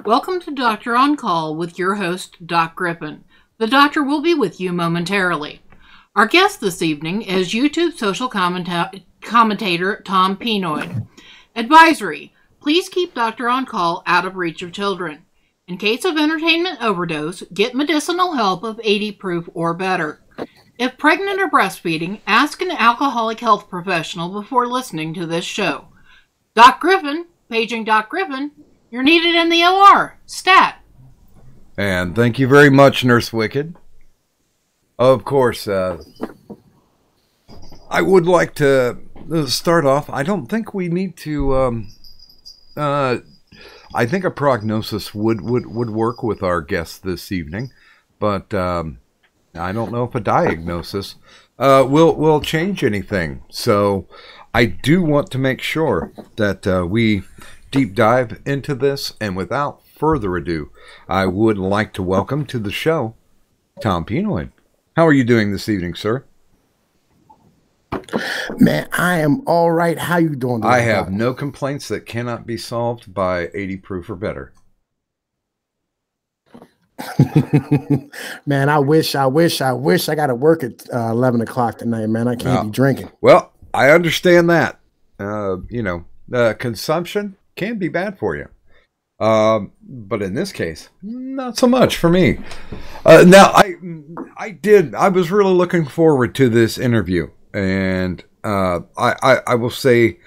Welcome to Doctor on Call with your host, DocGriffon. The doctor will be with you momentarily. Our guest this evening is YouTube social commentator Tom Pnoid. Advisory: please keep Doctor on Call out of reach of children. In case of entertainment overdose, get medicinal help of 80 proof or better. If pregnant or breastfeeding, ask an alcoholic health professional before listening to this show. Doc Griffon, paging Doc Griffon, you're needed in the OR. Stat. And thank you very much, Nurse Wicked. Of course, I would like to start off. I don't think we need to. I think a prognosis would work with our guest this evening, but I don't know if a diagnosis will change anything. So I do want to make sure that we deep dive into this, and without further ado, I would like to welcome to the show Tom Pnoid. How are you doing this evening, sir? Man, I am all right. How you doing? I have no complaints that cannot be solved by 80 proof or better. Man, I wish I got to work at 11 o'clock tonight, man. I can't be drinking. Well, I understand that. Consumption can be bad for you. But in this case, not so much for me. Now, I was really looking forward to this interview. And I will say,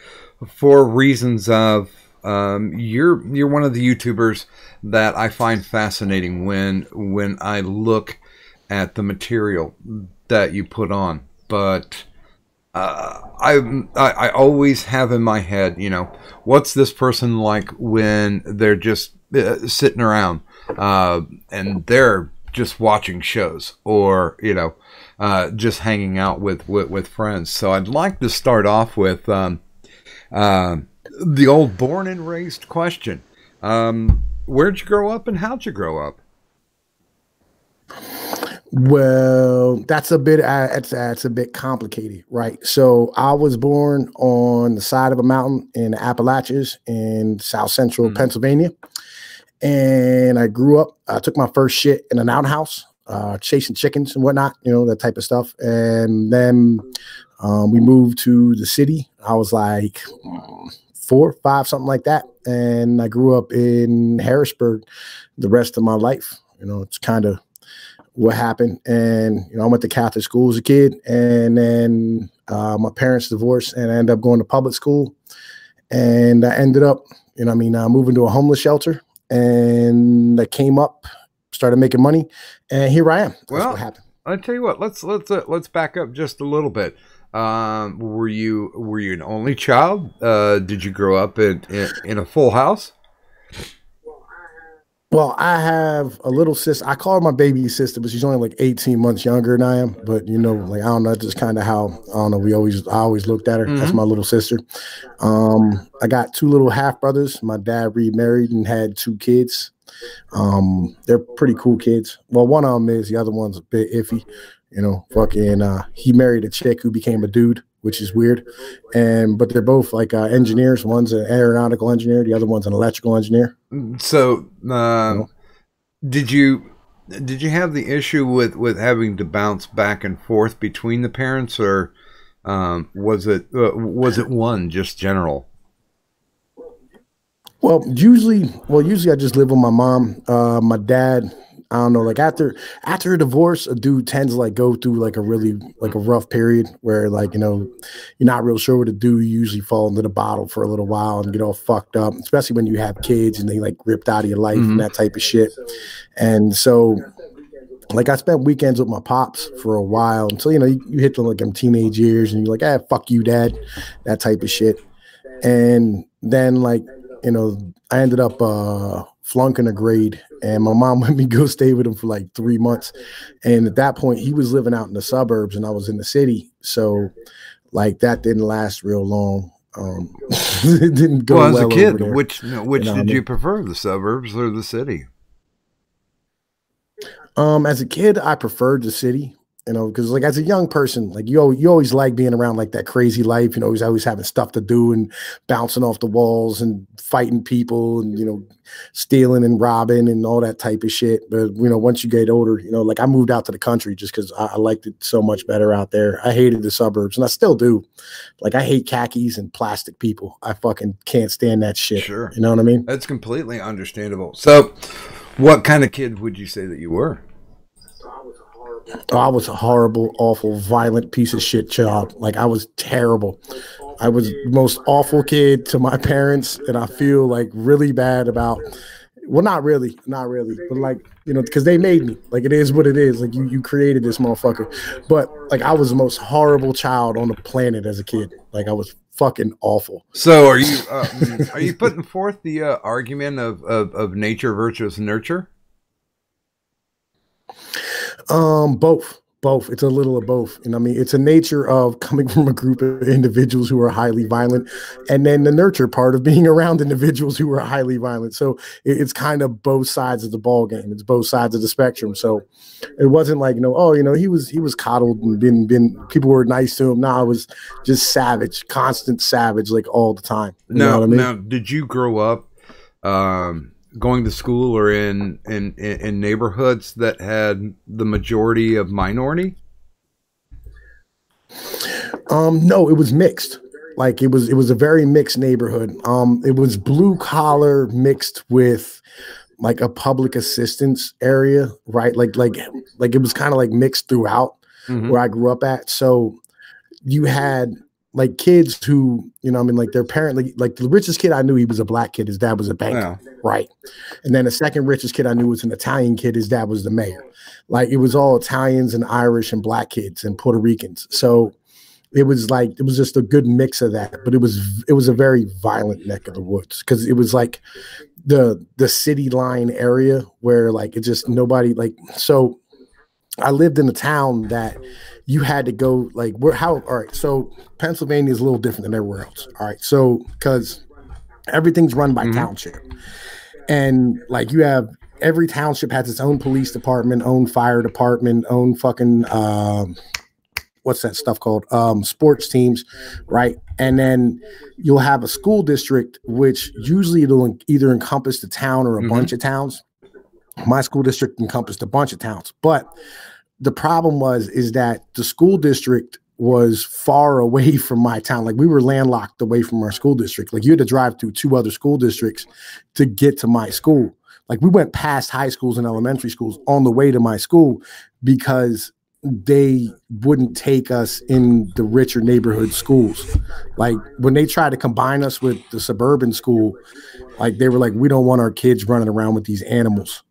for reasons of you're one of the YouTubers that I find fascinating when I look at the material that you put on. But I always have in my head, what's this person like when they're just sitting around and they're just watching shows, or just hanging out with friends. So I'd like to start off with the old born and raised question. Where'd you grow up and how'd you grow up? Well, that's a bit it's a bit complicated, right? So I was born on the side of a mountain in the Appalachians in South Central Pennsylvania, and I grew up. I took my first shit in an outhouse, chasing chickens and whatnot, that type of stuff. And then we moved to the city. I was like 4, 5, something like that, and I grew up in Harrisburg the rest of my life. It's kind of what happened. And I went to Catholic school as a kid, and then my parents divorced, and I ended up going to public school, and I ended up moving to a homeless shelter, and I came up, started making money, and here I am. That's what happened. I tell you what, let's back up just a little bit. Were you an only child? Did you grow up in a full house? Well, I have a little sister. I call her my baby sister, but she's only like 18 months younger than I am. But I don't know, just kind of how, I don't know, I always looked at her. That's my little sister. I got 2 little half brothers. My dad remarried and had 2 kids. They're pretty cool kids. Well, one of them is, the other one's a bit iffy. He married a chick who became a dude, which is weird. But they're both like engineers. One's an aeronautical engineer, the other one's an electrical engineer. So, did you have the issue with having to bounce back and forth between the parents, or was it one just general? Well, usually I just live with my mom. My dad, I don't know, like after a divorce, a dude tends to go through a rough period where you're not real sure what to do. You usually fall into the bottle for a little while and get all fucked up, especially when you have kids and they ripped out of your life and that type of shit. And so I spent weekends with my pops for a while until, you hit them teenage years and you're like, fuck you, dad, that type of shit. And then I ended up flunking a grade, and my mom let me go stay with him for 3 months. And at that point, he was living out in the suburbs and I was in the city. So that didn't last real long. It didn't go well. As a kid, over which did you prefer, the suburbs or the city? As a kid, I preferred the city. You know, because like as a young person, like you always like being around like that crazy life. You know, he's always having stuff to do and bouncing off the walls and fighting people and, you know, stealing and robbing and all that type of shit. But, you know, once you get older, you know, like I moved out to the country just because I liked it so much better out there. I hated the suburbs and I still do. Like I hate khakis and plastic people. I fucking can't stand that shit. Sure. You know what I mean? That's completely understandable. So what kind of kid would you say that you were? I was a horrible, awful, violent piece of shit child. Like I was terrible. I was the most awful kid to my parents, and I feel like really bad about. Well, not really, but like, you know, because they made me. Like it is what it is. Like you created this motherfucker. But like I was the most horrible child on the planet as a kid. Like I was fucking awful. So are you putting forth the argument of nature versus nurture? Both. It's a little of both. And I mean, it's a nature of coming from a group of individuals who are highly violent, and then the nurture part of being around individuals who are highly violent. So it's kind of both sides of the ball game. It's both sides of the spectrum. So it wasn't like, you know, oh, you know, he was coddled and been people were nice to him. No, I was just savage, constant savage, like all the time. You know what I mean? Now, did you grow up going to school or in neighborhoods that had the majority of minority? No, it was mixed. Like it was a very mixed neighborhood. It was blue collar mixed with like a public assistance area, right? Like it was kind of like mixed throughout where I grew up at. So you had like kids who, you know, I mean, like their parent, like the richest kid I knew, he was a black kid. His dad was a banker, right? And then the second richest kid I knew was an Italian kid. His dad was the mayor. Like it was all Italians and Irish and black kids and Puerto Ricans. So it was just a good mix of that. But it was a very violent neck of the woods because it was like the city line area where like it just nobody like. So I lived in a town that you had to go like all right. So Pennsylvania is a little different than everywhere else. All right. So because everything's run by township, and like you have every township has its own police department, own fire department, own fucking what's that stuff called? Sports teams, right? And then you'll have a school district, which usually it'll either encompass the town or a bunch of towns. My school district encompassed a bunch of towns, but the problem is that the school district was far away from my town. Like we were landlocked away from our school district. Like you had to drive through 2 other school districts to get to my school. Like we went past high schools and elementary schools on the way to my school because they wouldn't take us in the richer neighborhood schools. Like when they tried to combine us with the suburban school, like they were like, we don't want our kids running around with these animals.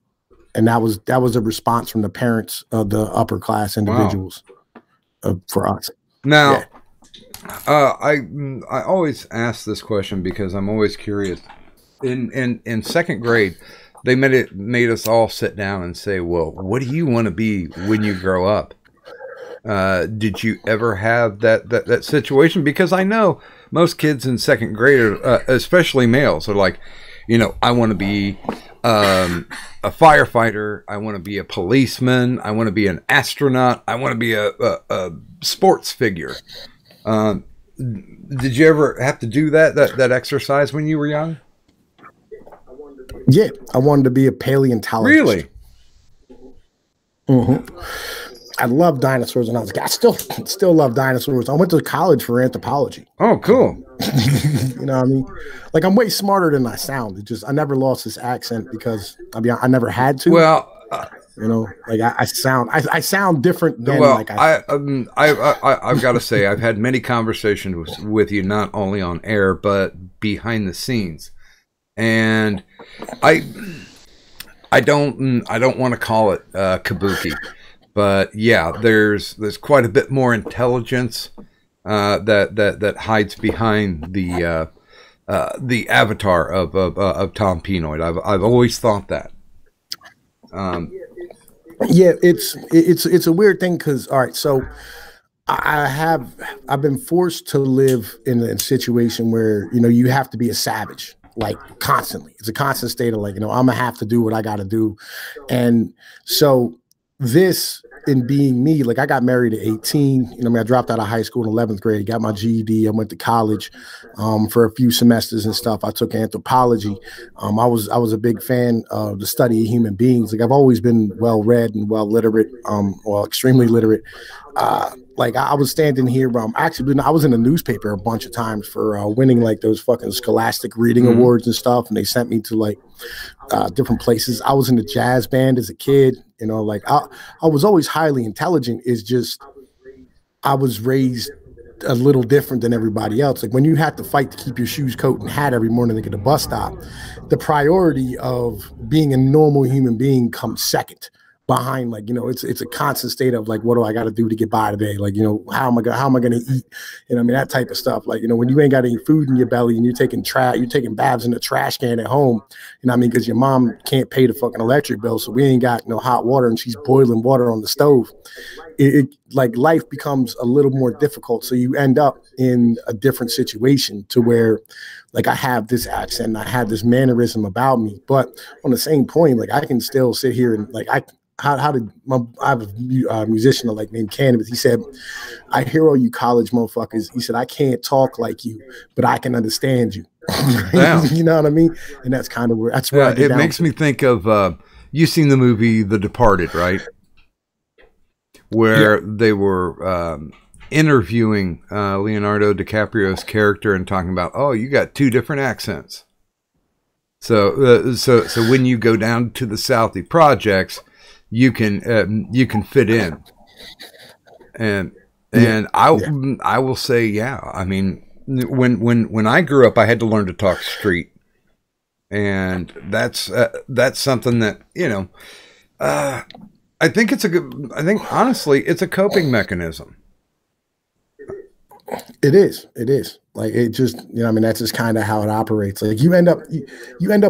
And that was a response from the parents of the upper class individuals for us. Now, I always ask this question because I'm always curious. In second grade, they made us all sit down and say, "Well, what do you want to be when you grow up?" Did you ever have that situation? Because I know most kids in second grade, especially males, are like, you know, I want to be a firefighter. I want to be a policeman. I want to be an astronaut. I want to be a sports figure. Did you ever have to do that exercise when you were young? Yeah, I wanted to be a paleontologist. Really? I love dinosaurs when I was a kid. I still love dinosaurs. I went to college for anthropology. Oh, cool. You know what I mean? Like I'm way smarter than I sound. I never lost this accent because I never had to. Well, you know, like I sound different than like I've got to say I've had many conversations with you, not only on air but behind the scenes, and I don't want to call it kabuki. But yeah, there's quite a bit more intelligence that hides behind the avatar of Tom Pnoid. I've always thought that. Yeah, it's a weird thing because all right, so I've been forced to live in a situation where, you know, you have to be a savage like constantly. It's a constant state of like, you know, I'm gonna have to do what I got to do, and so this in being me. Like I got married at 18. You know, I mean, I dropped out of high school in 11th grade, got my GED. I went to college for a few semesters and stuff. I took anthropology. I was a big fan of the study of human beings. Like I've always been well read and well literate, well, extremely literate. Like I was standing here, actually, I was in the newspaper a bunch of times for winning like those fucking Scholastic Reading Awards and stuff. And they sent me to like different places. I was in the jazz band as a kid. You know, like I was always highly intelligent. It's just I was raised a little different than everybody else. Like when you have to fight to keep your shoes, coat, and hat every morning to get a bus stop, the priority of being a normal human being comes second. Behind, like, you know, it's a constant state of like, what do I got to do to get by today? Like, you know, how am I going to eat? You know, I mean, that type of stuff. Like, you know, when you ain't got any food in your belly and you're taking baths in the trash can at home, you know what I mean? Because your mom can't pay the fucking electric bill. So we ain't got no hot water and she's boiling water on the stove. It like life becomes a little more difficult. So you end up in a different situation to where like I have this accent, I have this mannerism about me, but on the same point, like I can still sit here and like, I have a musician like named Cannabis. He said, I hear all you college motherfuckers. He said, I can't talk like you, but I can understand you. You know what I mean? And that's kind of where I get it makes me think of you've seen the movie The Departed, right? Where they were interviewing Leonardo DiCaprio's character and talking about, oh, you got two different accents. So when you go down to the Southie projects, you can fit in, and I will say, yeah. I mean, when I grew up, I had to learn to talk street, and that's something that, you know, I think honestly, it's a coping mechanism. It is. Like it just, you know, I mean, that's just kind of how it operates. Like you end up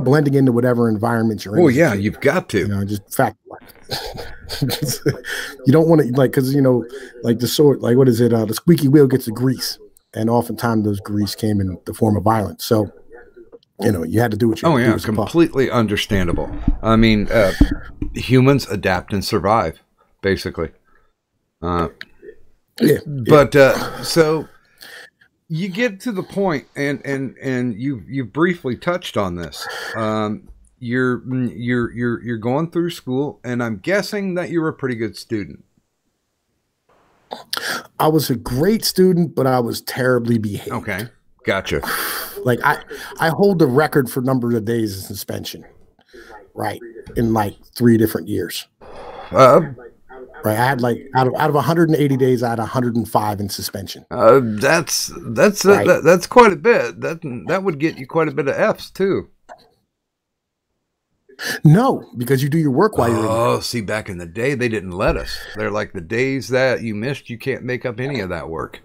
blending into whatever environment you're in. Oh yeah, you've got to. You know, just fact. You don't want to like, because you know, like like what is it? The squeaky wheel gets the grease, and oftentimes those grease came in the form of violence. So, you know, you had to do what you. Oh yeah, completely understandable. I mean, humans adapt and survive, basically. But so you get to the point, and you briefly touched on this. You're going through school, and I'm guessing that you're a pretty good student. I was a great student, but I was terribly behaved. Okay, gotcha. Like I hold the record for number of days of suspension, right? In like 3 different years. Right, I had like out of 180 days, I had 105 in suspension. That's quite a bit. That would get you quite a bit of Fs too. No, because you do your work while you're in there. Oh, see, back in the day, they didn't let us. They're like, the days that you missed, you can't make up any of that work.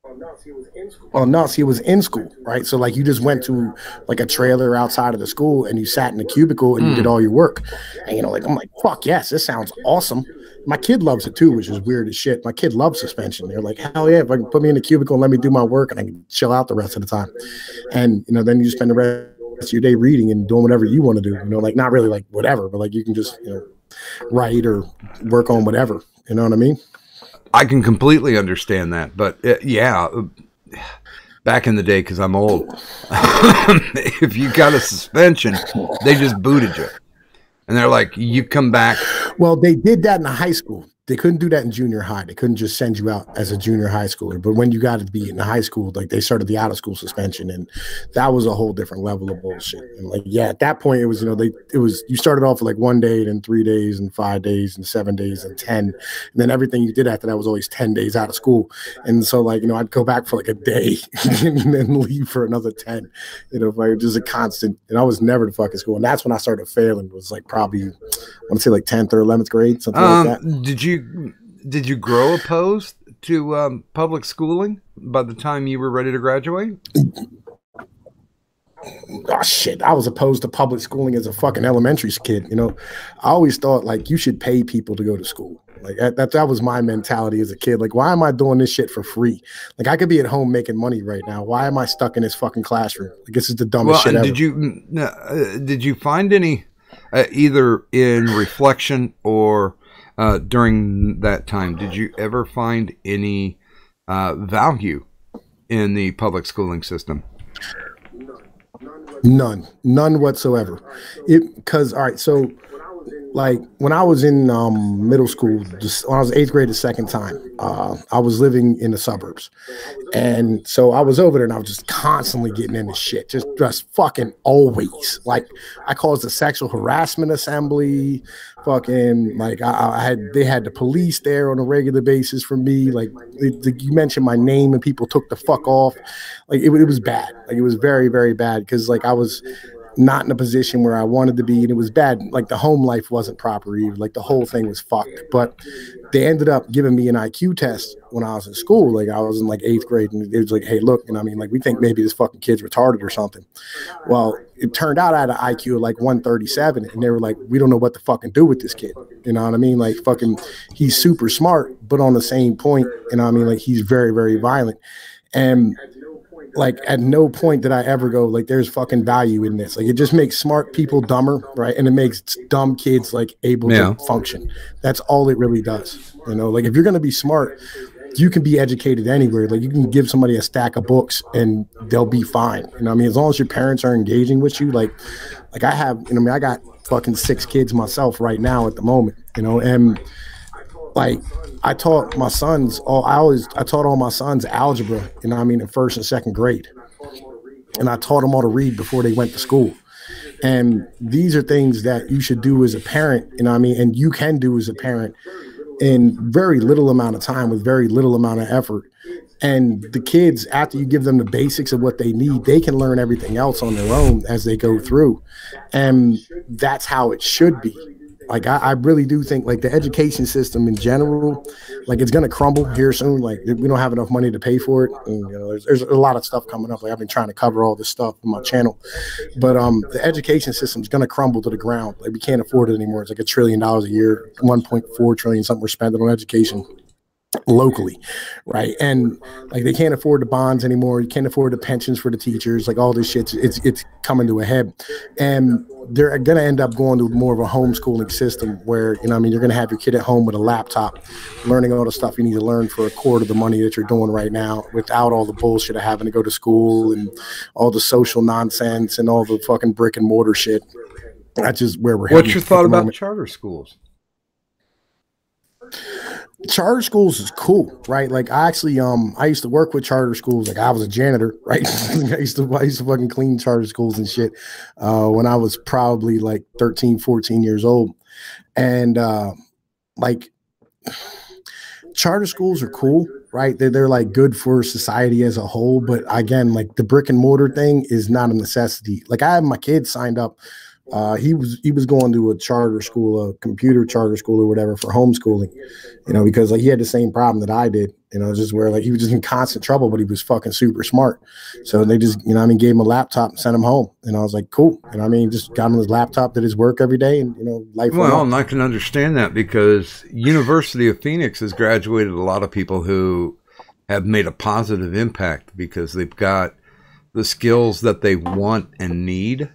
Oh, no, see, it was in school, right? So, like, you just went to, like, a trailer outside of the school, and you sat in the cubicle, and you did all your work. And, you know, like, I'm like, fuck, yes, this sounds awesome. My kid loves it, too, which is weird as shit. My kid loves suspension. They're like, hell yeah, if I can put me in the cubicle and let me do my work, and I can chill out the rest of the time. And, you know, then you spend the rest of your day reading and doing whatever you want to do, you know, like, not really like whatever, but, like, you can just, you know, write or work on whatever. You know what I mean? I can completely understand that, but yeah, back in the day, because I'm old, if you got a suspension, they just booted you, and they're like, "You come back." Well, they did that in high school. They couldn't do that in junior high. They couldn't just send you out as a junior high schooler. But when you got to be in the high school, like they started the out of school suspension, and that was a whole different level of bullshit. And like, yeah, at that point, it was, you know, you started off with like 1 day, then 3 days, and 5 days, and 7 days, and 10, and then everything you did after that was always 10 days out of school. And so, like, you know, I'd go back for like a day and then leave for another 10. You know, like just a constant. And I was never to fucking school, and that's when I started failing. It was like probably, I want to say like 10th or 11th grade, something like that. Did you grow opposed to public schooling by the time you were ready to graduate? Oh shit, I was opposed to public schooling as a fucking elementary kid. You know, I always thought like you should pay people to go to school. Like that was my mentality as a kid. Like, why am I doing this shit for free? Like, I could be at home making money right now. Why am I stuck in this fucking classroom? Like, this is the dumbest shit ever. Did you find any either in reflection or during that time, did you ever find any value in the public schooling system? None whatsoever. Because all right, so like when I was in middle school, just when I was 8th grade the second time, I was living in the suburbs, and so I was over there and I was just constantly getting into shit, just fucking always. Like I caused a sexual harassment assembly. Fucking like they had the police there on a regular basis for me. Like you mentioned my name and people took the fuck off. Like it was bad. Like it was very, very bad because like I was not in a position where I wanted to be, and it was bad. Like the home life wasn't proper either. Like the whole thing was fucked. But they ended up giving me an IQ test when I was in school. Like I was in like 8th grade, and it was like, hey, look, and I mean, like we think maybe this fucking kid's retarded or something. Well, it turned out I had an IQ of like 137, and they were like, we don't know what to fucking do with this kid. You know what I mean? Like fucking, he's super smart, but on the same point, you know what I mean? Like he's very, very violent. And like at no point did I ever go like there's fucking value in this. Like it just makes smart people dumber, right? And it makes dumb kids like able to function. That's all it really does. You know, like if you're gonna be smart, you can be educated anywhere. Like you can give somebody a stack of books and they'll be fine. You know what I mean? As long as your parents are engaging with you, like I have, you know, I mean, I got fucking 6 kids myself right now at the moment, you know, and like I taught my sons I taught all my sons algebra, you know what I mean, in 1st and 2nd grade. And I taught them all to read before they went to school. And these are things that you should do as a parent, you know what I mean, and you can do as a parent in very little amount of time with very little amount of effort. And the kids, after you give them the basics of what they need, they can learn everything else on their own as they go through. And that's how it should be. Like I really do think like the education system in general, like it's gonna crumble here soon. Like we don't have enough money to pay for it. And, you know, there's a lot of stuff coming up. Like I've been trying to cover all this stuff on my channel, but the education system is gonna crumble to the ground. Like we can't afford it anymore. It's like $1 trillion a year, 1.4 trillion something we're spending on education locally, right? And like they can't afford the bonds anymore. You can't afford the pensions for the teachers. Like all this shit, it's coming to a head, and they're going to end up going to more of a homeschooling system where, you know, I mean, you're going to have your kid at home with a laptop, learning all the stuff you need to learn for a quarter of the money that you're doing right now, without all the bullshit of having to go to school and all the social nonsense and all the fucking brick and mortar shit. That's just where we're heading. What's your thought about charter schools? Charter schools is cool, right? Like I actually, I used to work with charter schools. Like I was a janitor, right? I used to fucking clean charter schools and shit when I was probably like 13, 14 years old. And like charter schools are cool, right? They're like good for society as a whole. But again, like the brick and mortar thing is not a necessity. Like I had my kids signed up. He was going to a charter school, a computer charter school or whatever for homeschooling, you know, because like he had the same problem that I did, you know, just where like he was just in constant trouble, but he was fucking super smart. So they just, you know, I mean, gave him a laptop and sent him home, and I was like, cool. And I mean, just got him his laptop, did his work every day, and you know, life. Well, and I can understand that because University of Phoenix has graduated a lot of people who have made a positive impact because they've got the skills that they want and need.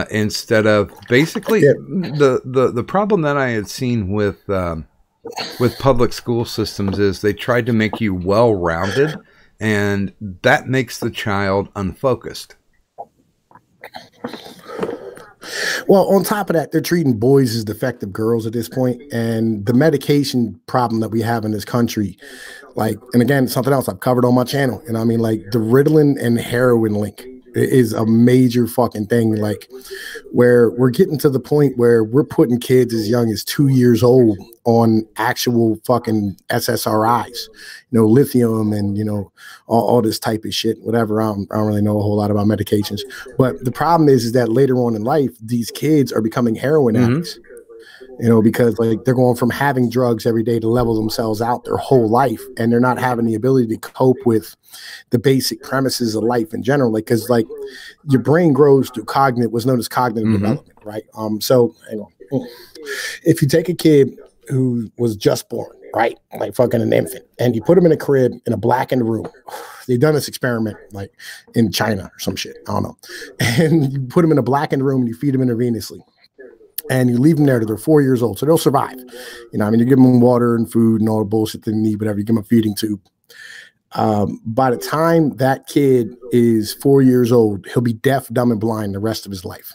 Instead of basically the problem that I had seen with public school systems is they tried to make you well-rounded, and that makes the child unfocused. Well, on top of that, they're treating boys as defective girls at this point, and the medication problem that we have in this country, like, and again, something else I've covered on my channel, and I mean, like the Ritalin and heroin link is a major fucking thing, like where we're getting to the point where we're putting kids as young as 2 years old on actual fucking SSRIs, you know, lithium and, you know, all this type of shit, whatever. I don't really know a whole lot about medications, but the problem is that later on in life, these kids are becoming heroin addicts. You know, because like they're going from having drugs every day to level themselves out their whole life, and they're not having the ability to cope with the basic premises of life in general. Like, because like your brain grows through what's known as cognitive development, right? So hang on. If you take a kid who was just born, right, like fucking an infant, and you put him in a crib in a blackened room, they've done this experiment like in China or some shit, I don't know, and you put him in a blackened room and you feed him intravenously. and you leave them there till they're 4 years old. So they'll survive. You know, I mean, you give them water and food and all the bullshit they need, whatever. You give them a feeding tube. By the time that kid is 4 years old, he'll be deaf, dumb, and blind the rest of his life,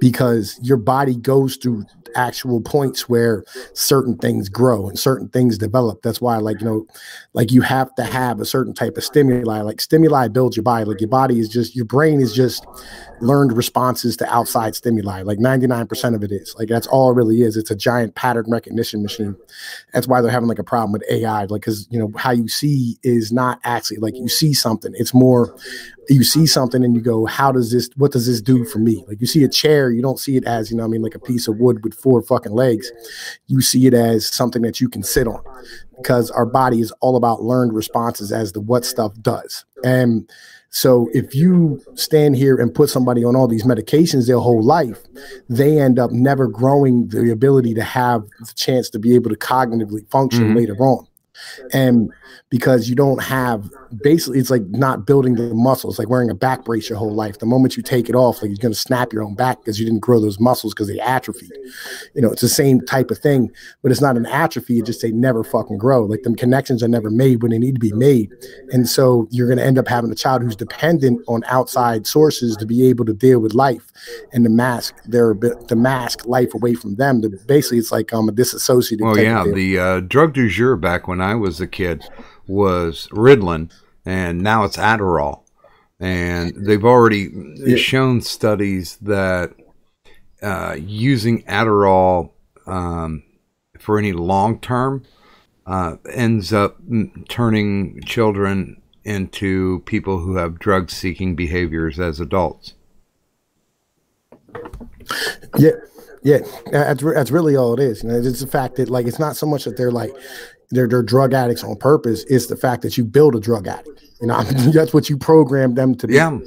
because your body goes through actual points where certain things grow and certain things develop. That's why, like, you know, like you have to have a certain type of stimuli. Like stimuli builds your body. Like your body is just, your brain is just learned responses to outside stimuli. Like 99% of it is. Like that's all it really is. It's a giant pattern recognition machine. That's why they're having like a problem with AI. Like, because, you know, how you see is not actually like you see something. It's more, you see something and you go, how does this, what does this do for me? Like you see a chair, you don't see it as, you know what I mean, like a piece of wood with 4 fucking legs. You see it as something that you can sit on, because our body is all about learned responses as to what stuff does. And so if you stand here and put somebody on all these medications their whole life, they end up never growing the ability to have the chance to be able to cognitively function later on. And because you don't have, basically it's like not building the muscles, like wearing a back brace your whole life. The moment you take it off, like you're going to snap your own back because you didn't grow those muscles because they atrophied. You know, it's the same type of thing, but it's not an atrophy. It just, they never fucking grow. Like them connections are never made when they need to be made. And so you're going to end up having a child who's dependent on outside sources to be able to deal with life and to mask life away from them. Basically, it's like a disassociative. Well, yeah, the drug du jour back when I was a kid was Ritalin, and now it's Adderall. And they've already shown studies that using Adderall for any long term ends up turning children into people who have drug-seeking behaviors as adults. Yeah, that's really all it is. You know, it's the fact that, like, it's not so much that they're like they're drug addicts on purpose. It's the fact that you build a drug addict. You know, I mean, that's what you programmed them to be. Yeah.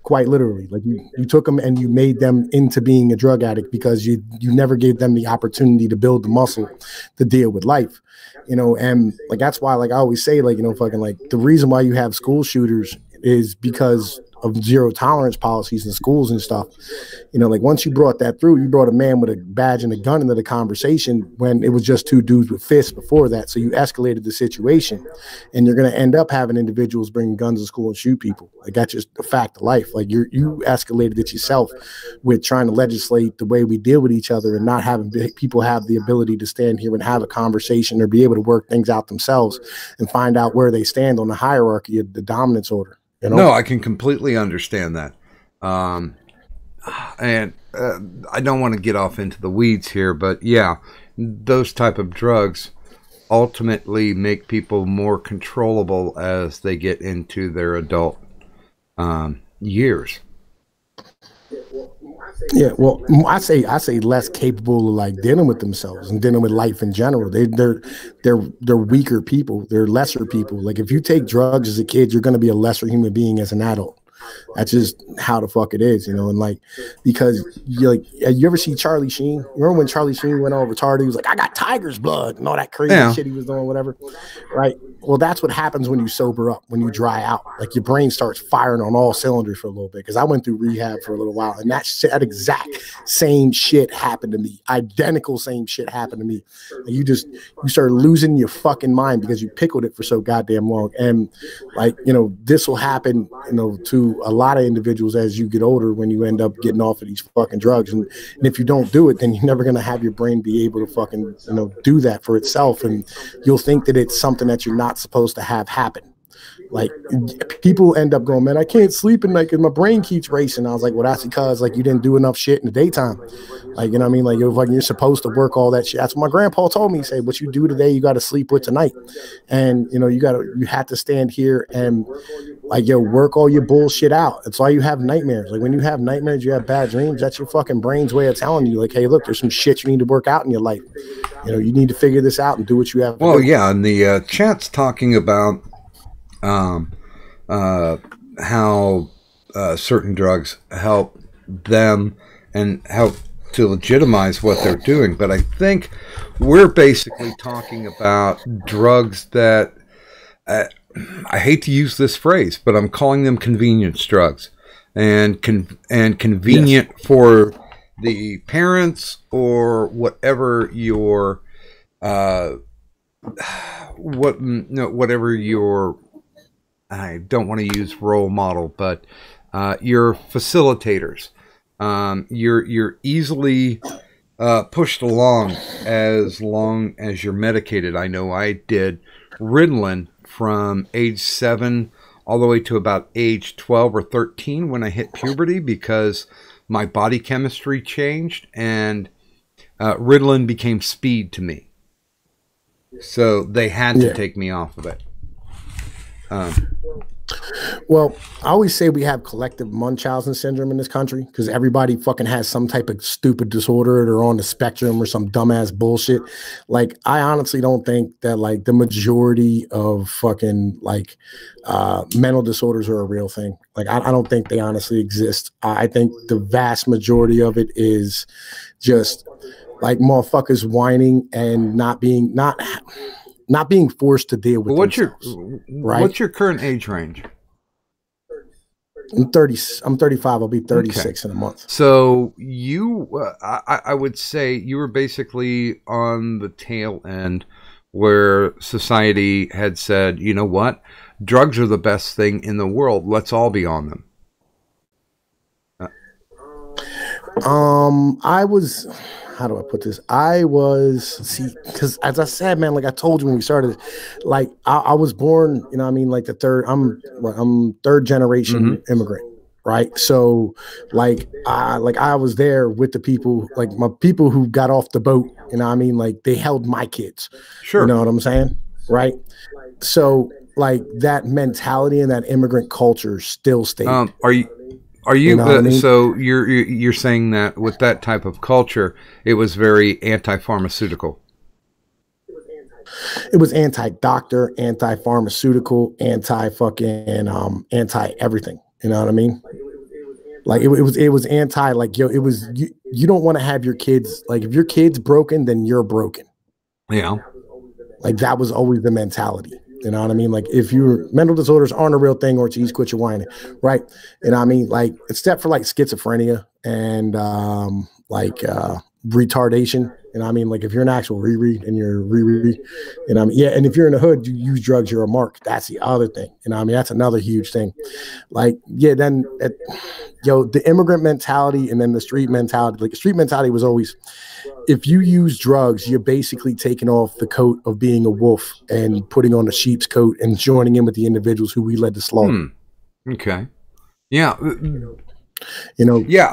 Quite literally, like you took them and you made them into being a drug addict because you never gave them the opportunity to build the muscle to deal with life. You know, and like that's why, like I always say, like, you know, fucking like the reason why you have school shooters is because of zero tolerance policies in schools and stuff. You know, like once you brought that through, you brought a man with a badge and a gun into the conversation when it was just 2 dudes with fists before that. So you escalated the situation, and you're going to end up having individuals bring guns to school and shoot people. Like that's just a fact of life. Like you escalated it yourself with trying to legislate the way we deal with each other and not having people have the ability to stand here and have a conversation or be able to work things out themselves and find out where they stand on the hierarchy of the dominance order. You know? No, I can completely understand that. And I don't want to get off into the weeds here, but yeah, those type of drugs ultimately make people more controllable as they get into their adult years. Yeah, well, I say less capable of like dealing with themselves and dealing with life in general. They're weaker people. They're lesser people. Like if you take drugs as a kid, you're going to be a lesser human being as an adult. That's just how the fuck it is, you know. And like, because you ever see Charlie Sheen? Remember when Charlie Sheen went all retarded? He was like, I got tiger's blood and all that crazy shit he was doing, whatever. Right. Well, that's what happens when you sober up, when you dry out. Like your brain starts firing on all cylinders for a little bit. Because I went through rehab for a little while, and that exact same shit happened to me. Identical same shit happened to me. And you start losing your fucking mind because you pickled it for so goddamn long. And like, you know, this will happen, you know, to a lot of individuals as you get older when you end up getting off of these fucking drugs. And if you don't do it, then you're never going to have your brain be able to fucking, you know, do that for itself. And you'll think that it's something that you're not supposed to have happen. Like people end up going, man, I can't sleep at night because my brain keeps racing. I was like, well, that's because like you didn't do enough shit in the daytime. Like, you know what I mean? Like you're supposed to work all that shit. That's what my grandpa told me. He said, what you do today, you got to sleep with tonight. And you know, you have to stand here and like, work all your bullshit out. That's why you have nightmares. Like when you have nightmares, you have bad dreams. That's your fucking brain's way of telling you like, hey, look, there's some shit you need to work out in your life. You know, you need to figure this out and do what you have to do. Well, yeah. And the chat's talking about how certain drugs help them and help to legitimize what they're doing. But I think we're basically talking about drugs that, I hate to use this phrase, but I'm calling them convenience drugs. And convenient for the parents or whatever your whatever your, I don't want to use role model, but your facilitators, you're easily pushed along as long as you're medicated. I know I did Ritalin from age 7 all the way to about age 12 or 13 when I hit puberty, because my body chemistry changed and Ritalin became speed to me. So they had to take me off of it. Well, I always say we have collective Munchausen syndrome in this country because everybody fucking has some type of stupid disorder. They're on the spectrum or some dumbass bullshit. Like, I honestly don't think that like the majority of fucking like mental disorders are a real thing. Like, I don't think they honestly exist. I think the vast majority of it is just like motherfuckers whining and not being forced to deal with What's your current age range? I'm 30. I'm 35. I'll be 36 in a month. So you, I would say you were basically on the tail end where society had said, you know what, drugs are the best thing in the world. Let's all be on them. I was, how do I put this? Because as I said, man, like I told you when we started, like I was born, you know what I mean? Like I'm third generation immigrant, right? So like I was there with the people, like my people who got off the boat, you know what I mean? Like they held my kids. Sure. You know what I'm saying? Right. So like that mentality and that immigrant culture still stayed. Are you, you know what I mean? So you're saying that with that type of culture, it was very anti-pharmaceutical? It was anti-doctor, anti-pharmaceutical, anti-fucking, anti-everything. You know what I mean? Like it was anti, like, yo, it was, you don't want to have your kids, like if your kid's broken, then you're broken. Yeah. Like that was always the mentality. You know what I mean? Like if your mental disorders aren't a real thing, or geez, quit your whining, right? You know what I mean? Like except for like schizophrenia and retardation. You know what I mean? Like if you're an actual Riri and you're Riri, you know what I mean? Yeah, and if you're in the hood, you use drugs, you're a mark. That's the other thing. You know what I mean? That's another huge thing. Like, yeah, then the immigrant mentality and then the street mentality. Like the street mentality was always, if you use drugs, you're basically taking off the coat of being a wolf and putting on a sheep's coat and joining in with the individuals who we led to slaughter. Okay. Yeah. You know. Yeah,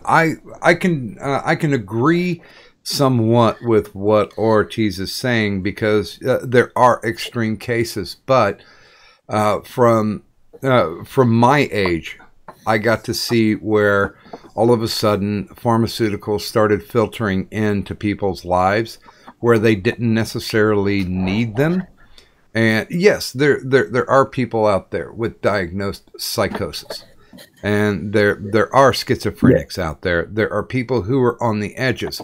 I can agree somewhat with what Ortiz is saying, because there are extreme cases, but from my age, I got to see where all of a sudden pharmaceuticals started filtering into people's lives where they didn't necessarily need them. And yes, there are people out there with diagnosed psychosis. And there are schizophrenics out there. There are people who are on the edges,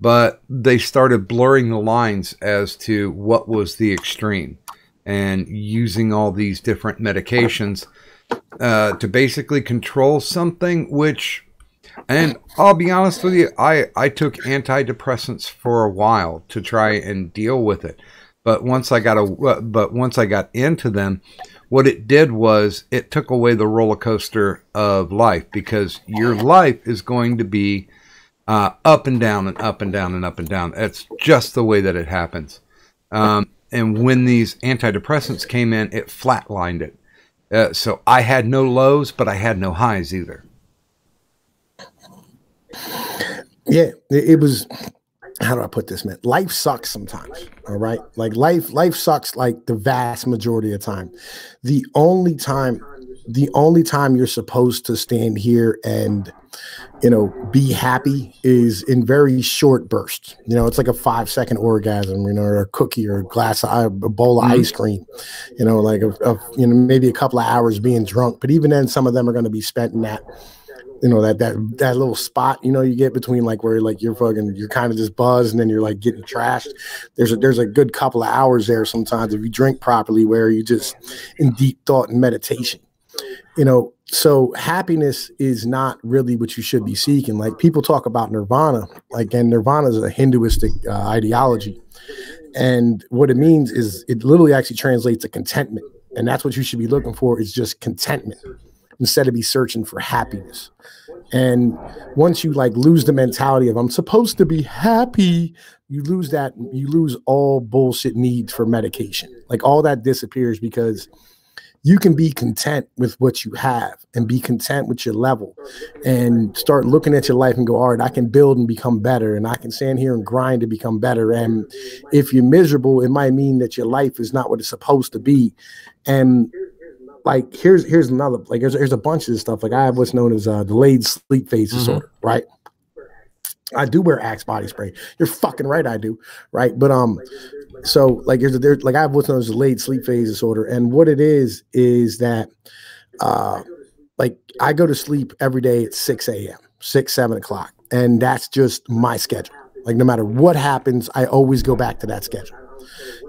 but they started blurring the lines as to what was the extreme and using all these different medications to basically control something, which, and I'll be honest with you, I took antidepressants for a while to try and deal with it. But once I got into them, what it did was it took away the roller coaster of life, because your life is going to be up and down and up and down and up and down. That's just the way that it happens. And when these antidepressants came in, it flatlined it. So I had no lows, but I had no highs either. Yeah, it was. How do I put this, man? Life sucks sometimes. All right. Like life sucks like the vast majority of the time. The only time you're supposed to stand here and, you know, be happy is in very short bursts. You know, it's like a 5-second orgasm, you know, or a cookie or a bowl of ice cream, you know, like maybe a couple of hours being drunk. But even then, some of them are going to be spent in that, you know, that little spot, you know, you get between like where like you're kind of just buzzed and then you're like getting trashed. There's a good couple of hours there sometimes if you drink properly where you just in deep thought and meditation. You know, So happiness is not really what you should be seeking. Like people talk about nirvana, like, and nirvana is a Hinduistic ideology. And what it means is it literally actually translates to contentment. And that's what you should be looking for, is just contentment instead of be searching for happiness. And once you like lose the mentality of I'm supposed to be happy, you lose that, you lose all bullshit needs for medication. Like all that disappears, because you can be content with what you have and be content with your level and start looking at your life and go, all right, I can build and become better, and I can stand here and grind to become better. And if you're miserable, it might mean that your life is not what it's supposed to be. And like, here's another, like, there's a bunch of this stuff. Like I have what's known as delayed sleep phase disorder, right? I do wear Axe body spray. You're fucking right, I do, right? But so like there's like I have what's known as delayed sleep phase disorder, and what it is that like I go to sleep every day at 6 a.m., 7 o'clock, and that's just my schedule. Like no matter what happens, I always go back to that schedule.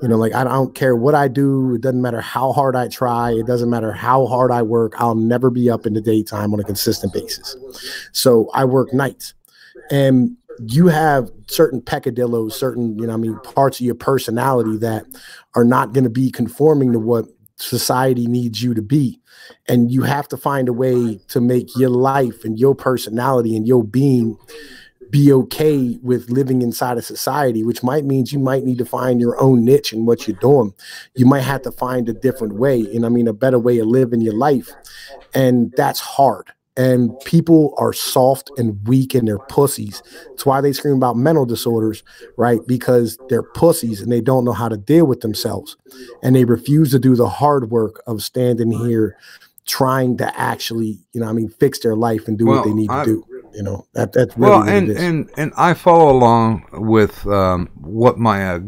You know, like I don't care what I do. It doesn't matter how hard I try. It doesn't matter how hard I work. I'll never be up in the daytime on a consistent basis. So I work nights. And you have certain peccadillos, certain, you know, I mean, parts of your personality that are not going to be conforming to what society needs you to be. And you have to find a way to make your life and your personality and your being be okay with living inside of society, which might means you might need to find your own niche in what you're doing. You might have to find a different way, and I mean, a better way of living your life. And that's hard. And people are soft and weak and they're pussies. That's why they scream about mental disorders, right? Because they're pussies and they don't know how to deal with themselves. And they refuse to do the hard work of standing here trying to actually, you know, I mean, fix their life and do what they need to do. You know, that's really well, what it is. And I follow along with what my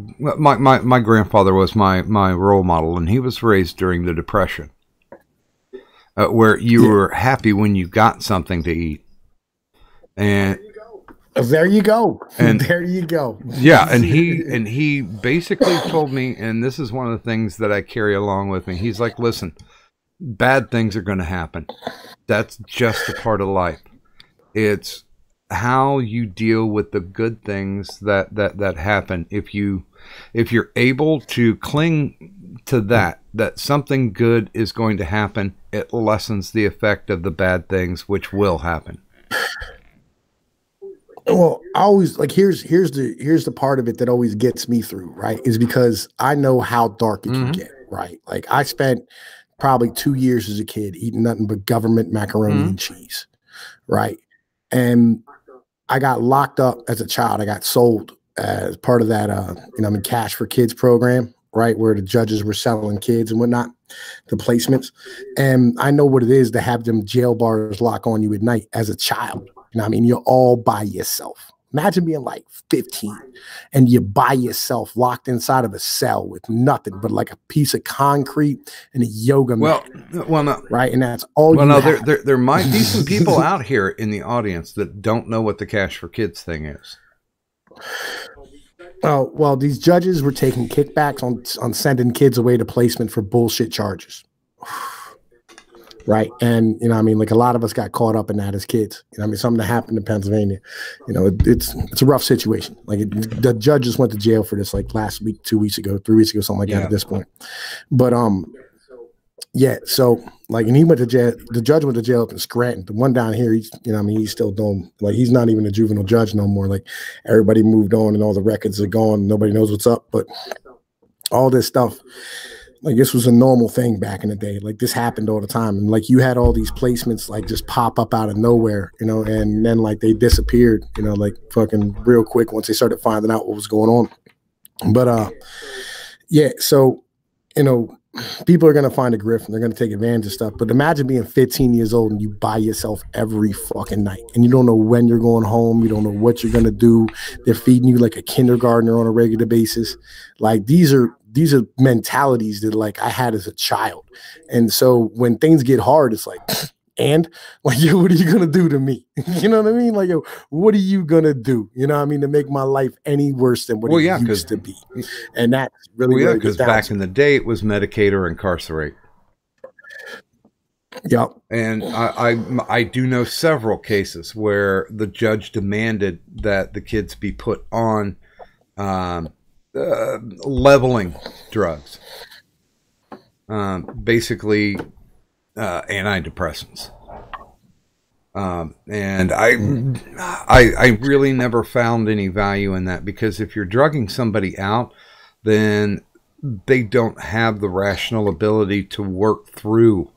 grandfather was my role model, and he was raised during the Depression. Where you were happy when you got something to eat, and there you go, and there you go. Yeah, and he basically told me, and this is one of the things that I carry along with me. He's like, "Listen, bad things are going to happen. That's just a part of life. It's how you deal with the good things that happen. If you're able to cling to that something good is going to happen, it lessens the effect of the bad things which will happen." Well, I always like here's the part of it that always gets me through, right? Is because I know how dark it can get, right? Like I spent probably 2 years as a kid eating nothing but government macaroni and cheese, right? And I got locked up as a child. I got sold as part of that you know, I mean, Cash for Kids program, right, where the judges were selling kids and whatnot, the placements. And I know what it is to have them jail bars lock on you at night as a child. You know what I mean? You're all by yourself. Imagine being like 15 and you're by yourself, locked inside of a cell with nothing but like a piece of concrete and a yoga mat. Well, no, right, and that's all. Well, you no, have. there might be some people out here in the audience that don't know what the Cash for Kids thing is. Oh, well, these judges were taking kickbacks on sending kids away to placement for bullshit charges. Right. And, you know, I mean, like a lot of us got caught up in that as kids. You know, I mean, something that happened in Pennsylvania, you know, it's a rough situation. Like the judges went to jail for this like last week, 2 weeks ago, 3 weeks ago, something like that at this point. But, yeah, so like, and he went to jail. The judge went to jail up in Scranton. The one down here, he's, you know, I mean, he's still doing, like, he's not even a juvenile judge no more. Like, everybody moved on and all the records are gone. Nobody knows what's up. But all this stuff, like, this was a normal thing back in the day. Like, this happened all the time. And like, you had all these placements like just pop up out of nowhere, you know, and then like they disappeared, you know, like fucking real quick once they started finding out what was going on. But yeah, so, you know, people are going to find a grift and they're going to take advantage of stuff. But imagine being 15 years old and you by yourself every fucking night and you don't know when you're going home. You don't know what you're going to do. They're feeding you like a kindergartner on a regular basis. Like these are mentalities that like I had as a child. And so when things get hard, it's like, and like, yo, what are you going to do to me? You know what I mean? Like, yo, what are you going to do? You know what I mean? To make my life any worse than what it used to be. And that's really, because back in the day it was medicate or incarcerate. Yep. And I do know several cases where the judge demanded that the kids be put on leveling drugs, basically antidepressants. And I really never found any value in that, because if you're drugging somebody out, then they don't have the rational ability to work through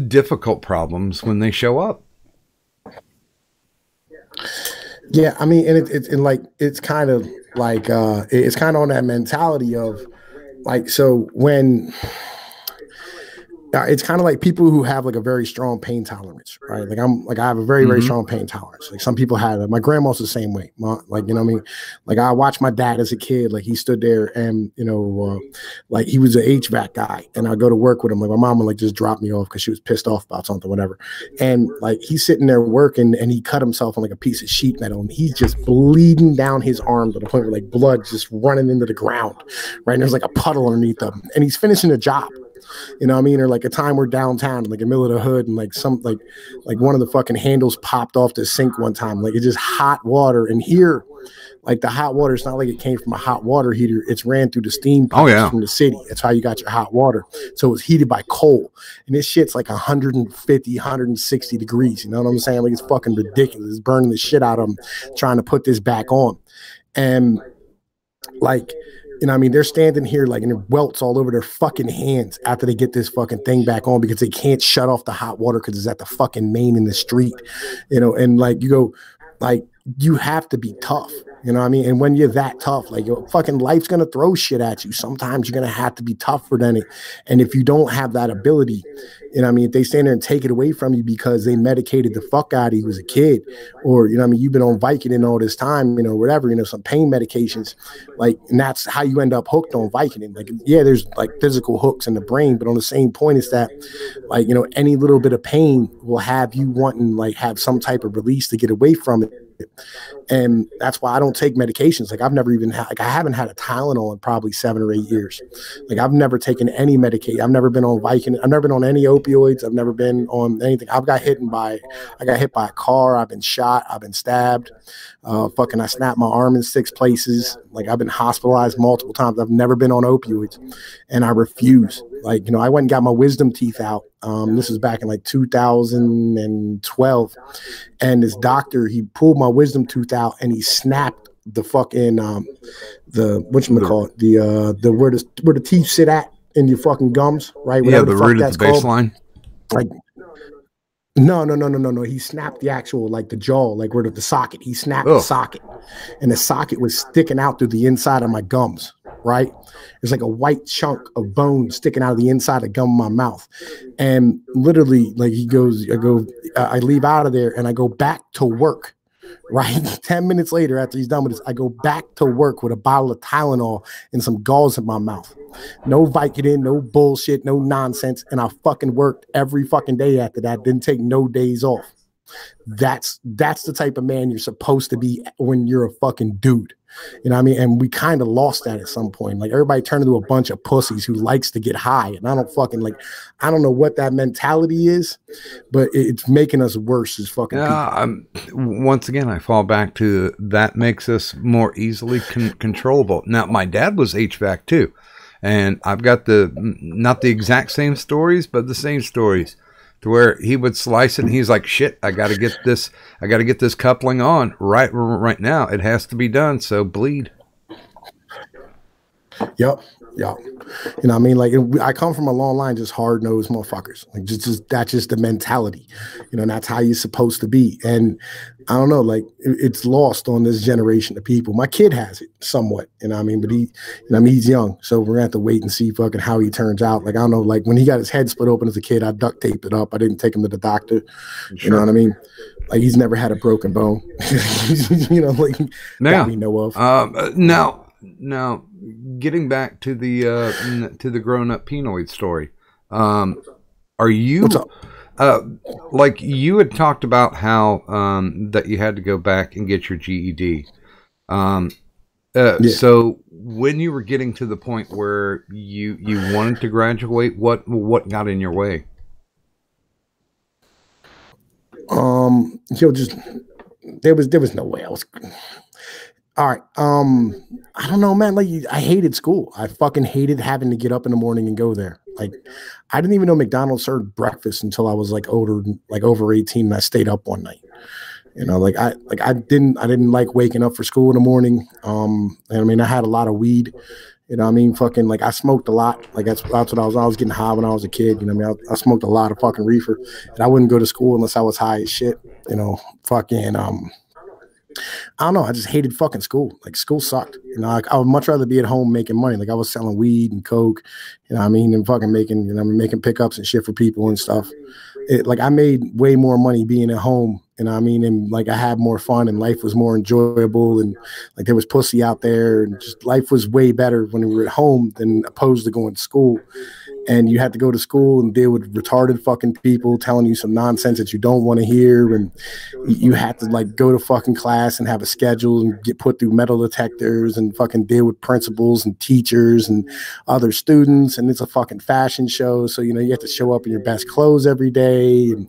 difficult problems when they show up. Yeah, I mean, and it's kind of like it's kind of on that mentality of like, so when it's kind of like people who have like a very strong pain tolerance, right? Like I have a very, very strong pain tolerance. Like some people have it. My grandma's the same way. Like, you know what I mean? Like I watched my dad as a kid, like he stood there and, you know, like he was an HVAC guy, and I'd go to work with him. Like my mom would like just drop me off because she was pissed off about something, whatever. And like he's sitting there working, and he cut himself on like a piece of sheet metal, and he's just bleeding down his arm to the point where like blood just running into the ground, right? And there's like a puddle underneath him, and he's finishing a job. You know what I mean? Or like a time we're downtown, like in the middle of the hood, and like some like one of the fucking handles popped off the sink one time. Like it's just hot water. And here, like the hot water, it's not like it came from a hot water heater. It's ran through the steam pipes from the city. That's how you got your hot water. So it was heated by coal. And this shit's like 150, 160 degrees. You know what I'm saying? Like it's fucking ridiculous. It's burning the shit out of them trying to put this back on. And like, you know what I mean? They're standing here like, and it welts all over their fucking hands after they get this fucking thing back on, because they can't shut off the hot water because it's at the fucking main in the street, you know? And like, you go, like, you have to be tough, you know what I mean? And when you're that tough, like your fucking life's going to throw shit at you. Sometimes you're going to have to be tougher than it. And if you don't have that ability, you know what I mean? If they stand there and take it away from you because they medicated the fuck out of you as a kid, or, you know what I mean? You've been on Vicodin all this time, you know, whatever, you know, some pain medications, like, and that's how you end up hooked on Vicodin. Like, yeah, there's like physical hooks in the brain, but on the same point is that, like, you know, any little bit of pain will have you wanting, like, have some type of release to get away from it. And that's why I don't take medications. Like I've never even had, like I haven't had a Tylenol in probably 7 or 8 years. Like I've never taken any medication. I've never been on Vicodin. I've never been on any opioids. I've never been on anything. I got hit by a car. I've been shot. I've been stabbed. I snapped my arm in 6 places. Like I've been hospitalized multiple times. I've never been on opioids, and I refuse. Like, you know, I went and got my wisdom teeth out. This was back in like 2012. And this doctor, he pulled my wisdom tooth out and he snapped the fucking, the where the teeth sit at in your fucking gums, right? Whatever the root of the baseline. Like, no. He snapped the actual, like the jaw, like where the socket. He snapped the socket, and the socket was sticking out through the inside of my gums, right? There's like a white chunk of bone sticking out of the inside of the gum of my mouth. And literally, like I leave out of there and I go back to work, right? 10 minutes later, after he's done with this, I go back to work with a bottle of Tylenol and some gauze in my mouth. No Vicodin, no bullshit, no nonsense. And I fucking worked every fucking day after that. Didn't take no days off. That's the type of man you're supposed to be when you're a fucking dude. You know what I mean? And we kind of lost that at some point. Like everybody turned into a bunch of pussies who likes to get high. And I don't know what that mentality is, but it's making us worse as fucking people. Once again, I fall back to that makes us more easily controllable. Now, my dad was HVAC too. And I've got not the exact same stories, but the same stories. To where he would slice it and he's like, shit, I got to get this coupling on right now. It has to be done. So bleed. Yep. You know what I mean? Like I come from a long line, just hard-nosed motherfuckers. Like just that's just the mentality, you know, and that's how you're supposed to be. And I don't know, like it's lost on this generation of people. My kid has it somewhat, you know what I mean? But he's young. So we're gonna have to wait and see fucking how he turns out. Like, I don't know, like when he got his head split open as a kid, I duct taped it up. I didn't take him to the doctor. Sure. You know what I mean? Like he's never had a broken bone. You know, like that we know of. Now, getting back to the grown-up Pnoid story, are you? What's up? Like you had talked about how that you had to go back and get your GED. Yeah. So when you were getting to the point where you wanted to graduate, what got in your way? He'll just there was no way I was. All right. I don't know, man. Like, I hated school. I fucking hated having to get up in the morning and go there. Like, I didn't even know McDonald's served breakfast until I was like older, like over 18, and I stayed up one night. You know, I didn't like waking up for school in the morning. And I mean, I had a lot of weed. You know what I mean? Fucking, like, I smoked a lot. Like, that's what I was getting high when I was a kid. You know what I mean? I smoked a lot of fucking reefer. And I wouldn't go to school unless I was high as shit. You know, fucking, I don't know. I just hated fucking school. Like, school sucked. You know, I would much rather be at home making money. Like, I was selling weed and coke, you know what I mean, and fucking making, you know, making pickups and shit for people and stuff. Like, I made way more money being at home, you know what I mean, and like, I had more fun and life was more enjoyable, and like, there was pussy out there, and just life was way better when we were at home than opposed to going to school. And you had to go to school and deal with retarded fucking people telling you some nonsense that you don't want to hear. And you had to, like, go to fucking class and have a schedule and get put through metal detectors and fucking deal with principals and teachers and other students. And it's a fucking fashion show. So, you know, you have to show up in your best clothes every day. And,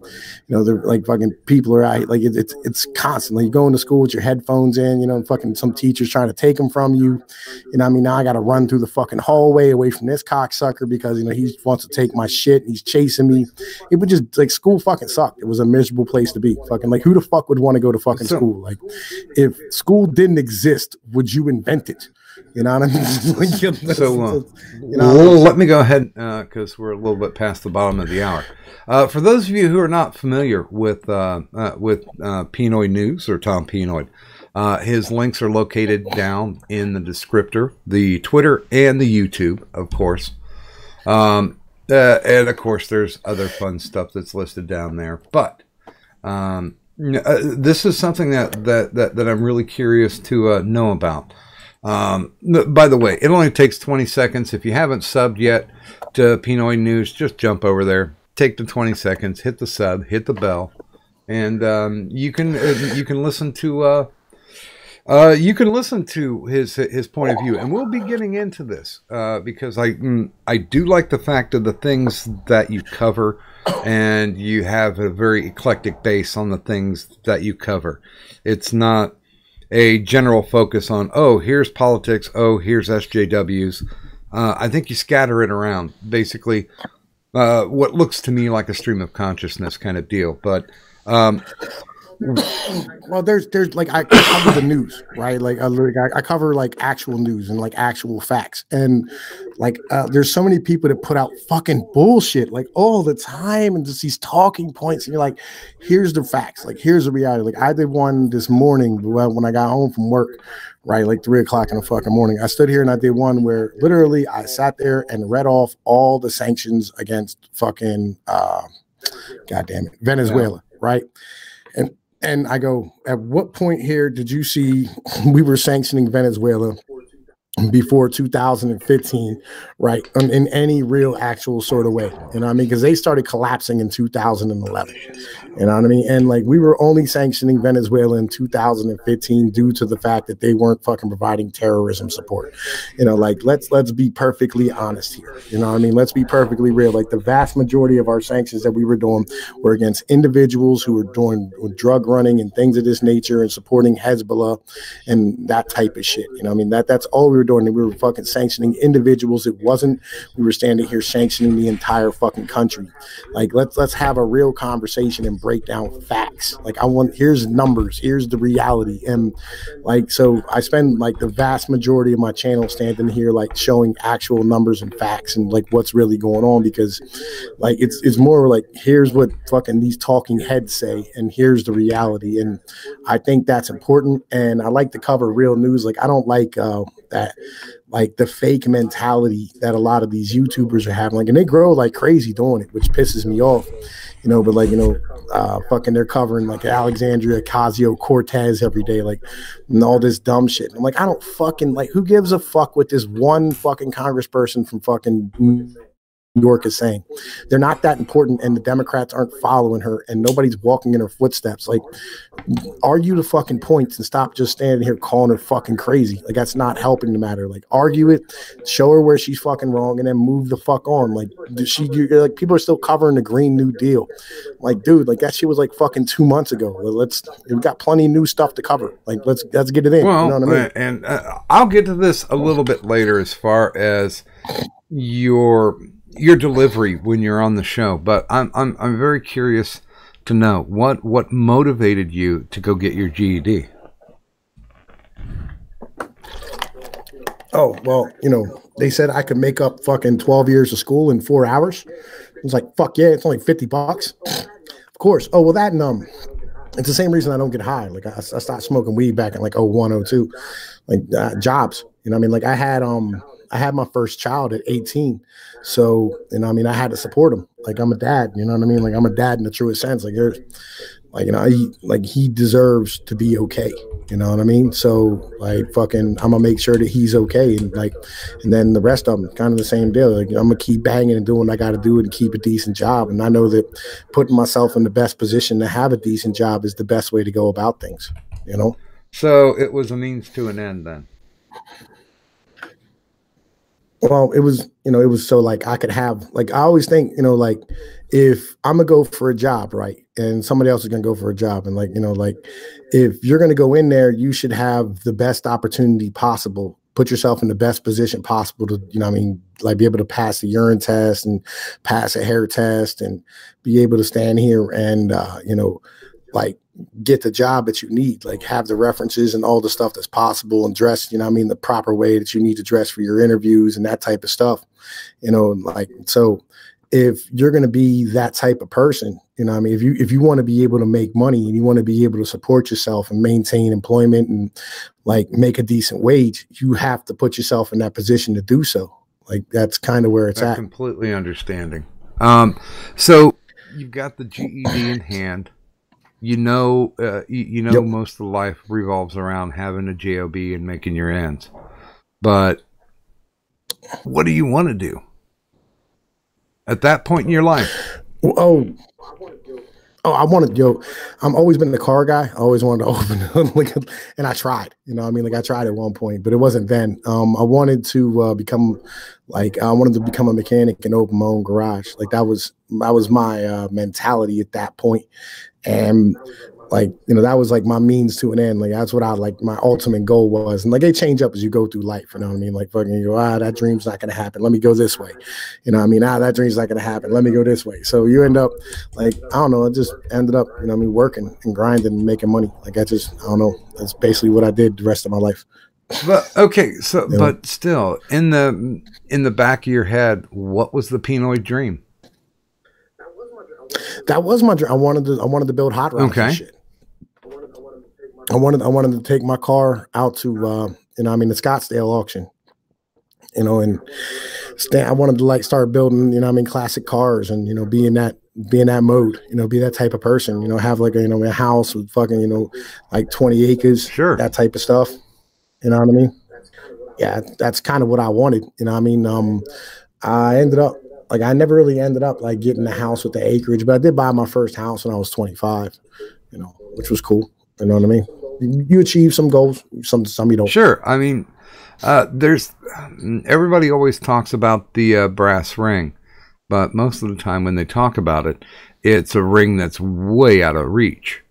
you know, they're like, fucking people are out. Like, it's constantly, you go into school with your headphones in, you know, fucking some teachers trying to take them from you. You know what I mean? Now I got to run through the fucking hallway away from this cocksucker because, you know, he wants to take my shit. He's chasing me. It would just, like, school fucking sucked. It was a miserable place to be. Fucking, like, who the fuck would want to go to fucking school? Like, if school didn't exist, would you invent it? You know what I mean? Like, you know, let me go ahead because we're a little bit past the bottom of the hour. For those of you who are not familiar with Pnoid News or Tom Pnoid, his links are located down in the descriptor, the Twitter and the YouTube, of course. And of course, there's other fun stuff that's listed down there. But this is something that I'm really curious to know about. By the way, it only takes 20 seconds. If you haven't subbed yet to Pnoid News, just jump over there, take the 20 seconds, hit the sub, hit the bell, and you can listen to. You can listen to his point of view, and we'll be getting into this because I do like the fact of the things that you cover, and you have a very eclectic base on the things that you cover. It's not a general focus on, oh, here's politics, oh, here's SJWs. I think you scatter it around, basically what looks to me like a stream of consciousness kind of deal, but well, there's like, I cover the news, right? Like, I cover like actual news and like actual facts, and like there's so many people that put out fucking bullshit like all the time, and just these talking points, and you're like, here's the facts, like here's the reality. Like, I did one this morning when I got home from work, right, like 3 o'clock in the fucking morning. I stood here and I did one where literally I sat there and read off all the sanctions against fucking goddamn it, Venezuela, right? And I go, at what point here did you see we were sanctioning Venezuela before 2015, right? In any real actual sort of way, you know what I mean? Because they started collapsing in 2011, you know what I mean? And like, we were only sanctioning Venezuela in 2015 due to the fact that they weren't fucking providing terrorism support. You know, like, let's be perfectly honest here. You know what I mean? Let's be perfectly real. Like, the vast majority of our sanctions that we were doing were against individuals who were doing drug running and things of this nature and supporting Hezbollah and that type of shit. You know what I mean? That's all we were doing. We were fucking sanctioning individuals. It wasn't, we were standing here sanctioning the entire fucking country. Like, let's have a real conversation and break down facts. Like, here's numbers, here's the reality. And like, so I spend like the vast majority of my channel standing here like showing actual numbers and facts and like what's really going on, because like it's more like, here's what fucking these talking heads say and here's the reality. And I think that's important, and I like to cover real news. Like, I don't like that, like, the fake mentality that a lot of these YouTubers are having, like, and they grow like crazy doing it, which pisses me off, you know. But like, you know, fucking they're covering like Alexandria Ocasio-Cortez every day, like, and all this dumb shit. And I'm like, I don't fucking, like, who gives a fuck what this one fucking congressperson from fucking York is saying. They're not that important, and the Democrats aren't following her, and nobody's walking in her footsteps. Like, argue the fucking points and stop just standing here calling her fucking crazy. Like, that's not helping the matter. Like, argue it, show her where she's fucking wrong, and then move the fuck on. Like, like, people are still covering the Green New Deal. Like, dude, like, that shit was like fucking 2 months ago. We've got plenty of new stuff to cover. Like, let's get it in. Well, you know what I mean? And I'll get to this a little bit later as far as your delivery when you're on the show, but I'm very curious to know what motivated you to go get your GED. Oh, well, they said I could make up fucking 12 years of school in 4 hours. I was like, fuck yeah, it's only $50. Of course. Oh, well, that it's the same reason I don't get high. Like, I stopped smoking weed back in like 01, 02. Like, jobs, I mean, like, I had my first child at 18. So, I mean, I had to support him. Like, I'm a dad, you know what I mean? Like, I'm a dad in the truest sense. Like, there's he deserves to be okay. You know what I mean? So, like, fucking, I'm gonna make sure that he's okay. And then the rest of them, kind of the same deal. Like, I'm gonna keep banging and doing what I got to do and keep a decent job. And I know that putting myself in the best position to have a decent job is the best way to go about things, So it was a means to an end then. Well, it was so like I could have, like, I always think, like, if I'm gonna go for a job, right, and somebody else is gonna go for a job, and like, if you're gonna go in there, you should have the best opportunity possible. Put yourself in the best position possible to, like, be able to pass a urine test and pass a hair test and be able to stand here and, like, get the job that you need, like, have the references and all the stuff that's possible and dress, the proper way that you need to dress for your interviews and that type of stuff, like, so if you're going to be that type of person, if you want to be able to make money and you want to be able to support yourself and maintain employment and, like, make a decent wage, you have to put yourself in that position to do so. Like, that's kind of where it's at. Completely understanding. So you've got the GED in hand. Yep. Most of the life revolves around having a job and making your ends. But what do you want to do at that point in your life? Oh, I wanted, I'm always been the car guy. I always wanted to open, and I tried, I tried at one point, but it wasn't then. I wanted to become a mechanic and open my own garage. Like, that was my mentality at that point. And, like, that was like my means to an end. Like, that's what my ultimate goal was. And, like, they change up as you go through life. You know what I mean? Like, fucking, you go, that dream's not going to happen. Let me go this way. You know what I mean? That dream's not going to happen. Let me go this way. So you end up, like, I don't know. I just ended up, working and grinding and making money. Like, I don't know. That's basically what I did the rest of my life. But okay. So, but still in the back of your head, what was the Pnoid dream? That was my dream. I wanted to build hot rods and shit. I wanted to take my car out to the Scottsdale auction. And I wanted to, like, start building, classic cars and be in that mode, be that type of person, have like a house with fucking, like 20 acres, sure, that type of stuff. You know what I mean? Yeah, that's kind of what I wanted. I ended up, like, I never really ended up, like, getting the house with the acreage, but I did buy my first house when I was 25, which was cool. You know what I mean? You achieve some goals, some you don't. Sure. I mean, everybody always talks about the brass ring, but most of the time when they talk about it, it's a ring that's way out of reach.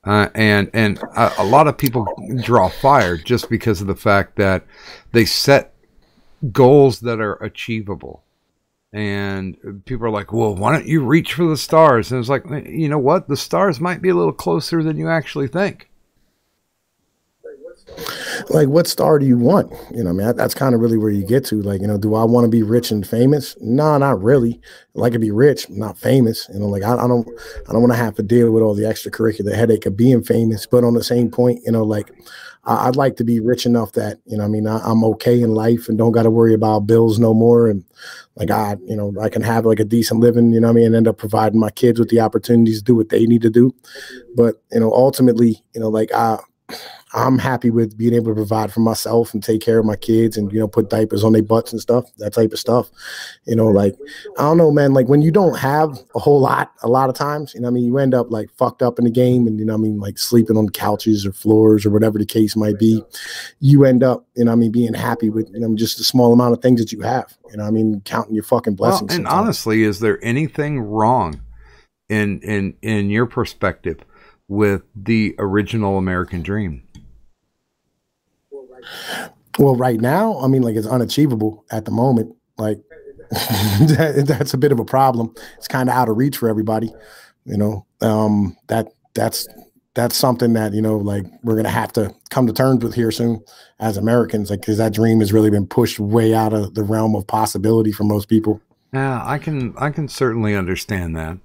And a lot of people draw fire just because of the fact that they set goals that are achievable. And people are like, well, why don't you reach for the stars? And it's like, you know what? The stars might be a little closer than you actually think. Like, what star do you want? That's kind of really where you get to. Like, do I want to be rich and famous? No, not really. I'd like to be rich, not famous. Like, I don't want to have to deal with all the extracurricular headache of being famous. But on the same point, like, I'd like to be rich enough that, I'm okay in life and don't got to worry about bills no more. And, like, I can have, like, a decent living, and end up providing my kids with the opportunities to do what they need to do. But, ultimately, like, I'm happy with being able to provide for myself and take care of my kids and, you know, put diapers on their butts and stuff, that type of stuff. You know, like, I don't know, man, like when you don't have a whole lot, a lot of times, you know what I mean, you end up like fucked up in the game and, you know what I mean, like sleeping on couches or floors or whatever the case might be. You end up, you know what I mean, being happy with, you know, just the small amount of things that you have, you know what I mean, counting your fucking blessings. Well, and sometimes. honestly, is there anything wrong in your perspective with the original American dream? Well, right now, I mean, like it's unachievable at the moment. Like that's a bit of a problem. It's kind of out of reach for everybody. You know, that's something that, you know, like we're going to have to come to terms with here soon as Americans, like, because that dream has really been pushed way out of the realm of possibility for most people. Yeah, I can certainly understand that.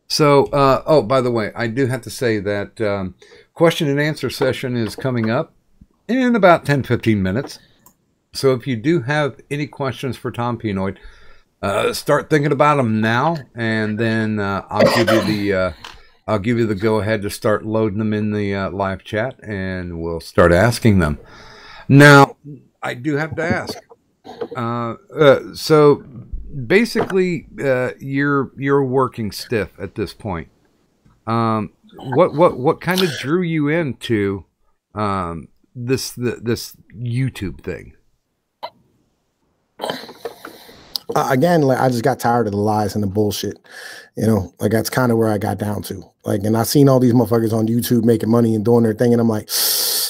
So, oh, by the way, I do have to say that question and answer session is coming up in about 10-15 minutes. So if you do have any questions for Tom Pnoid, start thinking about them now, and then I'll give you the go ahead to start loading them in the live chat, and we'll start asking them. Now, I do have to ask. So basically, you're working stiff at this point. What kind of drew you into this YouTube thing? Again, like I just got tired of the lies and the bullshit. You know, like that's kind of where I got down to. Like, and I seen all these motherfuckers on YouTube making money and doing their thing, and I'm like,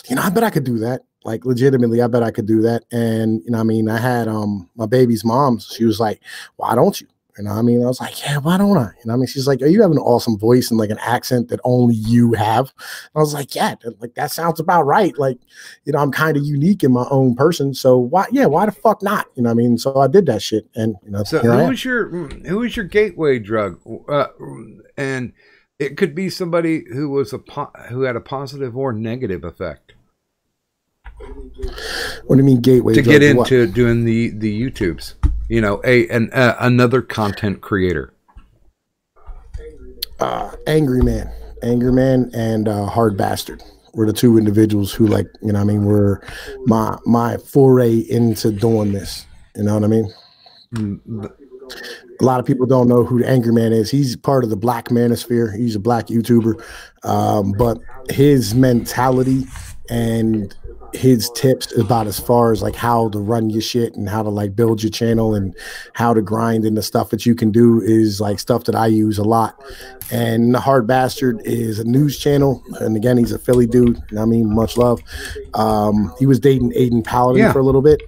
you know, I bet I could do that. Like, legitimately, I bet I could do that. And you know, I mean, I had my baby's mom. She was like, "Why don't you?" You know, I mean, I was like, "Yeah, why don't I?" You know, I mean, she's like, "Oh, you have an awesome voice and like an accent that only you have." I was like, "Yeah, like that sounds about right." Like, you know, I'm kind of unique in my own person, so why? Yeah, why the fuck not? You know, what I mean, so I did that shit, and you know, so who was your gateway drug? And it could be somebody who was who had a positive or negative effect. What do you mean gateway to drug? Get into doing the YouTubes? You know, another content creator. Angry Man, and Hard Bastard were the two individuals who, like, you know what I mean, were my foray into doing this. You know what I mean? A lot of people don't know who the Angry Man is. He's part of the Black Manosphere. He's a Black YouTuber, but his mentality and his tips about as far as like how to run your shit and how to like build your channel and how to grind and the stuff that you can do is like stuff that I use a lot. And the Hard Bastard is a news channel, and again, he's a Philly dude. You know what I mean, much love. He was dating Aiden Paladin for a little bit.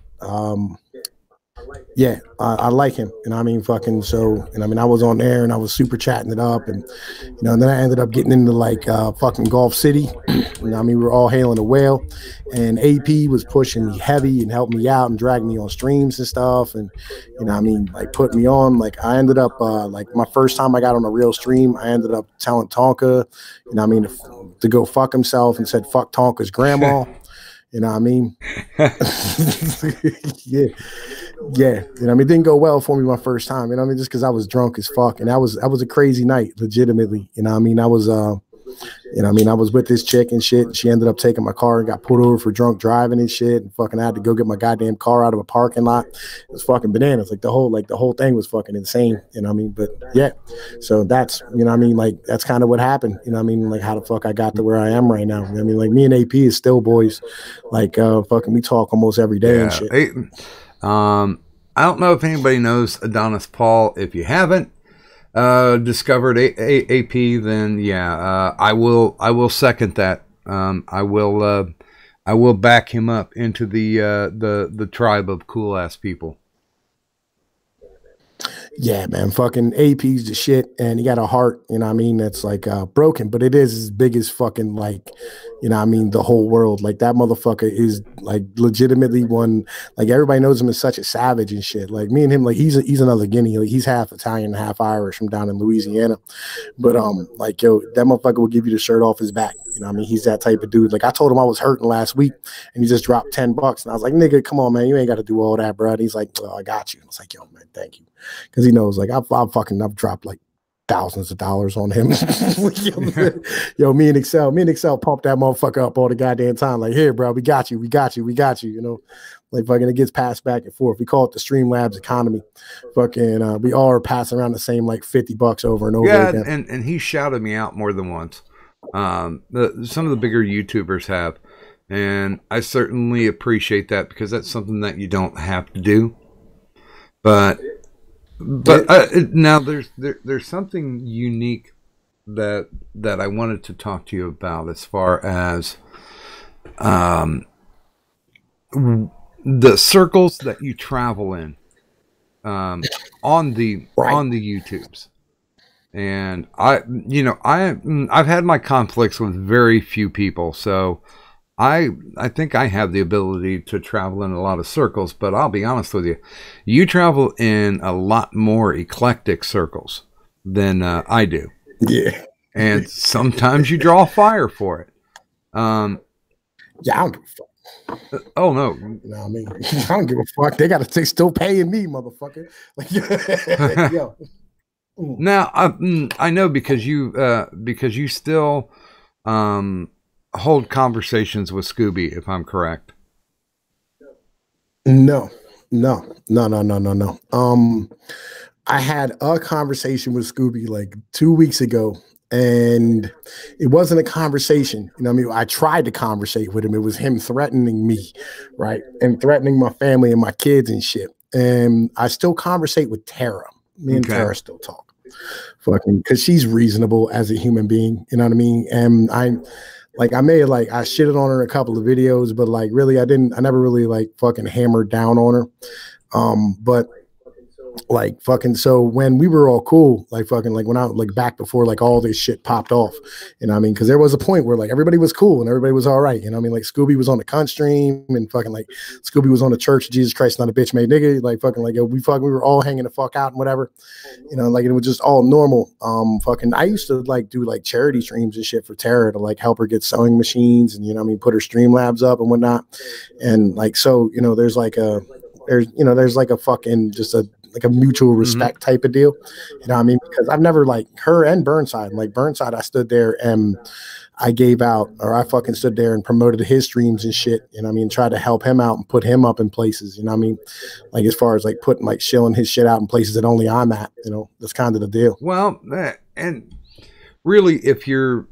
Yeah, I like him, and I mean, fucking, so, and I mean, I was on there and I was super chatting it up, and you know, and then I ended up getting into like fucking Gulf City. You know, I mean, we were all hailing a whale, and AP was pushing me heavy and helping me out and dragging me on streams and stuff, and you know, I mean, like put me on. Like I ended up like my first time I got on a real stream, I ended up telling Tonka, you know, I mean, to go fuck himself, and said fuck Tonka's grandma. You know what I mean? Yeah. Yeah. You know, I mean, it didn't go well for me my first time. You know what I mean? Just because I was drunk as fuck. And that was a crazy night, legitimately. You know what I mean? I was you know what I mean, I was with this chick and shit. And she ended up taking my car and got pulled over for drunk driving and shit. And fucking I had to go get my goddamn car out of a parking lot. It was fucking bananas. Like the whole thing was fucking insane. You know what I mean? But yeah. So that's, you know what I mean, like that's kind of what happened. You know what I mean? Like how the fuck I got to where I am right now. You know what I mean? Like me and AP is still boys. Like fucking we talk almost every day and shit. I don't know if anybody knows Adonis Paul. If you haven't discovered AP, then yeah, I will second that. I will back him up into the tribe of cool ass people. Yeah, man, fucking AP's the shit, and he got a heart, you know what I mean, that's like broken, but it is as big as fucking, like, you know what I mean, the whole world. Like that motherfucker is like legitimately one, like everybody knows him as such a savage and shit. Like me and him, like he's another Guinea. Like he's half Italian, half Irish from down in Louisiana. But like, yo, that motherfucker will give you the shirt off his back. You know what I mean? He's that type of dude. Like I told him I was hurting last week and he just dropped $10. And I was like, nigga, come on, man. You ain't got to do all that, bro. And he's like, oh, I got you. I was like, yo, man, thank you. Because he knows, like, I've dropped like thousands of dollars on him. Yo, me and Excel pumped that motherfucker up all the goddamn time. Like, here, bro, we got you. You know, like fucking it gets passed back and forth. We call it the Streamlabs economy. Fucking, we all are passing around the same like $50 over and over again. And he shouted me out more than once. Some of the bigger YouTubers have, and I certainly appreciate that because that's something that you don't have to do. But now there's something unique that I wanted to talk to you about as far as the circles that you travel in on the YouTubes. And I've had my conflicts with very few people, so I think I have the ability to travel in a lot of circles, but I'll be honest with you. You travel in a lot more eclectic circles than I do. Yeah. And sometimes you draw fire for it. Yeah, I don't give a fuck. Oh, no. You know what I mean? I don't give a fuck. They still paying me, motherfucker. Like, yo. Now, I know because you still hold conversations with Scooby, if I'm correct. No. I had a conversation with Scooby like 2 weeks ago, and it wasn't a conversation. You know what I mean? I tried to conversate with him. It was him threatening me, right? And threatening my family and my kids and shit. And I still conversate with Tara. Me and Tara still talk. Fucking, because she's reasonable as a human being. You know what I mean? And I shitted on her in a couple of videos, but like really I never really like fucking hammered down on her. But like fucking, so when we were all cool, like fucking, like when I like back before like all this shit popped off, you know what I mean? Because there was a point where like everybody was cool and everybody was all right, you know what I mean? Like Scooby was on the cunt stream and fucking like Scooby was on the Church of Jesus Christ Not a Bitch Made Nigga, like fucking like we were all hanging the fuck out and whatever, you know, like it was just all normal. Fucking I used to like do like charity streams and shit for Tara to like help her get sewing machines and, you know what I mean, put her Streamlabs up and whatnot. And like, so, you know, there's like a fucking just a mutual respect type of deal. You know what I mean? Because I've never like her and Burnside. Like Burnside, I stood there and I fucking stood there and promoted his streams and shit. You know what I mean? Tried to help him out and put him up in places. You know what I mean? Like as far as like putting like shilling his shit out in places that only I'm at. You know, that's kind of the deal. Well, and really, if you're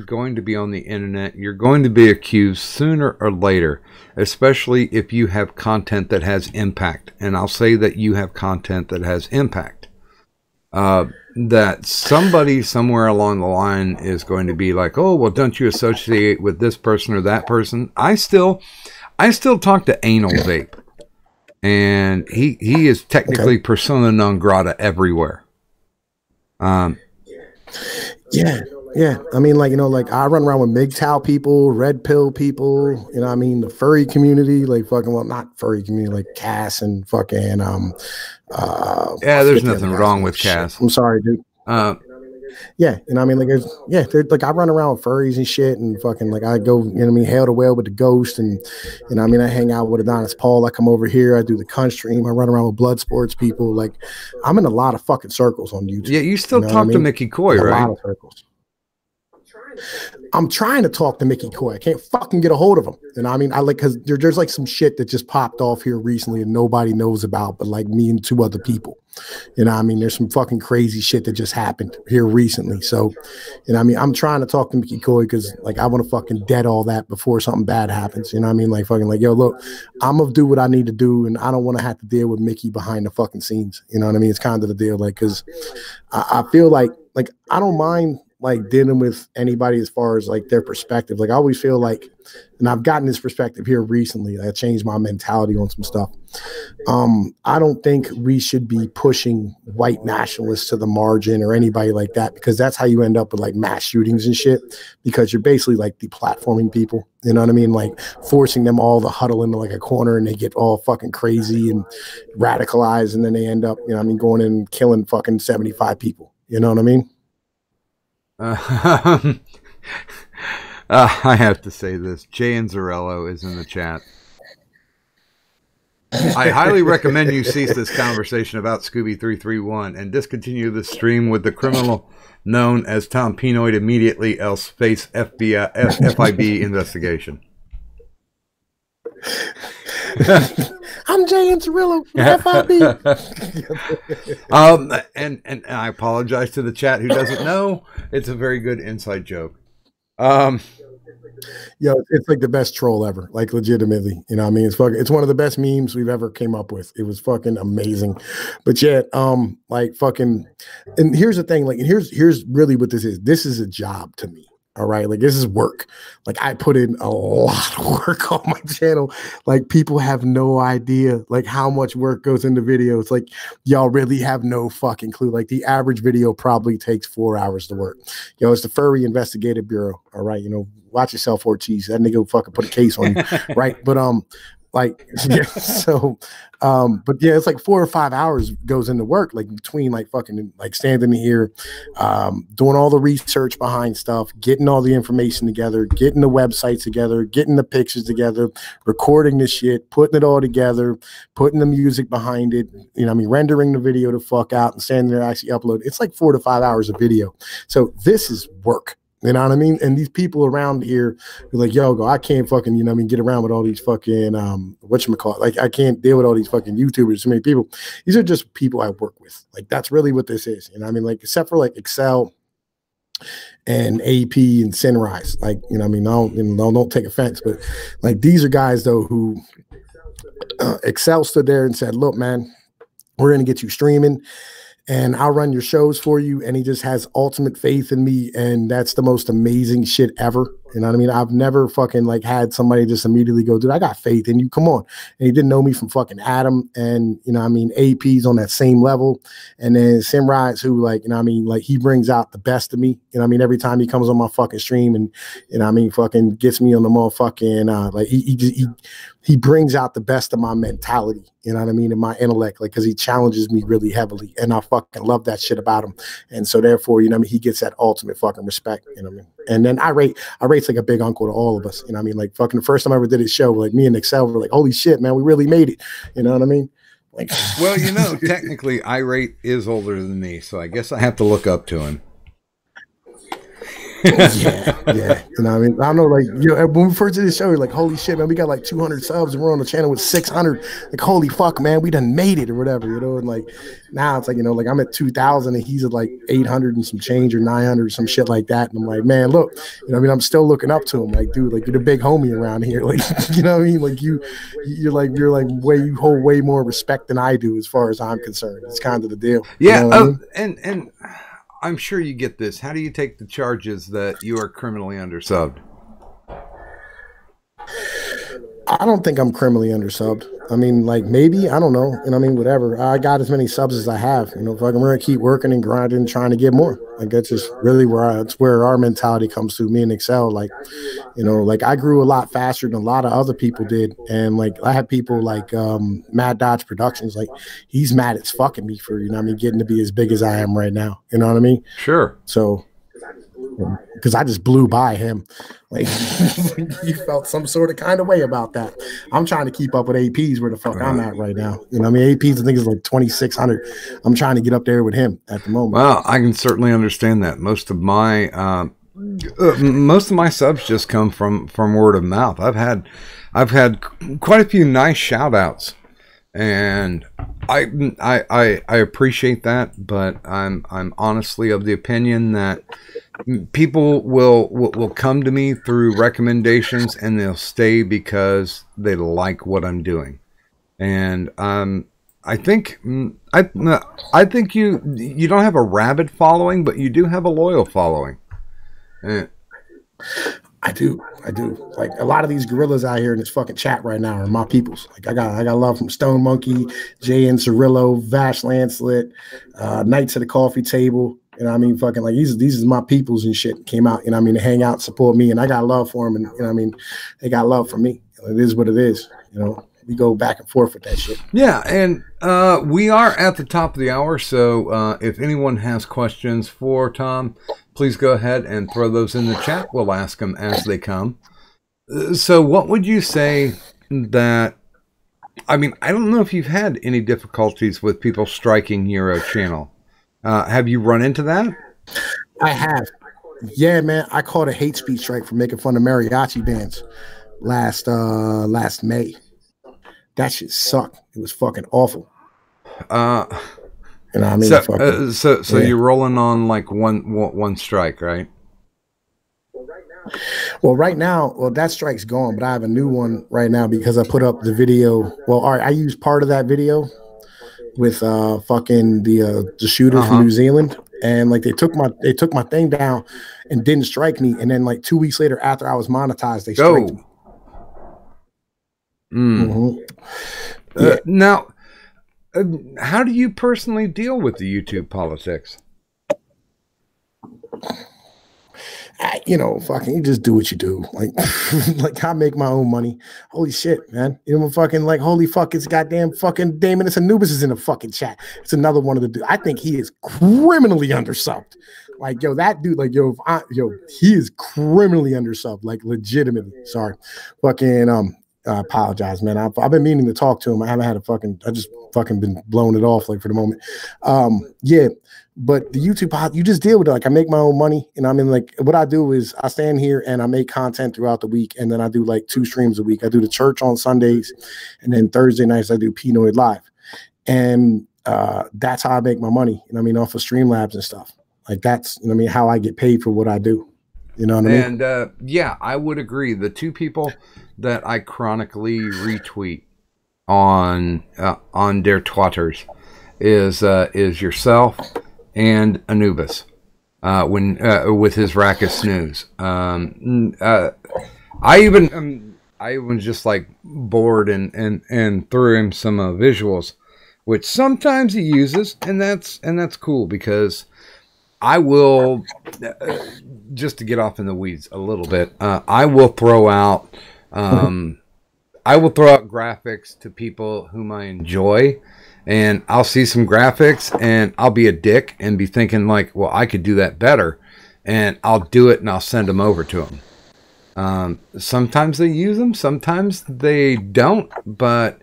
going to be on the internet, you're going to be accused sooner or later, especially if you have content that has impact. And I'll say that you have content that has impact. That somebody somewhere along the line is going to be like, oh, well, don't you associate with this person or that person? I still talk to Anal Vape. And he is technically persona non grata everywhere. Yeah, I mean, like, you know, like I run around with MGTOW people, red pill people, you know what I mean, the furry community, like fucking, well, not furry community, like Cass and fucking, there's nothing wrong with Cass. I'm sorry, dude. Yeah, you know what I mean, like, there's like I run around with furries and shit and fucking, like I go, you know what I mean, hail the whale with the ghost and, you know what I mean, I hang out with Adonis Paul, I come over here, I do the cunt stream, I run around with blood sports people, like I'm in a lot of fucking circles on YouTube. Yeah, you still talk to Mickey Coy, right? A lot of circles. I'm trying to talk to Mickey Coy. I can't fucking get a hold of him. And I mean, because there's like some shit that just popped off here recently and nobody knows about, but like me and two other people. You know what I mean? There's some fucking crazy shit that just happened here recently. So, you know what I mean? I'm trying to talk to Mickey Coy because like I want to fucking dead all that before something bad happens. You know what I mean? Like fucking like, yo, look, I'm gonna do what I need to do and I don't want to have to deal with Mickey behind the fucking scenes. You know what I mean? It's kind of the deal. Like, because I feel like I don't mind like dealing with anybody as far as like their perspective. Like I always feel like, and I've gotten this perspective here recently, I changed my mentality on some stuff. I don't think we should be pushing white nationalists to the margin or anybody like that, because that's how you end up with like mass shootings and shit, because you're basically like deplatforming people, you know what I mean? Like forcing them all to huddle into like a corner and they get all fucking crazy and radicalized. And then they end up, you know what I mean, going in and killing fucking 75 people. You know what I mean? I have to say this. Jay and Zarello is in the chat. I highly recommend you cease this conversation about Scooby 331 and discontinue the stream with the criminal known as Tom Pnoid immediately, else face FIB investigation. I'm J.N. Cirillo, FIB. And I apologize to the chat who doesn't know. It's a very good inside joke. Yo, it's like the best troll ever, like legitimately. You know what I mean? It's one of the best memes we've ever came up with. It was fucking amazing. But yet, like fucking, and here's the thing, like here's really what this is. This is a job to me. All right. Like this is work. Like I put in a lot of work on my channel. Like people have no idea like how much work goes into videos. Like y'all really have no fucking clue. Like the average video probably takes 4 hours to work. Yo, it's the Furry Investigative Bureau. All right. You know, watch yourself, Ortiz. That nigga will fucking put a case on you. Right. But like yeah, so but yeah, it's like 4 or 5 hours goes into work, like between like fucking like standing here doing all the research behind stuff, getting all the information together, getting the websites together, getting the pictures together, recording the shit, putting it all together, putting the music behind it, you know what I mean, rendering the video to fuck out and standing there actually upload. It's like 4 to 5 hours of video. So this is work. You know what I mean? And these people around here are like, yo, I can't fucking, you know what I mean, get around with all these fucking, whatchamacallit. Like, I can't deal with all these fucking YouTubers, so many people. These are just people I work with. Like, that's really what this is. You know what I mean? Like, except for like Excel and AP and Sunrise. Like, you know what I mean? Don't take offense, but like, these are guys, though, who Excel stood there and said, look, man, we're going to get you streaming. And I'll run your shows for you. And he just has ultimate faith in me. And that's the most amazing shit ever. You know what I mean? I've never fucking like had somebody just immediately go, dude, I got faith in you. Come on. And he didn't know me from fucking Adam. And, you know what I mean? AP's on that same level. And then Simrise, who like, you know what I mean? Like he brings out the best of me. You know what I mean? Every time he comes on my fucking stream and, you know what I mean? Fucking gets me on the motherfucking, like he brings out the best of my mentality. You know what I mean? And my intellect, like, cause he challenges me really heavily. And I fucking love that shit about him. And so therefore, you know what I mean? He gets that ultimate fucking respect. You know what I mean? And then I rate's like a big uncle to all of us. You know what I mean? Like fucking the first time I ever did his show, like me and Excel were like, holy shit, man, we really made it. You know what I mean? Like, well, you know, technically Irate is older than me, so I guess I have to look up to him. yeah. You know what I mean? I don't know, like, you know, when we first did this show, you're like, holy shit, man, we got like 200 subs and we're on the channel with 600. Like, holy fuck, man, we done made it or whatever, you know? And like, now it's like, you know, like I'm at 2,000 and he's at like 800 and some change or 900 or some shit like that. And I'm like, man, look, you know what I mean? I'm still looking up to him. Like, dude, like you're the big homie around here. Like, you know what I mean? Like you're like you hold way more respect than I do as far as I'm concerned. It's kind of the deal. Yeah. You know what I mean? And I'm sure you get this. How do you take the charges that you are criminally undersubbed? I don't think I'm criminally undersubbed. I mean, like maybe, I don't know. And I mean, whatever. I got as many subs as I have. You know, if I'm going to keep working and grinding, trying to get more. Like that's just really that's where our mentality comes to, me and Excel. Like, you know, like I grew a lot faster than a lot of other people did. And like I had people like Mad Dodge Productions, like he's mad as fucking me for, you know what I mean, getting to be as big as I am right now. You know what I mean? Sure. So because I just blew by him. Like you felt some sort of kind of way about that. I'm trying to keep up with APs where the fuck I'm at right now. You know what I mean? APs, I think is like 2,600. I'm trying to get up there with him at the moment. Well, I can certainly understand that. Most of my subs just come from word of mouth. I've had quite a few nice shout outs, and I appreciate that, but I'm honestly of the opinion that people will come to me through recommendations and they'll stay because they like what I'm doing. And I think you don't have a rabid following, but you do have a loyal following. I do. Like a lot of these gorillas out here in this fucking chat right now are my peoples. Like I got love from Stone Monkey, J.N. Cirillo, Vash Lancelet, Knights of the Coffee Table. You know what I mean? Fucking like these are my peoples and shit came out, you know what I mean, to hang out, support me, and I got love for them, and you know what I mean, they got love for me. It is what it is, you know. We go back and forth with that shit. Yeah, and we are at the top of the hour, so if anyone has questions for Tom, please go ahead and throw those in the chat. We'll ask them as they come. So what would you say that I mean, I don't know if you've had any difficulties with people striking your channel. Have you run into that? I have. Yeah, man. I caught a hate speech strike for making fun of mariachi bands last May. That shit sucked. It was fucking awful. You know what I mean? So you're rolling on like one strike, right? Well, right now, that strike's gone, but I have a new one right now because I put up the video. Well, all right, I used part of that video with fucking the shooter from New Zealand, and like they took my thing down and didn't strike me, and then like 2 weeks later, after I was monetized, they striked me. Yeah. Now, how do you personally deal with the YouTube politics? You know, fucking, you just do what you do. Like, like I make my own money. Holy shit, man! You know, fucking like, holy fuck, it's goddamn fucking Damonus Anubis is in the fucking chat. It's another one of the. I think he is criminally undersubbed. Like, yo, that dude, like, yo, he is criminally undersubbed. Like, legitimately. Sorry, fucking I apologize, man. I've been meaning to talk to him. I haven't had I just fucking been blowing it off like for the moment. Yeah. But the YouTube, you just deal with it. Like I make my own money, and I mean, like what I do is I stand here and I make content throughout the week, and then I do like 2 streams a week. I do the church on Sundays, and then Thursday nights I do Pnoid live, and that's how I make my money. You know what I mean, off of Streamlabs and stuff. Like that's, you know what I mean, how I get paid for what I do. You know what I mean? And yeah, I would agree. The 2 people that I chronically retweet on their Twitters is yourself and Anubis with his Rackus Snooze. I even just like bored and threw him some visuals, which sometimes he uses, and that's cool because I will just to get off in the weeds a little bit. I will throw out graphics to people whom I enjoy. And I'll see some graphics and I'll be a dick and be thinking like, well, I could do that better. And I'll do it and I'll send them over to them. Sometimes they use them, sometimes they don't. But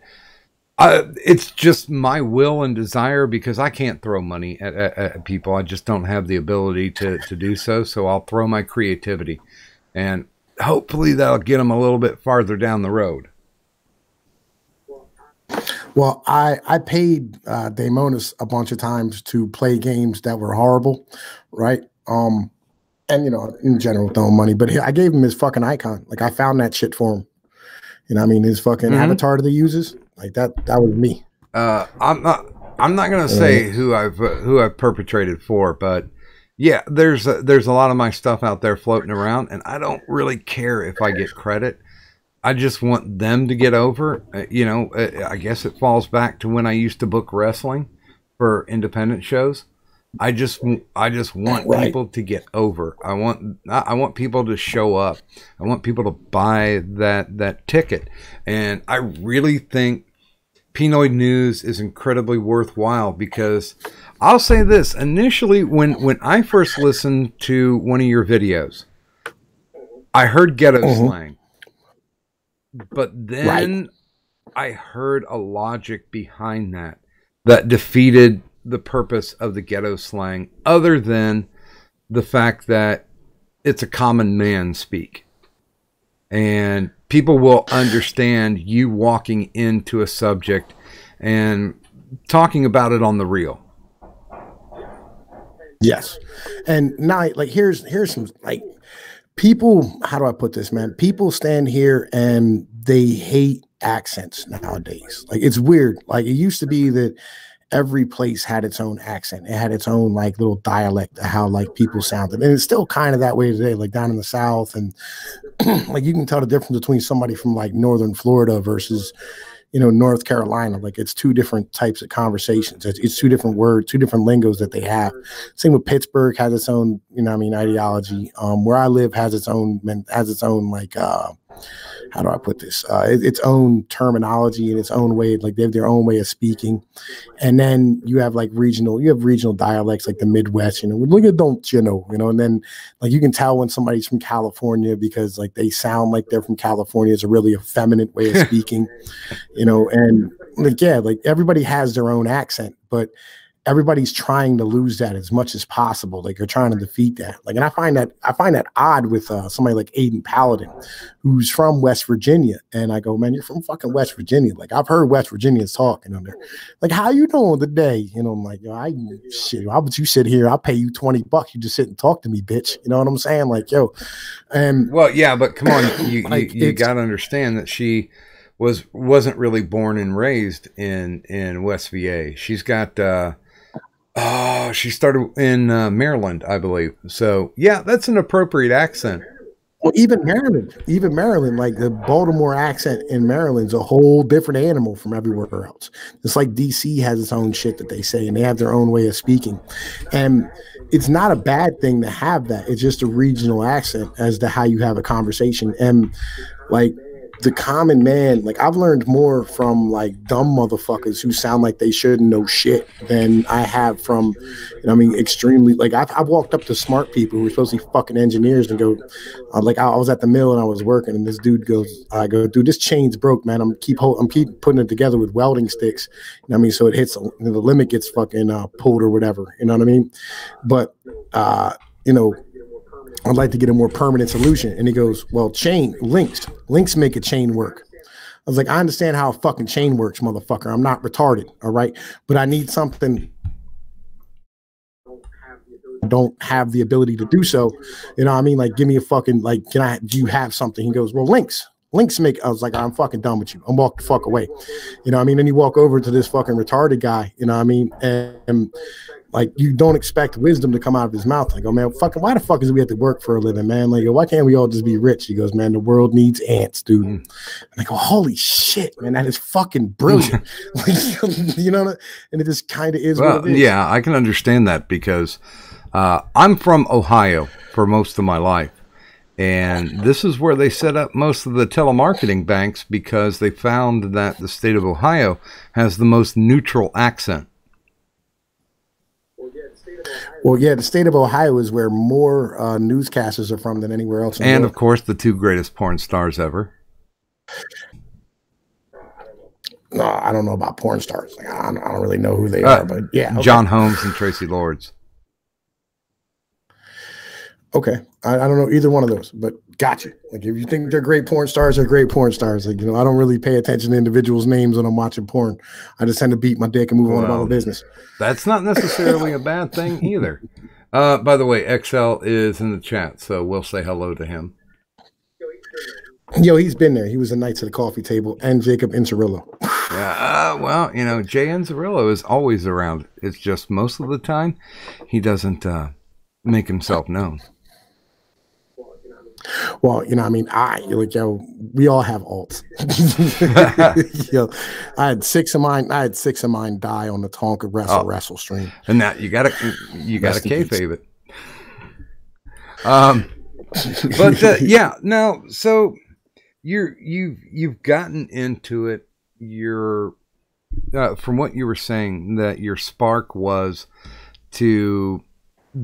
it's just my will and desire because I can't throw money at people. I just don't have the ability to do so. So I'll throw my creativity. And hopefully that'll get them a little bit farther down the road. Well, I paid Damonus a bunch of times to play games that were horrible, right? And you know, in general, throwing money. But I gave him his fucking icon. Like I found that shit for him. You know what I mean? His fucking avatar that he uses. Like that was me. I'm not gonna say who I've perpetrated for, but yeah, there's a lot of my stuff out there floating around, and I don't really care if I get credit. I just want them to get over. You know, I guess it falls back to when I used to book wrestling for independent shows. I just want people to get over. I want people to show up. I want people to buy that ticket. And I really think Pnoid News is incredibly worthwhile because I'll say this. Initially, when I first listened to one of your videos, I heard ghetto slang. But then I heard a logic behind that defeated the purpose of the ghetto slang, other than the fact that it's a common man speak. And people will understand you walking into a subject and talking about it on the real. Yes. And now, like, here's some, like, people, how do I put this, man? People stand here and they hate accents nowadays. Like, it's weird. Like, it used to be that every place had its own accent. It had its own, like, little dialect of how, like, people sounded. And it's still kind of that way today, like, down in the South. And, like, you can tell the difference between somebody from, like, northern Florida versus, you know, North Carolina. Like, it's 2 different types of conversations. It's 2 different words, 2 different lingos that they have. Same with Pittsburgh, has its own, you know what I mean, ideology. Where I live has its own like how do I put this? Its own terminology and its own way, like they have their own way of speaking. And then you have like regional dialects like the Midwest, look at don't and then like you can tell when somebody's from California because like they sound like they're from California. It's a really effeminate way of speaking, and like, yeah, like everybody has their own accent, but everybody's trying to lose that as much as possible. Like they're trying to defeat that. Like, and I find that odd with somebody like Aiden Paladin, who's from West Virginia. And I go, man, you're from fucking West Virginia. Like I've heard West Virginians talking on there. Like, how you doing today? I'm like, shit, how would you sit here? I'll pay you $20. You just sit and talk to me, bitch. You know what I'm saying? Like, yo. And well, yeah, but come on, you got to understand that she wasn't really born and raised in West VA. She's got she started in Maryland, I believe. So yeah, that's an appropriate accent. Well, even Maryland, like the Baltimore accent in Maryland's a whole different animal from everywhere else. It's like DC has its own shit that they say, and they have their own way of speaking. And it's not a bad thing to have that. It's just a regional accent as to how you have a conversation. And like the common man, like I've learned more from like dumb motherfuckers who sound like they shouldn't know shit than I have from, extremely, like I've walked up to smart people who are supposed to be fucking engineers and go, like I was at the mill and I was working and this dude goes, I go, dude, this chain's broke, man. I'm keep putting it together with welding sticks. So it hits, the limit gets fucking pulled or whatever. You know what I mean? But, I'd like to get a more permanent solution. And he goes, well, links make a chain work. I was like, I understand how a fucking chain works, motherfucker. I'm not retarded. All right. But I need something. I don't have the ability to do so. Like, give me a fucking, like, do you have something? He goes, well, links make, I was like, I'm fucking done with you. I'm walking the fuck away. Then you walk over to this fucking retarded guy, and like, you don't expect wisdom to come out of his mouth. I go, man, fucking, why the fuck is we have to work for a living, man? Like, why can't we all just be rich? He goes, man, the world needs ants, dude. And I go, holy shit, man, that is fucking brilliant. And it just kind of is what it is. Yeah, I can understand that because I'm from Ohio for most of my life. And this is where they set up most of the telemarketing banks because they found that the state of Ohio has the most neutral accent. Well, yeah, the state of Ohio is where more newscasters are from than anywhere else in the world. Of course, the two greatest porn stars ever. No, I don't know about porn stars. Like, I don't really know who they are, but yeah. Okay. John Holmes and Tracy Lords. Okay. I don't know either one of those, but gotcha. Like, if you think they're great porn stars, they're great porn stars. Like, I don't really pay attention to individuals' names when I'm watching porn. I just tend to beat my dick and move on about my business. That's not necessarily a bad thing either. By the way, XL is in the chat, so we'll say hello to him. Yo, he's been there. He was a Knights of the Coffee Table and Jacob Incerillo. Yeah, well, Jay Incerillo is always around. It's just most of the time he doesn't make himself known. Well, we all have alts. I had six of mine die on the Tonka Wrestle stream. And now you gotta kayfabe it. But yeah, no. So you've gotten into it. You're from what you were saying that your spark was to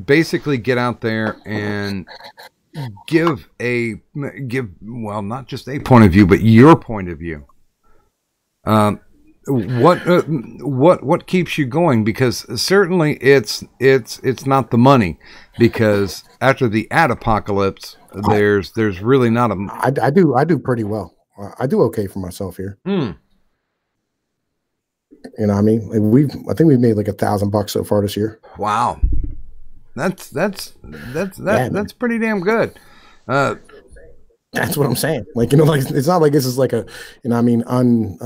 basically get out there and give not just a point of view, but your point of view. What keeps you going? Because certainly it's not the money, because after the ad apocalypse, there's really not a. I do pretty well. I do okay for myself here. You know what I mean? Like I think we've made like $1,000 so far this year. Wow. That's pretty damn good. That's what I'm saying. Like, like it's not like this is like a, whatchamacallit?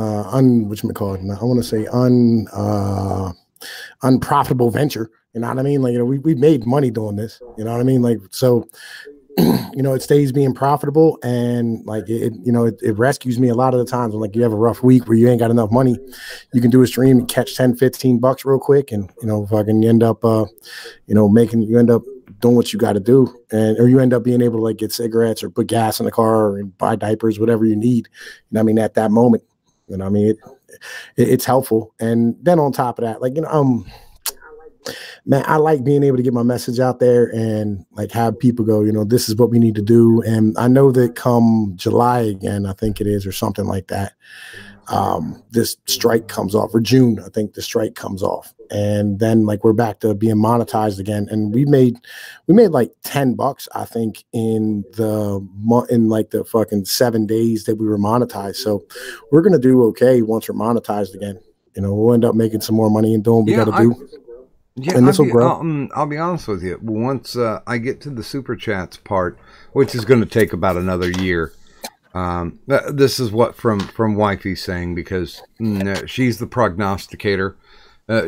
I want to say unprofitable venture. You know what I mean? Like, we made money doing this. You know what I mean? Like, so, it stays being profitable, and like it rescues me a lot of the times when like you have a rough week where you ain't got enough money. You can do a stream and catch $10-15 real quick, and fucking you end up doing what you got to do, and or you end up being able to like get cigarettes or put gas in the car and buy diapers, whatever you need. You know what I mean? At that moment, you know what I mean? It's helpful. And then on top of that, like, you know, man, I like being able to get my message out there and like have people go, you know, this is what we need to do. And I know that come July again, I think it is, or something like that, this strike comes off, or June, I think the strike comes off. And then like we're back to being monetized again. And we made like $10, I think, in like the fucking 7 days that we were monetized. So we're gonna do okay once we're monetized again. You know, we'll end up making some more money and doing what we gotta do. Yeah, and this will grow. I'll be honest with you. Once I get to the super chats part, which is going to take about another year. This is what from Wifey saying, because she's the prognosticator.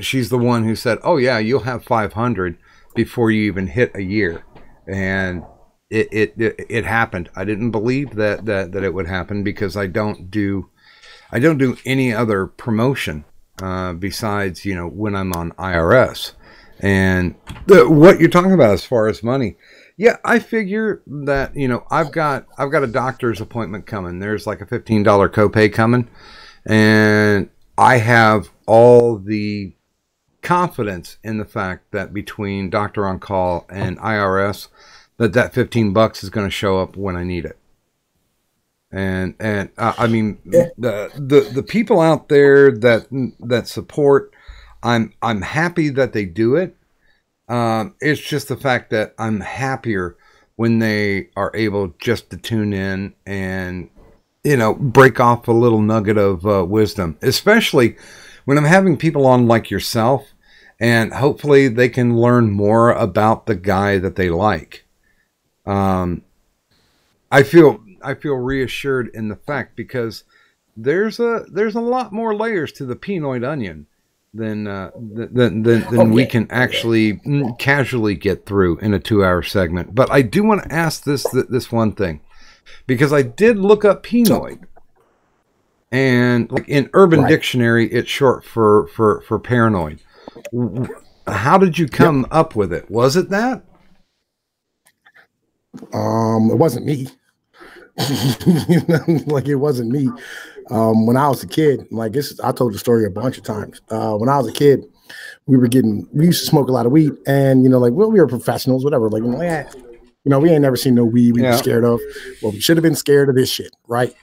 She's the one who said, "Oh yeah, you'll have 500 before you even hit a year," and it happened. I didn't believe that it would happen, because I don't do any other promotion besides, you know, when I'm on IRS. And what you're talking about as far as money, yeah, I figure that, you know, I've got a doctor's appointment coming. There's like a $15 copay coming, and I have all the confidence in the fact that between Doctor on Call and IRS, that $15 is going to show up when I need it. And I mean, the people out there that support, I'm happy that they do it. It's just the fact that I'm happier when they are able just to tune in and, you know, break off a little nugget of wisdom, especially when I'm having people on like yourself, and hopefully they can learn more about the guy that they like. I feel reassured in the fact, because there's a lot more layers to the Pnoid onion than we can actually casually get through in a 2-hour segment. But I do want to ask this one thing, because I did look up Pnoid, and like in Urban Dictionary, it's short for paranoid. How did you come up with it? Was it that? It wasn't me. You know, like it wasn't me. When I was a kid, like this, I told the story a bunch of times. When I was a kid, we used to smoke a lot of weed, and you know, like, well, we were professionals, whatever. Like, you know, we ain't never seen no weed we were scared of. Well, we should have been scared of this shit, right?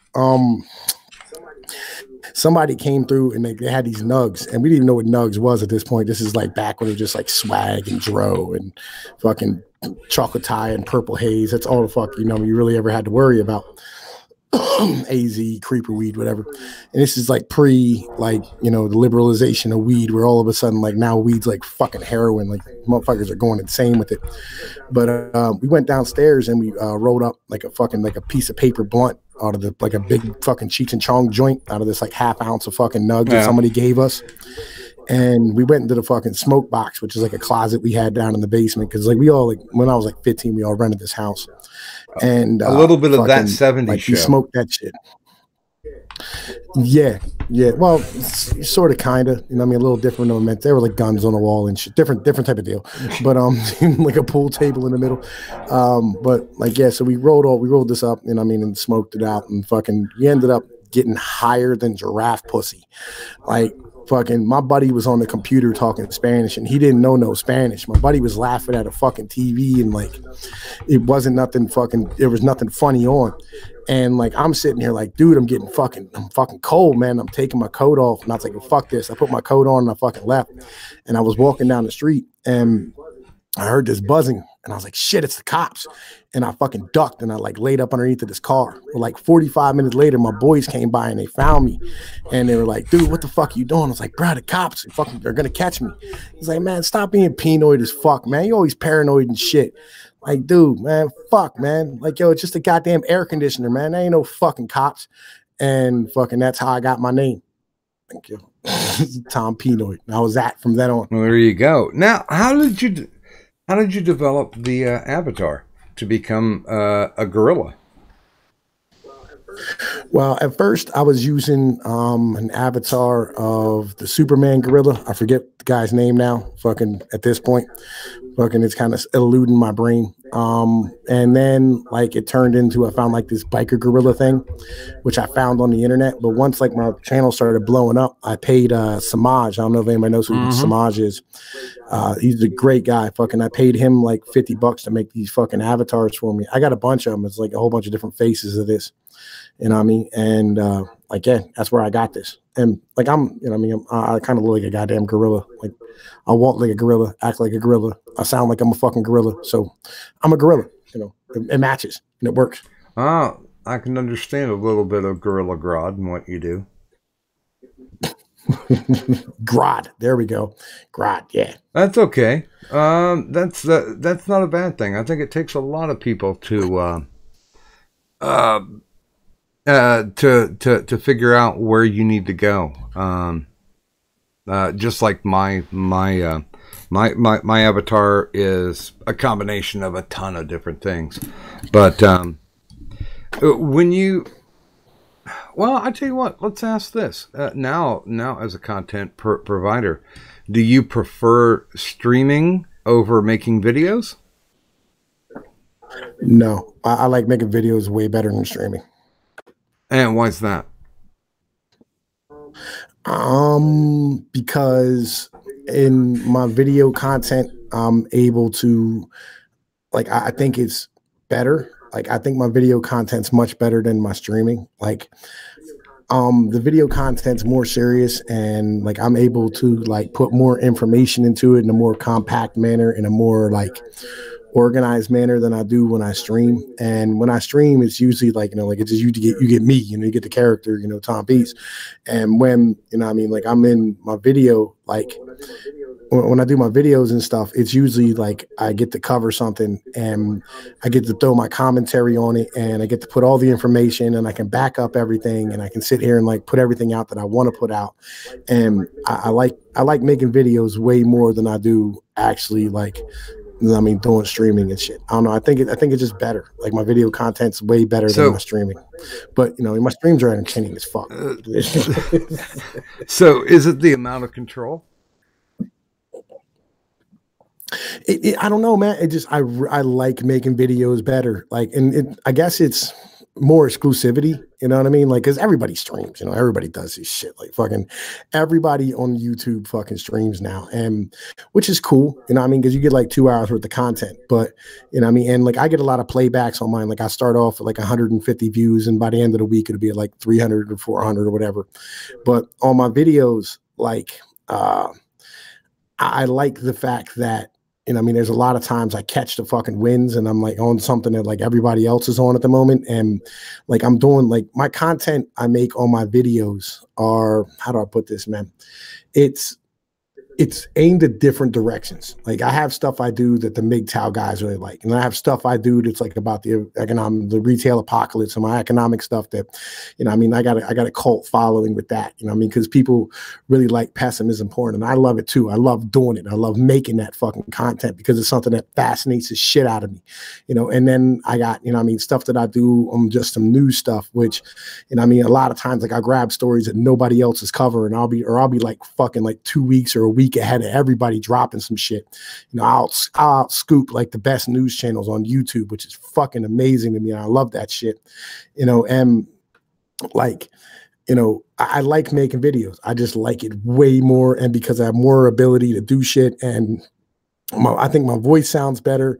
Somebody came through and they had these nugs, and we didn't even know what nugs was at this point. This is like back when it was just like swag and dro and fucking chocolate tie and purple haze. That's all the fuck, you know, you really ever had to worry about. AZ, creeper weed, whatever. And this is like like, you know, the liberalization of weed, where all of a sudden, like, now weed's like fucking heroin. Like, motherfuckers are going insane with it. But we went downstairs and we rolled up like a piece of paper blunt out of like a big fucking Cheech and Chong joint out of this like half ounce of fucking nug that somebody gave us. And we went into the fucking smoke box, which is like a closet we had down in the basement. Cause like we all, like, when I was like 15, we all rented this house. And a little bit of that 70s like, show. We smoked that shit. Yeah. Well, sort of, kind of. You know what I mean? A little different. There were like guns on the wall and shit. Different type of deal. But like a pool table in the middle. But like, yeah. So we rolled this up. You know what I mean? And smoked it out, and fucking we ended up getting higher than giraffe pussy. Like, fucking, my buddy was on the computer talking Spanish, and he didn't know no Spanish. My buddy was laughing at a fucking TV, and like, it wasn't nothing fucking, there was nothing funny on. And like, I'm sitting here like, dude, I'm fucking cold, man. I'm taking my coat off. And I was like, well, fuck this. I put my coat on and I fucking left. And I was walking down the street and I heard this buzzing, and I was like, shit, it's the cops. And I fucking ducked, and I like laid up underneath of this car. Well, like 45 minutes later, my boys came by and they found me, and they were like, dude, what the fuck are you doing? I was like, bro, the cops they're gonna catch me. He's like, man, stop being Pnoid as fuck, man. You always paranoid and shit. Like, dude, man, fuck, man. Like, yo, it's just a goddamn air conditioner, man. There ain't no fucking cops. And fucking, that's how I got my name. Thank you. Tom Pnoid. I was that from then on. Well, there you go. Now, how did you develop the avatar to become a gorilla? Well, at first I was using an avatar of the Superman gorilla. I forget the guy's name now. Fucking at this point, fucking it's kind of eluding my brain. And then like it turned into, I found like this biker gorilla thing, which I found on the internet. But once like my channel started blowing up, I paid Samaj. I don't know if anybody knows who Samaj is. He's a great guy. Fucking, I paid him like $50 to make these fucking avatars for me. I got a bunch of them. It's like a whole bunch of different faces of this. You know what I mean? And like, yeah, that's where I got this. And like, I'm, you know what I mean? I kind of look like a goddamn gorilla. Like, I walk like a gorilla, act like a gorilla. I sound like I'm a fucking gorilla. So I'm a gorilla, you know, it matches and it works. I can understand a little bit of Gorilla Grodd and what you do. Grodd. There we go. Grodd. Yeah. That's okay. That's not a bad thing. I think it takes a lot of people to figure out where you need to go. Just like my avatar is a combination of a ton of different things. But when you, well, I tell you what, let's ask this. Now as a content provider, do you prefer streaming over making videos? No, I like making videos way better than streaming. And why's that? Because in my video content, I'm able to, like, I think it's better. Like, I think my video content's much better than my streaming. Like, the video content's more serious, and like I'm able to like put more information into it in a more compact manner, in a more like organized manner than I do when I stream. And when I stream, it's usually like, you know, like it's just you get me, you know, you get the character, you know, Tom Pnoid. And when, you know, I mean, like I'm in my video, like when I do my videos and stuff, it's usually like I get to cover something and I get to throw my commentary on it, and I get to put all the information, and I can back up everything, and I can sit here and like put everything out that I want to put out. And I like making videos way more than I do actually like, I mean, doing streaming and shit. I don't know. I think it's just better. Like my video content's way better than my streaming. But you know, my streams are entertaining as fuck. So is it the amount of control? I don't know, man. It just I like making videos better. Like, and I guess it's more exclusivity. You know what I mean? Like, because everybody streams. You know, everybody does this shit. Like, fucking everybody on YouTube fucking streams now, and which is cool. You know what I mean? Because you get like 2 hours worth of content. But you know what I mean? And like I get a lot of playbacks on mine. Like I start off with like 150 views, and by the end of the week it'll be at like 300 or 400 or whatever. But on my videos, like I like the fact that, you know, I mean, there's a lot of times I catch the fucking wins, and I'm like on something that like everybody else is on at the moment. And like, I'm doing like my content I make on my videos are, how do I put this, man? It's aimed at different directions. Like I have stuff I do that the MGTOW guys really like. And I have stuff I do that's like about the retail apocalypse, and my economic stuff that, you know, I mean, I got a cult following with that, you know what I mean? Because people really like pessimism porn, and I love it too. I love doing it. I love making that fucking content because it's something that fascinates the shit out of me, you know? And then I got, you know what I mean, stuff that I do on just some news stuff, which, you know what I mean, a lot of times like I grab stories that nobody else is covering, I'll be like fucking like 2 weeks or a week ahead of everybody dropping some shit. You know, I'll scoop like the best news channels on YouTube, which is fucking amazing to me. I love that shit, you know. And like, you know, I like making videos. I just like it way more, and because I have more ability to do shit, and I think my voice sounds better.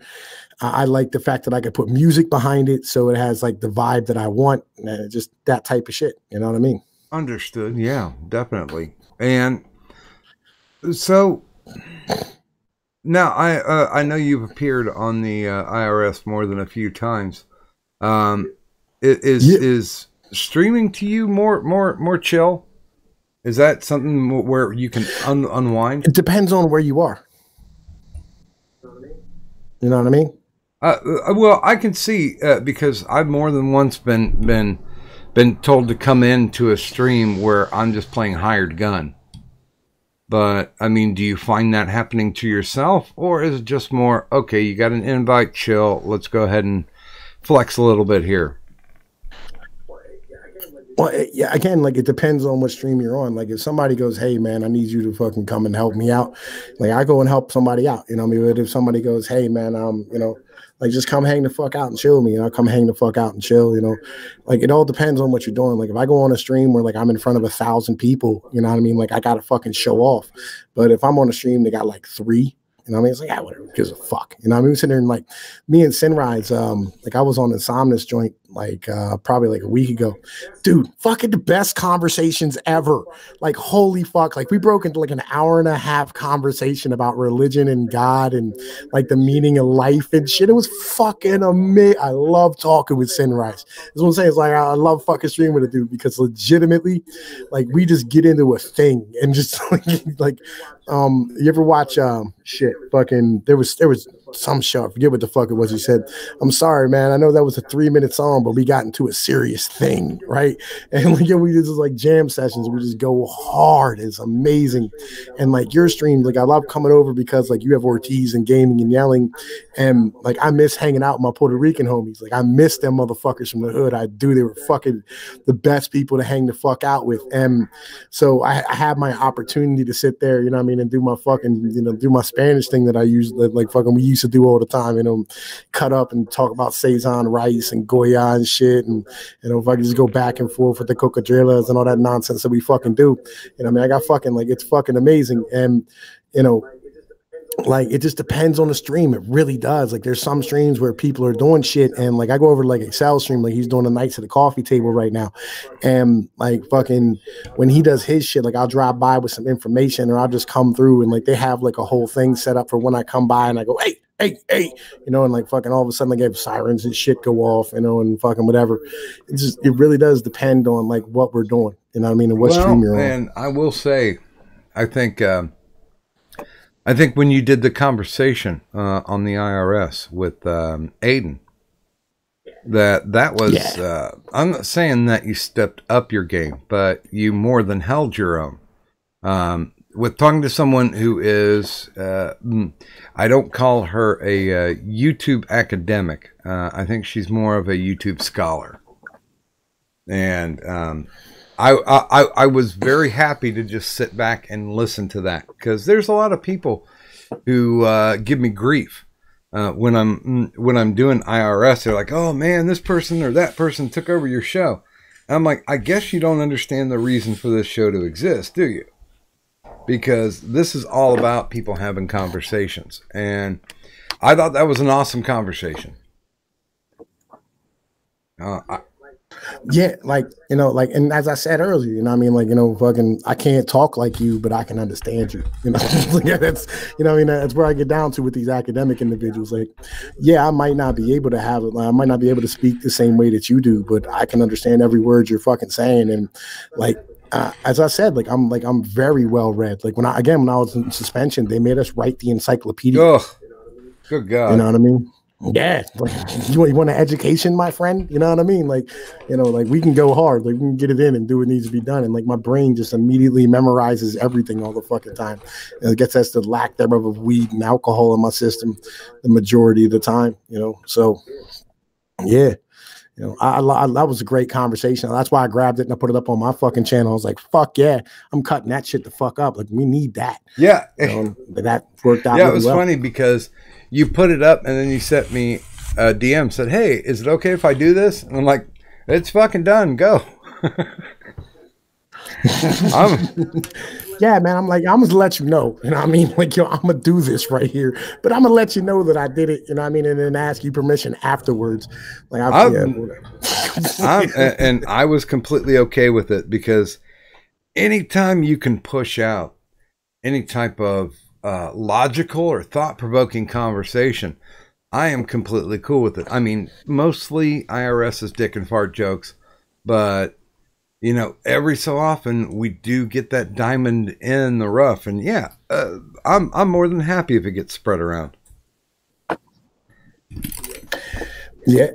I like the fact that I could put music behind it, so it has like the vibe that I want, and just that type of shit. You know what I mean? Understood. Yeah, definitely. And so now I know you've appeared on the IRS more than a few times. Is streaming to you more chill? Is that something where you can unwind? It depends on where you are. You know what I mean? Well, I can see because I've more than once been told to come into a stream where I'm just playing hired gun. But, I mean, do you find that happening to yourself? Or is it just more, okay, you got an invite, chill, let's go ahead and flex a little bit here? Well, yeah, again, like it depends on what stream you're on. Like if somebody goes, "Hey man, I need you to fucking come and help me out," like I go and help somebody out. You know what I mean? But if somebody goes, "Hey man, you know, like just come hang the fuck out and chill with me," and I'll come hang the fuck out and chill. You know, like it all depends on what you're doing. Like if I go on a stream where like I'm in front of 1,000 people, you know what I mean? Like I gotta fucking show off. But if I'm on a stream that got like 3. You know what I mean? It's like, yeah, whatever, gives a fuck. You know what I mean? We're sitting there and like me and Sinrise, like I was on Insomnus joint like probably like a week ago. Dude, fucking the best conversations ever. Like, holy fuck. Like we broke into like an hour-and-a-half conversation about religion and God and like the meaning of life and shit. It was fucking amazing. I love talking with Sinrise. That's what I'm saying. It's like I love fucking streaming with a dude because legitimately, like we just get into a thing and just like you ever watch shit fucking there was some show, I forget what the fuck it was. He said, "I'm sorry, man. I know that was a 3-minute song, but we got into a serious thing, right?" And like, yeah, we just like jam sessions. We just go hard. It's amazing. And like your stream, like I love coming over because like you have Ortiz and gaming and yelling, and like I miss hanging out with my Puerto Rican homies. Like I miss them motherfuckers from the hood. I do. They were fucking the best people to hang the fuck out with. And so I had my opportunity to sit there, you know what I mean, and do my fucking, you know, do my Spanish thing that I usually like fucking we used to do all the time, you know, cut up and talk about Sazon rice and Goya and shit. And, you know, if I could just go back and forth with the cocodrilas and all that nonsense that we fucking do, you know, I mean, I got fucking like, it's fucking amazing. And, you know, like it just depends on the stream. It really does. Like there's some streams where people are doing shit and like I go over to like Excel stream, like he's doing the Nights at the Coffee Table right now, and like fucking when he does his shit, like I'll drive by with some information or I'll just come through and like they have like a whole thing set up for when I come by and I go, hey, you know, and like fucking all of a sudden like have sirens and shit go off, you know, and fucking whatever. It really does depend on like what we're doing, you know what I mean, and what stream you're on. And I will say, I think when you did the conversation on the IRS with Aiden, that was, yeah. I'm not saying that you stepped up your game, but you more than held your own. With talking to someone who is, I don't call her a YouTube academic. I think she's more of a YouTube scholar. And I was very happy to just sit back and listen to that because there's a lot of people who give me grief when I'm doing IRS. They're like, "Oh man, this person or that person took over your show." And I'm like, "I guess you don't understand the reason for this show to exist, do you?" Because this is all about people having conversations, and I thought that was an awesome conversation. Yeah, like, you know, like, and as I said earlier, you know what I mean? Like, you know, fucking, I can't talk like you, but I can understand you, you know? Yeah, that's, you know, I mean, that's where I get down to with these academic individuals. Like, yeah, I might not be able to have it. Like, I might not be able to speak the same way that you do, but I can understand every word you're fucking saying. And like, as I said, like I'm very well read. Like when I was in suspension, they made us write the encyclopedia. Oh, good God. You know what I mean? Yeah, like, you want an education, my friend? You know what I mean? Like, you know, like we can go hard, like we can get it in and do what needs to be done, and like my brain just immediately memorizes everything all the fucking time. And it gets us the lack thereof of weed and alcohol in my system the majority of the time. You know, so yeah, you know, that was a great conversation. That's why I grabbed it and I put it up on my fucking channel. I was like, fuck yeah, I'm cutting that shit the fuck up. Like we need that. Yeah, you know, that worked out. Yeah, really it was funny because you put it up and then you sent me a DM, said, "Hey, is it okay if I do this?" And I'm like, "It's fucking done. Go." Yeah, man. I'm like, I'm gonna let you know. You know what I mean? Like, yo, I'm gonna do this right here, but I'm gonna let you know that I did it. You know what I mean? And then ask you permission afterwards. Like, and I was completely okay with it because anytime you can push out any type of logical or thought-provoking conversation, I am completely cool with it. I mean, mostly IRS is dick and fart jokes, but you know, every so often we do get that diamond in the rough, and yeah, I'm more than happy if it gets spread around. Yeah.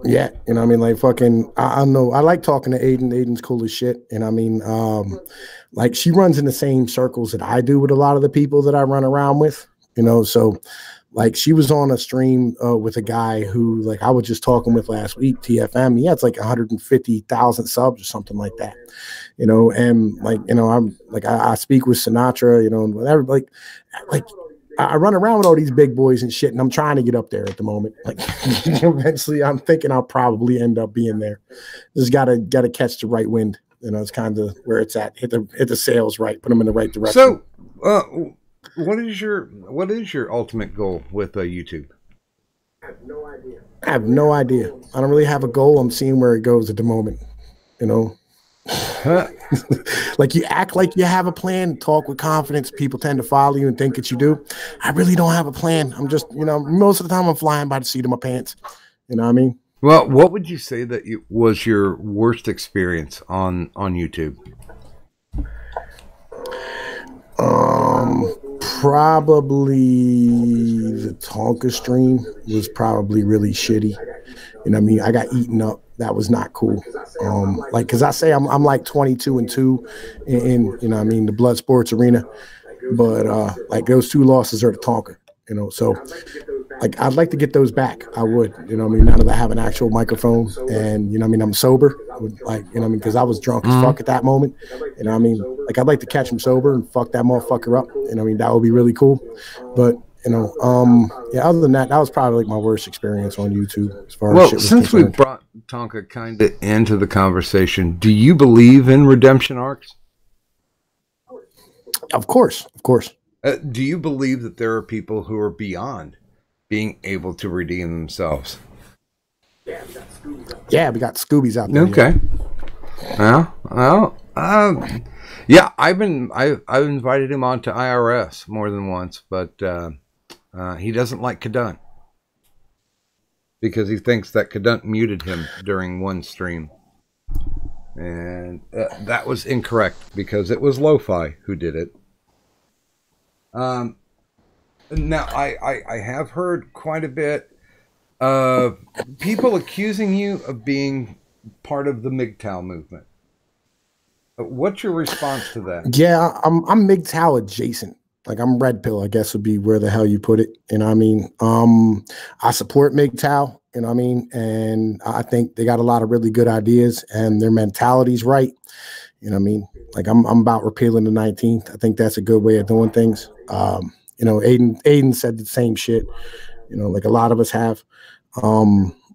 Yeah, you know what I mean? Like fucking, I know, I like talking to Aiden. Aiden's cool as shit. And I mean, like she runs in the same circles that I do with a lot of the people that I run around with. you know. So like she was on a stream with a guy who like I was just talking with last week, TFM. He has like 150,000 subs or something like that, you know. And like, you know, I'm like I speak with Sinatra, you know, and whatever. Like I run around with all these big boys and shit, and I'm trying to get up there at the moment. Like eventually, I'm thinking I'll probably end up being there. Just gotta catch the right wind. You know, it's kind of where it's at. Hit the sails right, put them in the right direction. So, what is your ultimate goal with YouTube? I have no idea. I don't really have a goal. I'm seeing where it goes at the moment. You know. Like you act like you have a plan, talk with confidence, people tend to follow you and think that you do. I really don't have a plan. I'm just, you know, most of the time I'm flying by the seat of my pants. You know what I mean? Well, what would you say that was your worst experience on YouTube? Probably the Tonka stream was probably really shitty. You know what I mean? I got eaten up. That was not cool. Like, cause I say I'm like 22-2 in you know what I mean, the blood sports arena, but like those 2 losses are the Tonka, you know. So like I'd like to get those back. I would, you know what I mean, now that I have an actual microphone and you know what I mean, I'm sober, like, you know what I mean, because I was drunk as fuck at that moment. You know what I mean? Like I'd like to catch him sober and fuck that motherfucker up. You know what I mean? That would be really cool. But you know, yeah, other than that, that was probably like my worst experience on YouTube as far as shit was since concerned. we brought Tonka kind of into the conversation, do you believe in redemption arcs? Of course. Do you believe that there are people who are beyond being able to redeem themselves? Yeah, we got Scoobies out there. Okay. Yeah, I've invited him on to IRS more than once, but he doesn't like Cadunt because he thinks that Cadunt muted him during one stream, and that was incorrect because it was Lo-Fi who did it. Now I have heard quite a bit of people accusing you of being part of the MGTOW movement. What's your response to that? Yeah, I'm MGTOW adjacent. Like I'm red pill, I guess would be where the hell you put it. You know what I mean? I support MGTOW, you know what I mean? And I think they got a lot of really good ideas and their mentality's right. You know what I mean? Like I'm about repealing the 19th. I think that's a good way of doing things. You know, Aiden said the same shit, you know, like a lot of us have.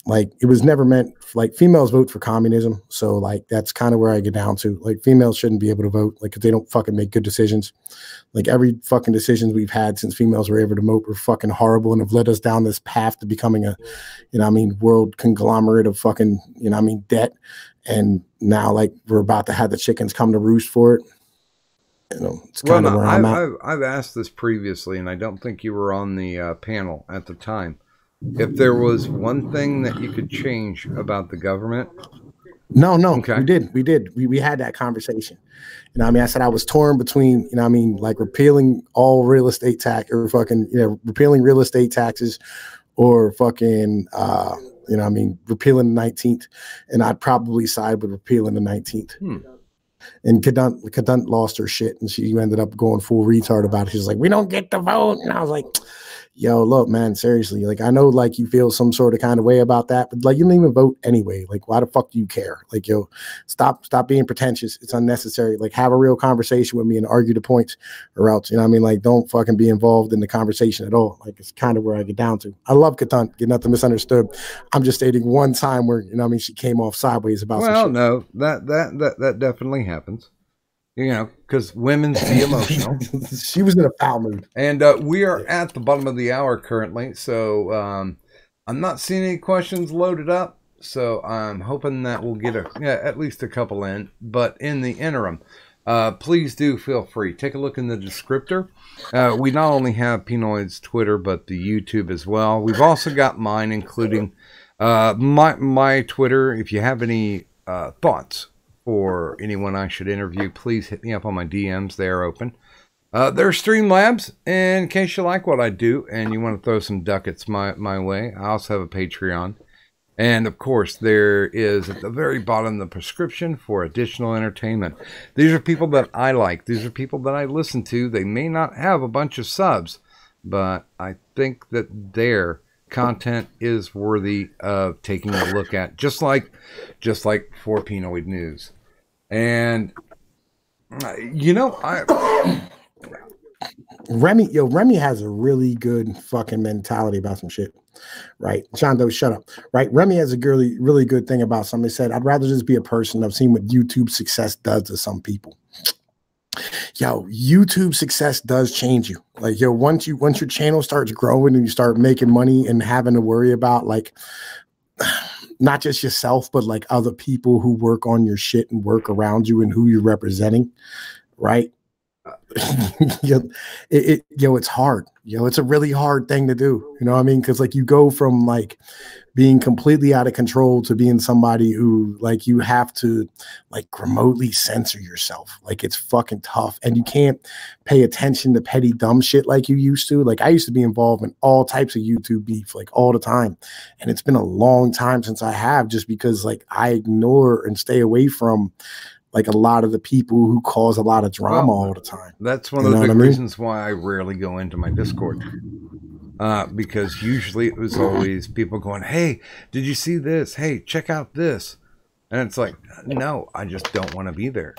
Like it was never meant, like females vote for communism. So like, that's kind of where I get down to. Like females shouldn't be able to vote. Like if they don't fucking make good decisions, like every fucking decisions we've had since females were able to vote were fucking horrible and have led us down this path to becoming a, you know what I mean, world conglomerate of fucking, you know what I mean, debt. And now like we're about to have the chickens come to roost for it. You know, it's kind of where I'm at. I've asked this previously and I don't think you were on the panel at the time. If there was one thing that you could change about the government. No, okay. We did. We had that conversation. You know what I mean? I said I was torn between, you know what I mean, like repealing all real estate tax or fucking, you know, repealing real estate taxes or fucking, you know what I mean, repealing the 19th. And I'd probably side with repealing the 19th. And Cadunt lost her shit and she ended up going full retard about it. She's like, we don't get to vote. And I was like, yo, look, man, seriously, like, I know, like, you feel some sort of kind of way about that, but, like, you don't even vote anyway. Like, why the fuck do you care? Like, yo, stop being pretentious. It's unnecessary. Like, have a real conversation with me and argue the points or else, you know what I mean? Like, don't fucking be involved in the conversation at all. Like, it's kind of where I get down to. I love Cadunt, get nothing misunderstood. I'm just stating one time where, you know what I mean, she came off sideways about some shit. Well, no, that definitely happens. You know, because women's be emotional. She was in a foul mood. And we are at the bottom of the hour currently, so I'm not seeing any questions loaded up, so I'm hoping that we'll get at least a couple in. But in the interim, please do feel free. Take a look in the descriptor. We not only have Pnoid's Twitter, but the YouTube as well. We've also got mine, including my Twitter. If you have any thoughts or anyone I should interview, please hit me up on my DMs. They are open. There are Streamlabs, in case you like what I do and you want to throw some ducats my way. I also have a Patreon. And, of course, there is at the very bottom the prescription for additional entertainment. These are people that I like. These are people that I listen to. They may not have a bunch of subs, but I think that their content is worthy of taking a look at, just like for Pnoid News. And Remy has a really good fucking mentality about some shit, right? John Doe, shut up, right? Remy has a really good thing about something. He said, I'd rather just be a person. I've seen what YouTube success does to some people. Yo, YouTube success does change you. Like, yo, once your channel starts growing and you start making money and having to worry about like not just yourself, but like other people who work on your shit and work around you and who you're representing, right? It's hard. It's a really hard thing to do. You know what I mean? Because like you go from like being completely out of control to being somebody who like you have to like remotely censor yourself. Like it's fucking tough, and you can't pay attention to petty dumb shit like you used to. Like I used to be involved in all types of YouTube beef like all the time, and it's been a long time since I have, just because like I ignore and stay away from like a lot of the people who cause a lot of drama all the time. That's one of the big reasons why I rarely go into my Discord. Because usually it was always people going, hey, did you see this? Hey, check out this. And it's like, no, I just don't want to be there.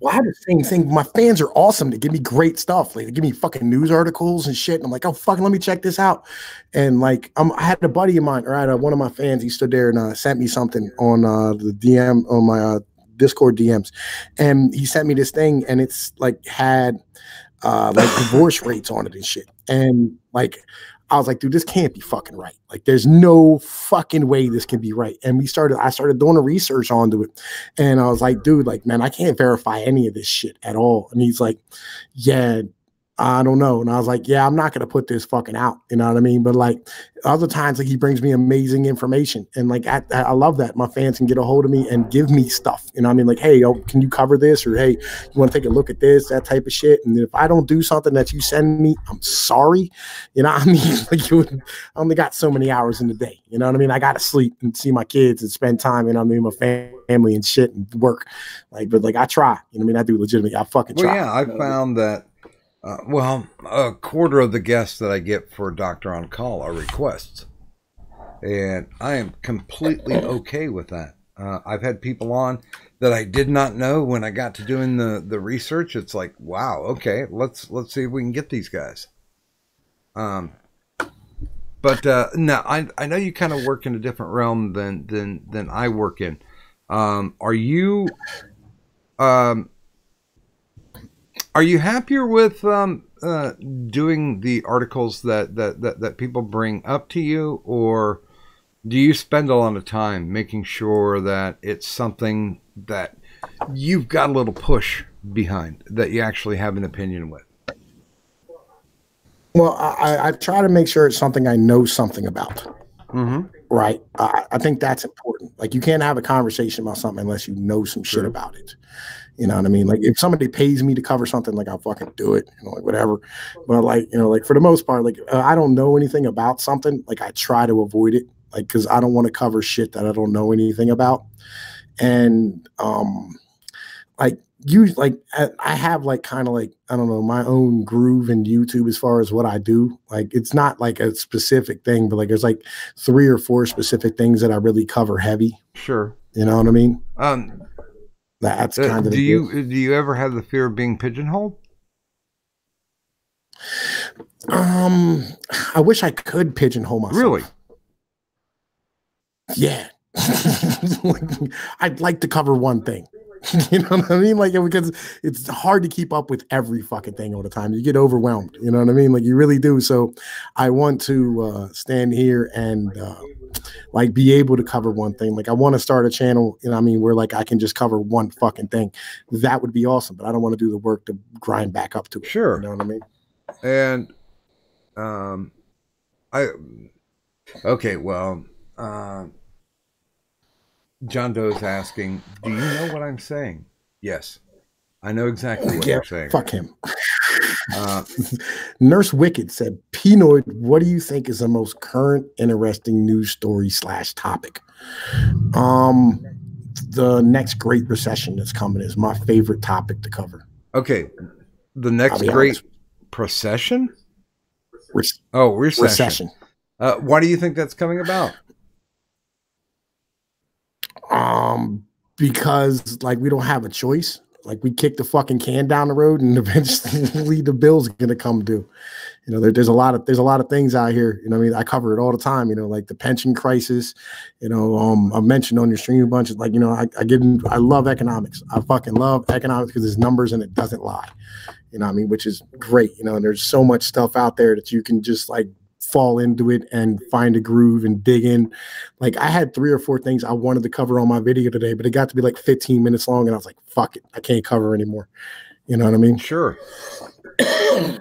Well, I had the same thing. My fans are awesome. They give me great stuff. Like they give me fucking news articles and shit. And I'm like, oh, fucking let me check this out. And like, I had a buddy of mine, right? One of my fans, he stood there and sent me something on the DM on my Discord DMs. And he sent me this thing, and it's like had like divorce rates on it and shit. And like, I was like, dude, this can't be fucking right. Like, there's no fucking way this can be right. And I started doing the research onto it. And I was like, dude, like, man, I can't verify any of this shit at all. And he's like, yeah, I don't know. And I was like, yeah, I'm not going to put this fucking out. You know what I mean? But like other times, like he brings me amazing information. And like, I love that my fans can get a hold of me and give me stuff. You know what I mean? Like, hey, yo, can you cover this? Or, hey, you want to take a look at this, that type of shit. And if I don't do something that you send me, I'm sorry. You know what I mean? Like I only got so many hours in the day. You know what I mean? I got to sleep and see my kids and spend time, you know what I mean, with my family and shit and work. Like, but like I try, you know what I mean? I do legitimately. I fucking try. Well, yeah, I found that a quarter of the guests that I get for Doctor on Call are requests, and I am completely okay with that. I've had people on that I did not know. When I got to doing the research, it's like, wow, okay, let's see if we can get these guys. But no, I know you kind of work in a different realm than I work in. Are you happier with doing the articles that people bring up to you, or do you spend a lot of time making sure that it's something that you've got a little push behind, that you actually have an opinion with? Well, I try to make sure it's something I know something about. Mm-hmm. Right. I think that's important. Like you can't have a conversation about something unless you know some shit about it. You know what I mean? Like if somebody pays me to cover something, like I'll fucking do it, you know, like whatever. But like, you know, like for the most part, like I don't know anything about something. Like I try to avoid it, like, cause I don't want to cover shit that I don't know anything about. And, like I have like kind of like, I don't know, my own groove in YouTube as far as what I do. Like it's not like a specific thing, but like there's like 3 or 4 specific things that I really cover heavy. Sure. You know what I mean? That's kind of. Do you ever have the fear of being pigeonholed? I wish I could pigeonhole myself. Really? Yeah. I'd like to cover one thing. You know what I mean? Like, because it's hard to keep up with every fucking thing all the time. You get overwhelmed. You know what I mean? Like, you really do. So I want to stand here and like be able to cover one thing. Like, I want to start a channel, you know what I mean, where like I can just cover one fucking thing. That would be awesome. But I don't want to do the work to grind back up to it. Sure. You know what I mean? And okay, well, John Doe's asking, do you know what I'm saying? Yes, I know exactly what you're saying. Fuck him. Nurse Wicked said, Pnoid, what do you think is the most current, interesting news story / topic? The next great recession that's coming is my favorite topic to cover. Okay. The next great procession? Recession. Recession. Why do you think that's coming about? Because like we don't have a choice. Like we kick the fucking can down the road, and eventually the bill's gonna come due. You know, there's a lot of things out here. You know, what I mean, I cover it all the time. You know, like the pension crisis. You know, I've mentioned on your stream a bunch of like, you know, I love economics. I fucking love economics because there's numbers and it doesn't lie. You know what I mean? Which is great. You know, and there's so much stuff out there that you can just like fall into it and find a groove and dig in. Like I had 3 or 4 things I wanted to cover on my video today, but it got to be like 15 minutes long, and I was like, fuck it, I can't cover anymore. You know what I mean? Sure.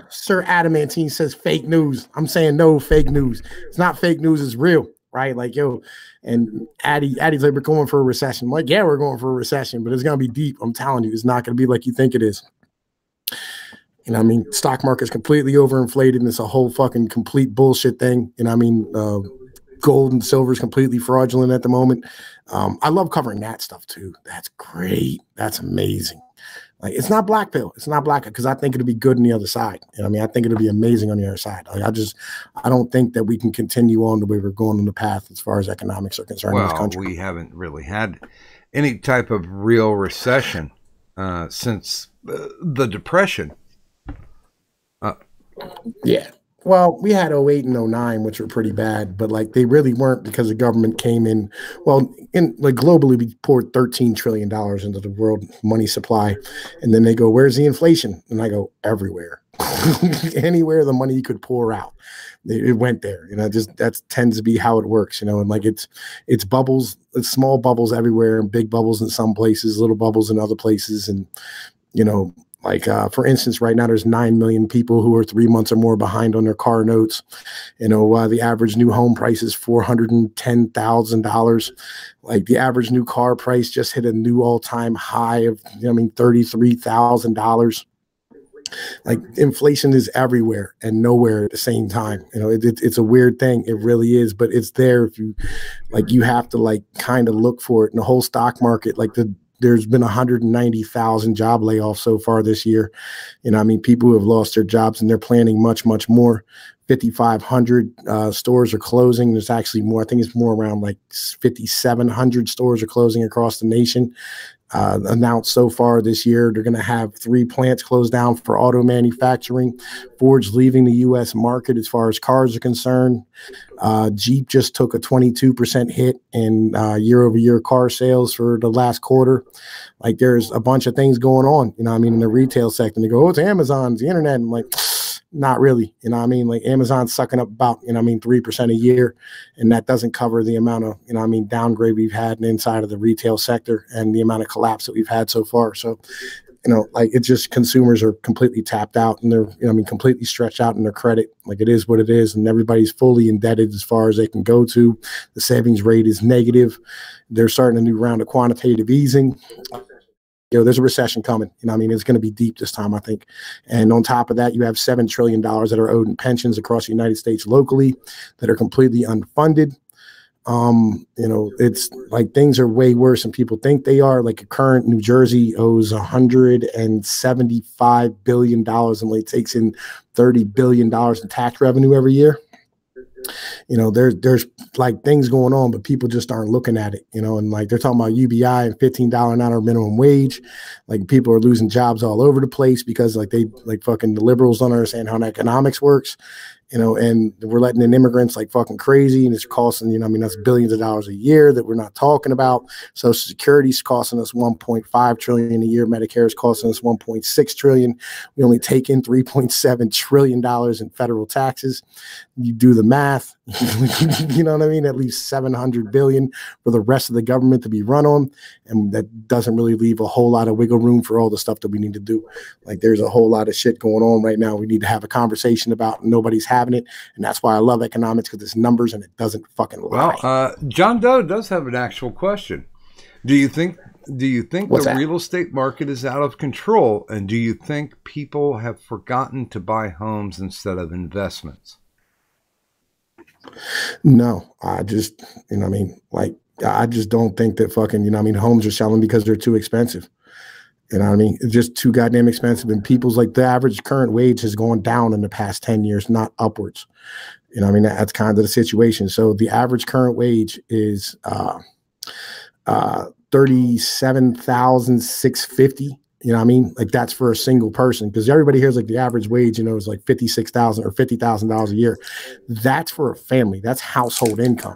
Sir Adamantine says fake news. I'm saying no fake news. It's not fake news, it's real, right? Like, yo, and Addie's like, we're going for a recession. I'm like, yeah, we're going for a recession, but it's gonna be deep. I'm telling you, it's not gonna be like you think it is. You know what I mean? Stock market's completely overinflated, and it's a whole fucking complete bullshit thing. You know what I mean? Gold and silver is completely fraudulent at the moment. I love covering that stuff too. That's great. That's amazing. Like it's not black pill. It's not black because I think it'll be good on the other side. You know what I mean? I think it'll be amazing on the other side. Like I don't think that we can continue on the way we're going on the path as far as economics are concerned in this country. We haven't really had any type of real recession since the Depression. Yeah. Well, we had 08 and 09, which were pretty bad, but like they really weren't because the government came in. Well, like globally, we poured $13 trillion into the world money supply. And then they go, where's the inflation? And I go, everywhere. Anywhere the money you could pour out, it went there. You know, just that tends to be how it works, you know, and like it's bubbles, it's small bubbles everywhere and big bubbles in some places, little bubbles in other places. And, you know, like, for instance, right now there's 9 million people who are 3 months or more behind on their car notes. You know, the average new home price is $410,000. Like the average new car price just hit a new all-time high of, you know, I mean, $33,000. Like inflation is everywhere and nowhere at the same time. You know, it's a weird thing. It really is, but it's there if you like, you have to like kind of look for it in the whole stock market. Like there's been 190,000 job layoffs so far this year. You know, I mean, people who have lost their jobs and they're planning much, much more. 5,500 stores are closing. There's actually more. I think it's more around like 5,700 stores are closing across the nation. Announced so far this year. They're going to have 3 plants closed down for auto manufacturing. Ford's leaving the U.S. market as far as cars are concerned. Jeep just took a 22% hit in year-over-year car sales for the last quarter. Like there's a bunch of things going on, you know what I mean, in the retail sector. And they go, oh, it's Amazon, it's the internet. And I'm like, not really, you know what I mean? Like Amazon's sucking up about, you know what I mean, 3% a year. And that doesn't cover the amount of, you know what I mean, downgrade we've had inside of the retail sector and the amount of collapse that we've had so far. So, you know, like it's just consumers are completely tapped out and they're, you know what I mean, completely stretched out in their credit. Like it is what it is. And everybody's fully indebted as far as they can go to. The savings rate is negative. They're starting a new round of quantitative easing. You know, there's a recession coming. You know, I mean, it's going to be deep this time, I think. And on top of that, you have $7 trillion that are owed in pensions across the United States locally that are completely unfunded. You know, it's like things are way worse than people think they are. Like a current New Jersey owes $175 billion and like takes in $30 billion in tax revenue every year. You know, there's like things going on, but people just aren't looking at it, you know, and like they're talking about UBI and $15 an hour minimum wage. Like people are losing jobs all over the place because like they like fucking the liberals don't understand how economics works. You know, and we're letting in immigrants like fucking crazy, and it's costing, you know, I mean, that's billions of dollars a year that we're not talking about. Social Security is costing us $1.5 trillion a year. Medicare is costing us $1.6 trillion. We only take in $3.7 trillion in federal taxes. You do the math, you know what I mean? At least $700 billion for the rest of the government to be run on, and that doesn't really leave a whole lot of wiggle room for all the stuff that we need to do. Like there's a whole lot of shit going on right now. We need to have a conversation about. Nobody's having it, and that's why I love economics, because it's numbers and it doesn't fucking lie. Well, John Doe does have an actual question. Do you think What's the that? real estate market is out of control, and do you think people have forgotten to buy homes instead of investments? No, I just, you know what I mean? Like, I just don't think that fucking, you know what I mean, homes are selling because they're too expensive. You know what I mean? It's just too goddamn expensive. And people's like the average current wage has gone down in the past 10 years, not upwards. You know what I mean? That's kind of the situation. So the average current wage is 37,650. You know what I mean? Like that's for a single person, because everybody hears like the average wage, you know, is like 56,000 or $50,000 a year. That's for a family. That's household income.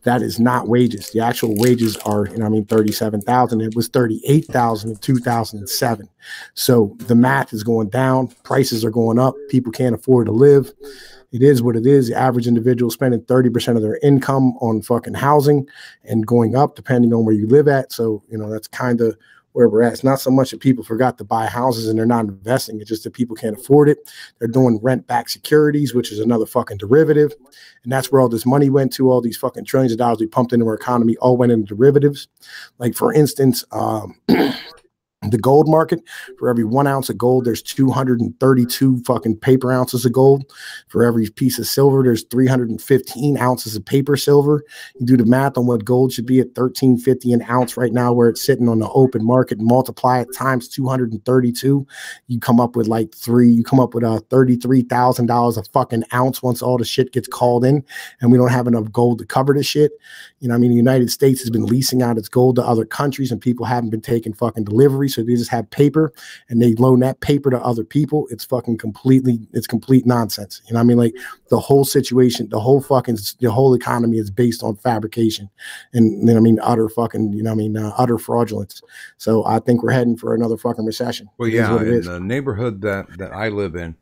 That is not wages. The actual wages are, you know what I mean, 37,000. It was 38,000 in 2007. So the math is going down. Prices are going up. People can't afford to live. It is what it is. The average individual spending 30% of their income on fucking housing and going up depending on where you live at. So, you know, that's kind of where we're at. It's not so much that people forgot to buy houses and they're not investing. It's just that people can't afford it. They're doing rent-backed securities, which is another fucking derivative. And that's where all this money went to. All these fucking trillions of dollars we pumped into our economy all went into derivatives. Like, for instance, the gold market, for every 1 ounce of gold, there's 232 fucking paper ounces of gold. For every piece of silver, there's 315 ounces of paper silver. You do the math on what gold should be at $13.50 an ounce right now, where it's sitting on the open market, and multiply it times 232. You come up with $33,000 a fucking ounce once all the shit gets called in, and we don't have enough gold to cover this shit. You know what I mean? The United States has been leasing out its gold to other countries, and people haven't been taking fucking delivery. So they just have paper and they loan that paper to other people. It's fucking it's complete nonsense. You know what I mean? Like the whole situation, the whole economy is based on fabrication and, you know what I mean, utter fucking, you know what I mean, utter fraudulence. So I think we're heading for another fucking recession. Well, yeah, in the neighborhood that I live in,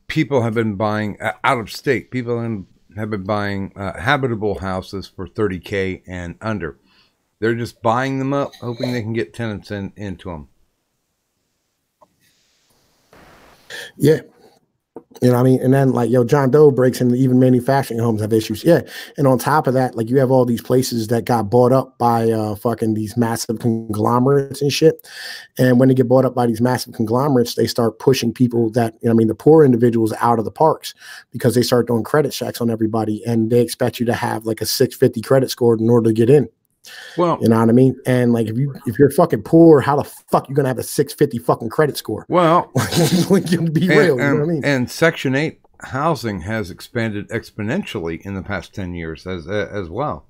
people have been buying out of state. People have been buying habitable houses for $30K and under. They're just buying them up, hoping they can get tenants into them. Yeah. You know what I mean? And then like, John Doe breaks into even manufacturing homes have issues. Yeah. And on top of that, like you have all these places that got bought up by fucking these massive conglomerates and shit. And when they get bought up by these massive conglomerates, they start pushing people that, you know what I mean, the poor individuals out of the parks, because they start doing credit checks on everybody, and they expect you to have like a 650 credit score in order to get in. Well, you know what I mean? And like, if you're fucking poor, how the fuck you gonna have a 650 fucking credit score? Well, be real, you know what I mean? And Section 8 housing has expanded exponentially in the past 10 years as well.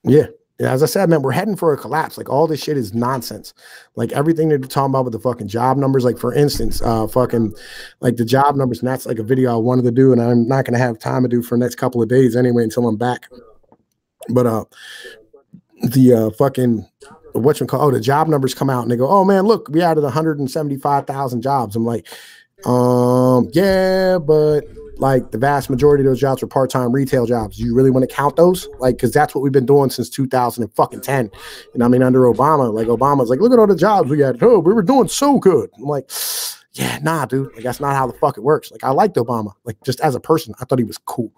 Yeah. Yeah, as I said, man, we're heading for a collapse. Like all this shit is nonsense. Like everything they're talking about with the fucking job numbers. Like for instance, fucking like the job numbers, and that's like a video I wanted to do, and I'm not gonna have time to do for the next couple of days anyway until I'm back. But the fucking the job numbers come out and they go, oh man, look, we added 175,000 jobs. I'm like, yeah, but like the vast majority of those jobs are part-time retail jobs. Do you really want to count those? Like, because that's what we've been doing since 2010. You know, I mean, under Obama, like Obama's like, look at all the jobs we had. Oh, we were doing so good. I'm like, yeah, nah, dude. Like, that's not how the fuck it works. Like, I liked Obama. Like, just as a person, I thought he was cool.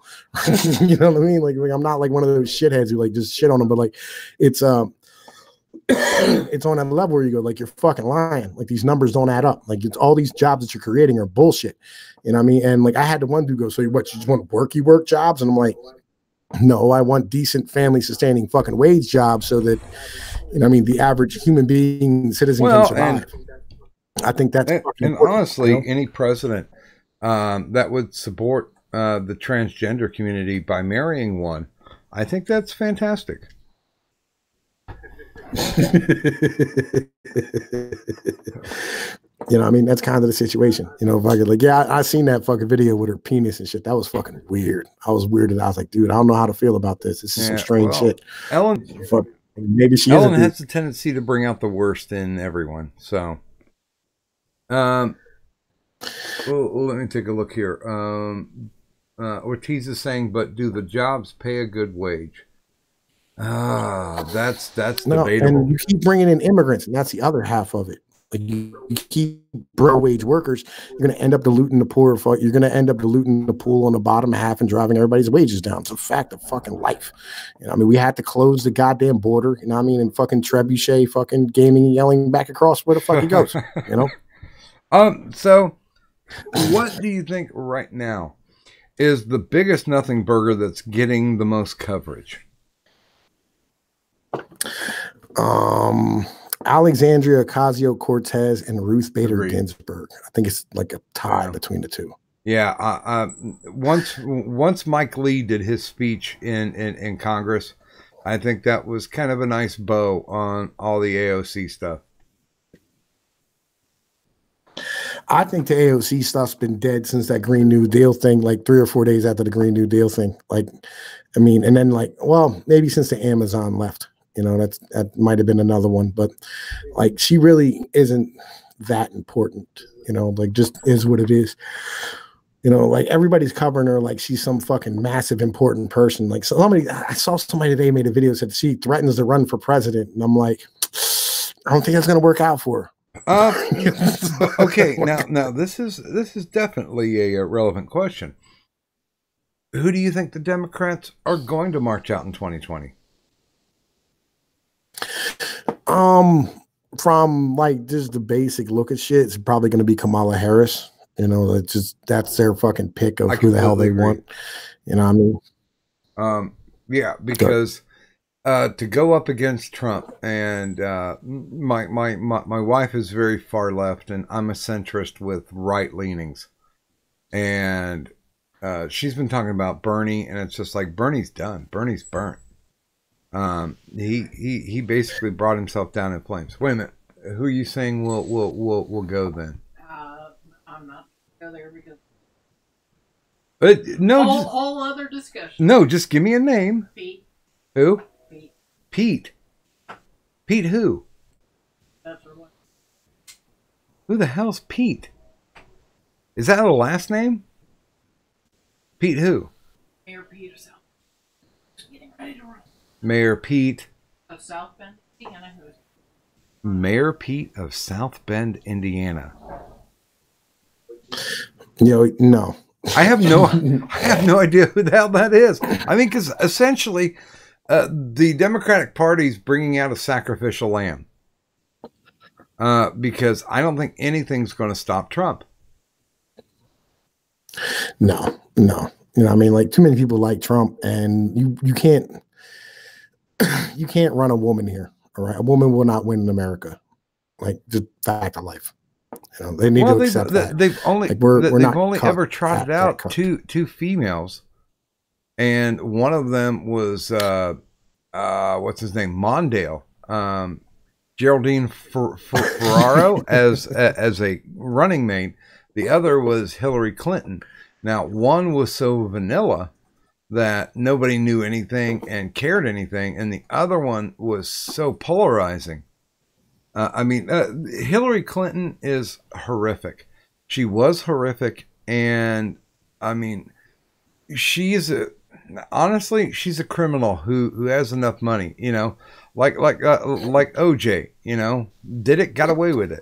You know what I mean? Like, I'm not like one of those shitheads who like just shit on him, but like, it's it's on that level where you go, like, you're fucking lying. Like, these numbers don't add up. Like, it's all these jobs that you're creating are bullshit. You know what I mean? And like, I had the one dude go, so what? You just want work jobs? And I'm like, no, I want decent family sustaining fucking wage jobs so that, you know what I mean, the average human being citizen can survive. I think that's and honestly, you know? Any president that would support the transgender community by marrying one, I think that's fantastic. You know, I mean, that's kind of the situation. You know, if I could, like, yeah, I seen that fucking video with her penis and shit. That was fucking weird. I was weirded. I was like, dude, I don't know how to feel about this. This is some strange shit. Ellen has a tendency to bring out the worst in everyone. So, well, let me take a look here. Ortiz is saying, but do the jobs pay a good wage? That's debatable. And you keep bringing in immigrants, and that's the other half of it. Like you keep broke wage workers, you're going to end up diluting the poor. You're going to end up diluting the pool on the bottom half and driving everybody's wages down. It's a fact of fucking life. You know, I mean, we had to close the goddamn border. You know, what I mean, and fucking trebuchet, fucking gaming and yelling back across where the fuck he goes. You know. So, what do you think right now is the biggest nothing burger that's getting the most coverage? Alexandria Ocasio-Cortez and Ruth Bader Agreed. Ginsburg. I think it's like a tie between the two. Yeah. Once Mike Lee did his speech in Congress, I think that was kind of a nice bow on all the AOC stuff. I think the AOC stuff's been dead since that Green New Deal thing, like 3 or 4 days after the Green New Deal thing. Like, I mean, and then like, well, maybe since the Amazon left, you know, that might have been another one, but like, she really isn't that important, you know, like just is what it is. You know, like everybody's covering her like she's some fucking massive important person. Like I saw somebody today made a video said she threatens to run for president, and I'm like, I don't think that's gonna work out for her. Okay, now this is definitely a relevant question. Who do you think the Democrats are going to march out in 2020? From like just the basic look at shit, it's probably going to be Kamala Harris. You know, that's their fucking pick of who the hell they want. You know what I mean? Yeah, because to go up against Trump, and my wife is very far left, and I'm a centrist with right leanings, and she's been talking about Bernie, and it's just like Bernie's done. Bernie's burnt. He basically brought himself down in flames. Wait a minute, who are you saying will go then? I'm not go there because. But no, whole other discussion. No, just give me a name. Pete. Who? Pete. Pete who? That's her one. Who the hell's Pete? Is that a last name? Pete who? Mayor Pete of South. Getting ready to run. Mayor Pete Of South Bend, Indiana. Mayor Pete of South Bend, Indiana. You know, no. I have no idea who the hell that is. I mean, because essentially, the Democratic Party's bringing out a sacrificial lamb. Because I don't think anything's going to stop Trump. No. You know, I mean, like too many people like Trump, and you can't run a woman here. All right, a woman will not win in America. Like just fact of life. You know, they need to accept that. They've only ever trotted out two females, and one of them was what's his name, Mondale, Geraldine Ferraro as a running mate. The other was Hillary Clinton. Now, one was so vanilla that nobody knew anything and cared anything, and the other one was so polarizing. I mean, Hillary Clinton is horrific. She was horrific, and I mean, honestly, she's a criminal who has enough money, you know, like OJ, you know, got away with it.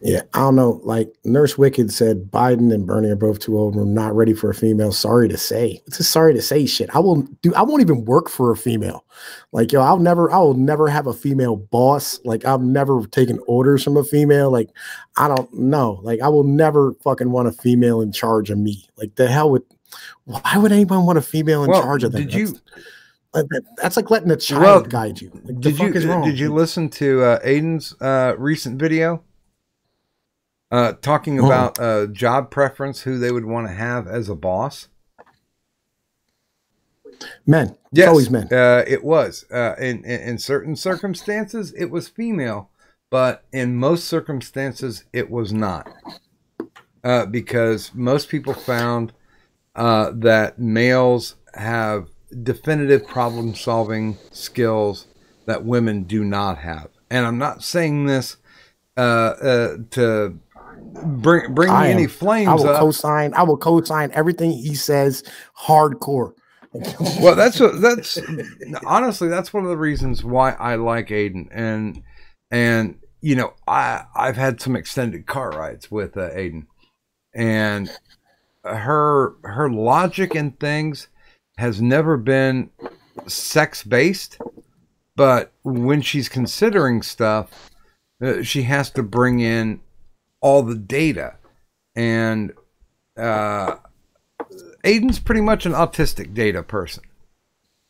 Yeah, I don't know. Like Nurse Wicked said, Biden and Bernie are both too old. We're not ready for a female. Sorry to say. It's just sorry to say shit. I won't even work for a female. Like, yo, I will never have a female boss. Like, I've never taken orders from a female. Like, I don't know. Like, I will never fucking want a female in charge of me. Like, why would anyone want a female in charge of them? That's like letting a child guide you. Like, did you listen to Aiden's recent video? Talking about job preference, who they would want to have as a boss. Men. Yes, it's always men. It was. In certain circumstances, it was female, but in most circumstances, it was not. Because most people found that males have definitive problem-solving skills that women do not have. And I'm not saying this to bring me any flames. I will co-sign everything he says hardcore. Well, that's honestly, that's one of the reasons why I like Aiden, and you know, I've had some extended car rides with Aiden, and her logic and things has never been sex based, but when she's considering stuff, she has to bring in all the data, and Aiden's pretty much an autistic data person.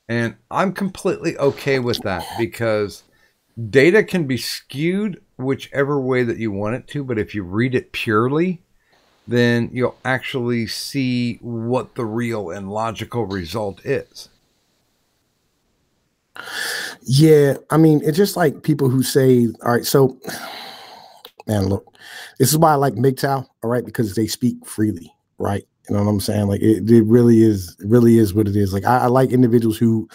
And I'm completely okay with that because data can be skewed whichever way that you want it to, but if you read it purely, then you'll actually see what the real and logical result is. Yeah, I mean, it's just like people who say, all right, so, man, look, this is why I like MGTOW, all right, because they speak freely, right? You know what I'm saying? Like, it really is what it is. Like, I like individuals who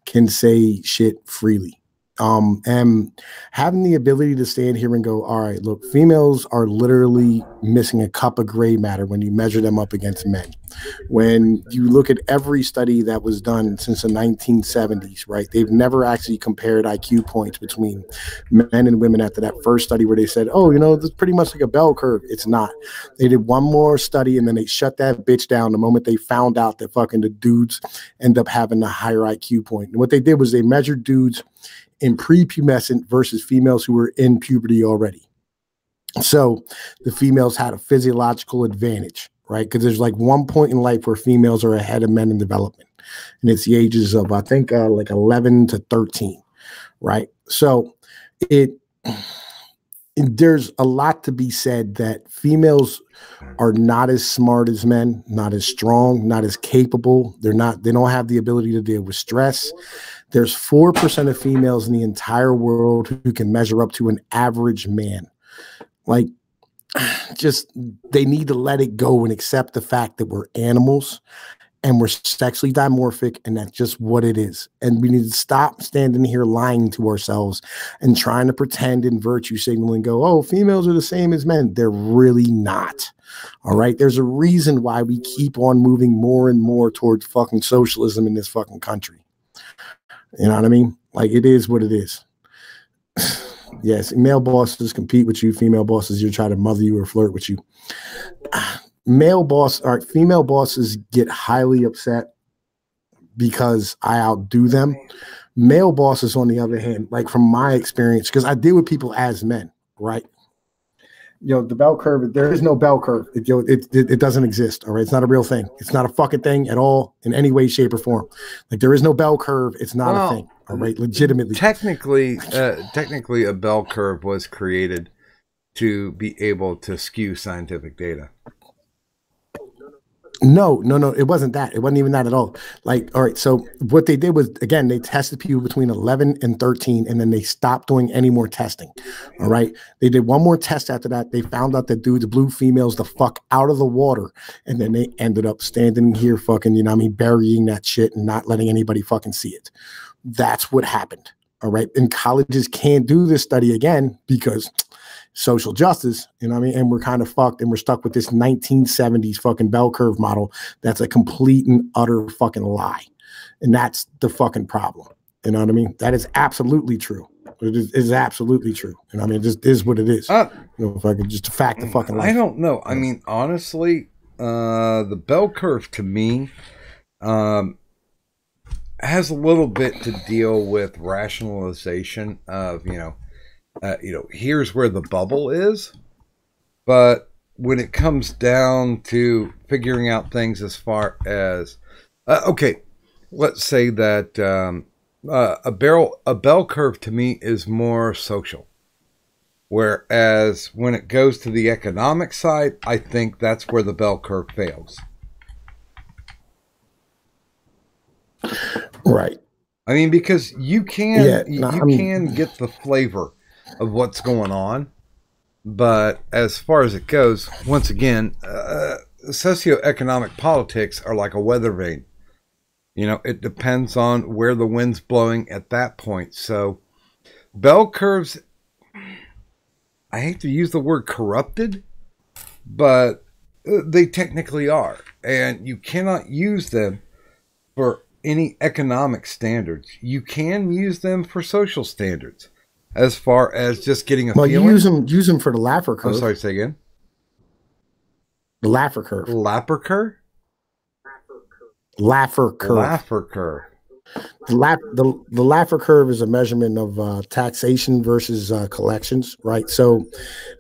can say shit freely. And having the ability to stand here and go, all right, look, females are literally missing a cup of gray matter when you measure them up against men. When you look at every study that was done since the 1970s, right, they've never actually compared IQ points between men and women after that first study where they said, oh, you know, this is pretty much like a bell curve. It's not. They did one more study and then they shut that bitch down the moment they found out that fucking the dudes end up having a higher IQ point. And what they did was they measured dudes in prepubescent versus females who were in puberty already. So the females had a physiological advantage, right? Because there's like one point in life where females are ahead of men in development. And it's the ages of, I think, like 11 to 13, right? So there's a lot to be said that females are not as smart as men, not as strong, not as capable. They don't have the ability to deal with stress. There's 4% of females in the entire world who can measure up to an average man. Like, just, they need to let it go and accept the fact that we're animals and we're sexually dimorphic, and that's just what it is. And we need to stop standing here lying to ourselves and trying to pretend and virtue signal and go, oh, females are the same as men. They're really not. All right. There's a reason why we keep on moving more and more towards fucking socialism in this fucking country. You know what I mean? Like, it is what it is. Yes, male bosses compete with you. Female bosses, you try to mother you or flirt with you. Female bosses get highly upset because I outdo them. Male bosses, on the other hand, like from my experience, because I deal with people as men, right? You know, the bell curve, there is no bell curve. It doesn't exist. All right. It's not a real thing. It's not a fucking thing at all in any way, shape, or form. Like, there is no bell curve. It's not a thing. All right. Legitimately. Technically, a bell curve was created to be able to skew scientific data. No, it wasn't that. It wasn't even that at all. Like, all right, so what they did was, again, they tested people between 11 and 13, and then they stopped doing any more testing. All right. They did one more test after that. They found out that dudes blew females the fuck out of the water. And then they ended up standing here fucking, you know what I mean, burying that shit and not letting anybody fucking see it. That's what happened. All right. And colleges can't do this study again because social justice, you know what I mean? And we're kind of fucked, and we're stuck with this 1970s fucking bell curve model that's a complete and utter fucking lie. And that's the fucking problem. You know what I mean? That is absolutely true. It is absolutely true. And I mean, it just is what it is. You know, if I could just fact the fucking life. I don't know. I mean, honestly, the bell curve to me has a little bit to deal with rationalization of, here's where the bubble is. But when it comes down to figuring out things as far as, let's say that a bell curve to me is more social. Whereas when it goes to the economic side, I think that's where the bell curve fails. Right. I mean, because you can can get the flavor of what's going on, but as far as it goes, once again, socioeconomic politics are like a weather vane. You know, it depends on where the wind's blowing at that point. So bell curves, I hate to use the word corrupted, but they technically are, and you cannot use them for any economic standards. You can use them for social standards. As far as just getting a feeling. You use them for the Laffer curve. I'm sorry, say again. The Laffer curve. Laffer curve? Laffer curve. Laffer curve. The Laffer curve is a measurement of taxation versus collections, right? So,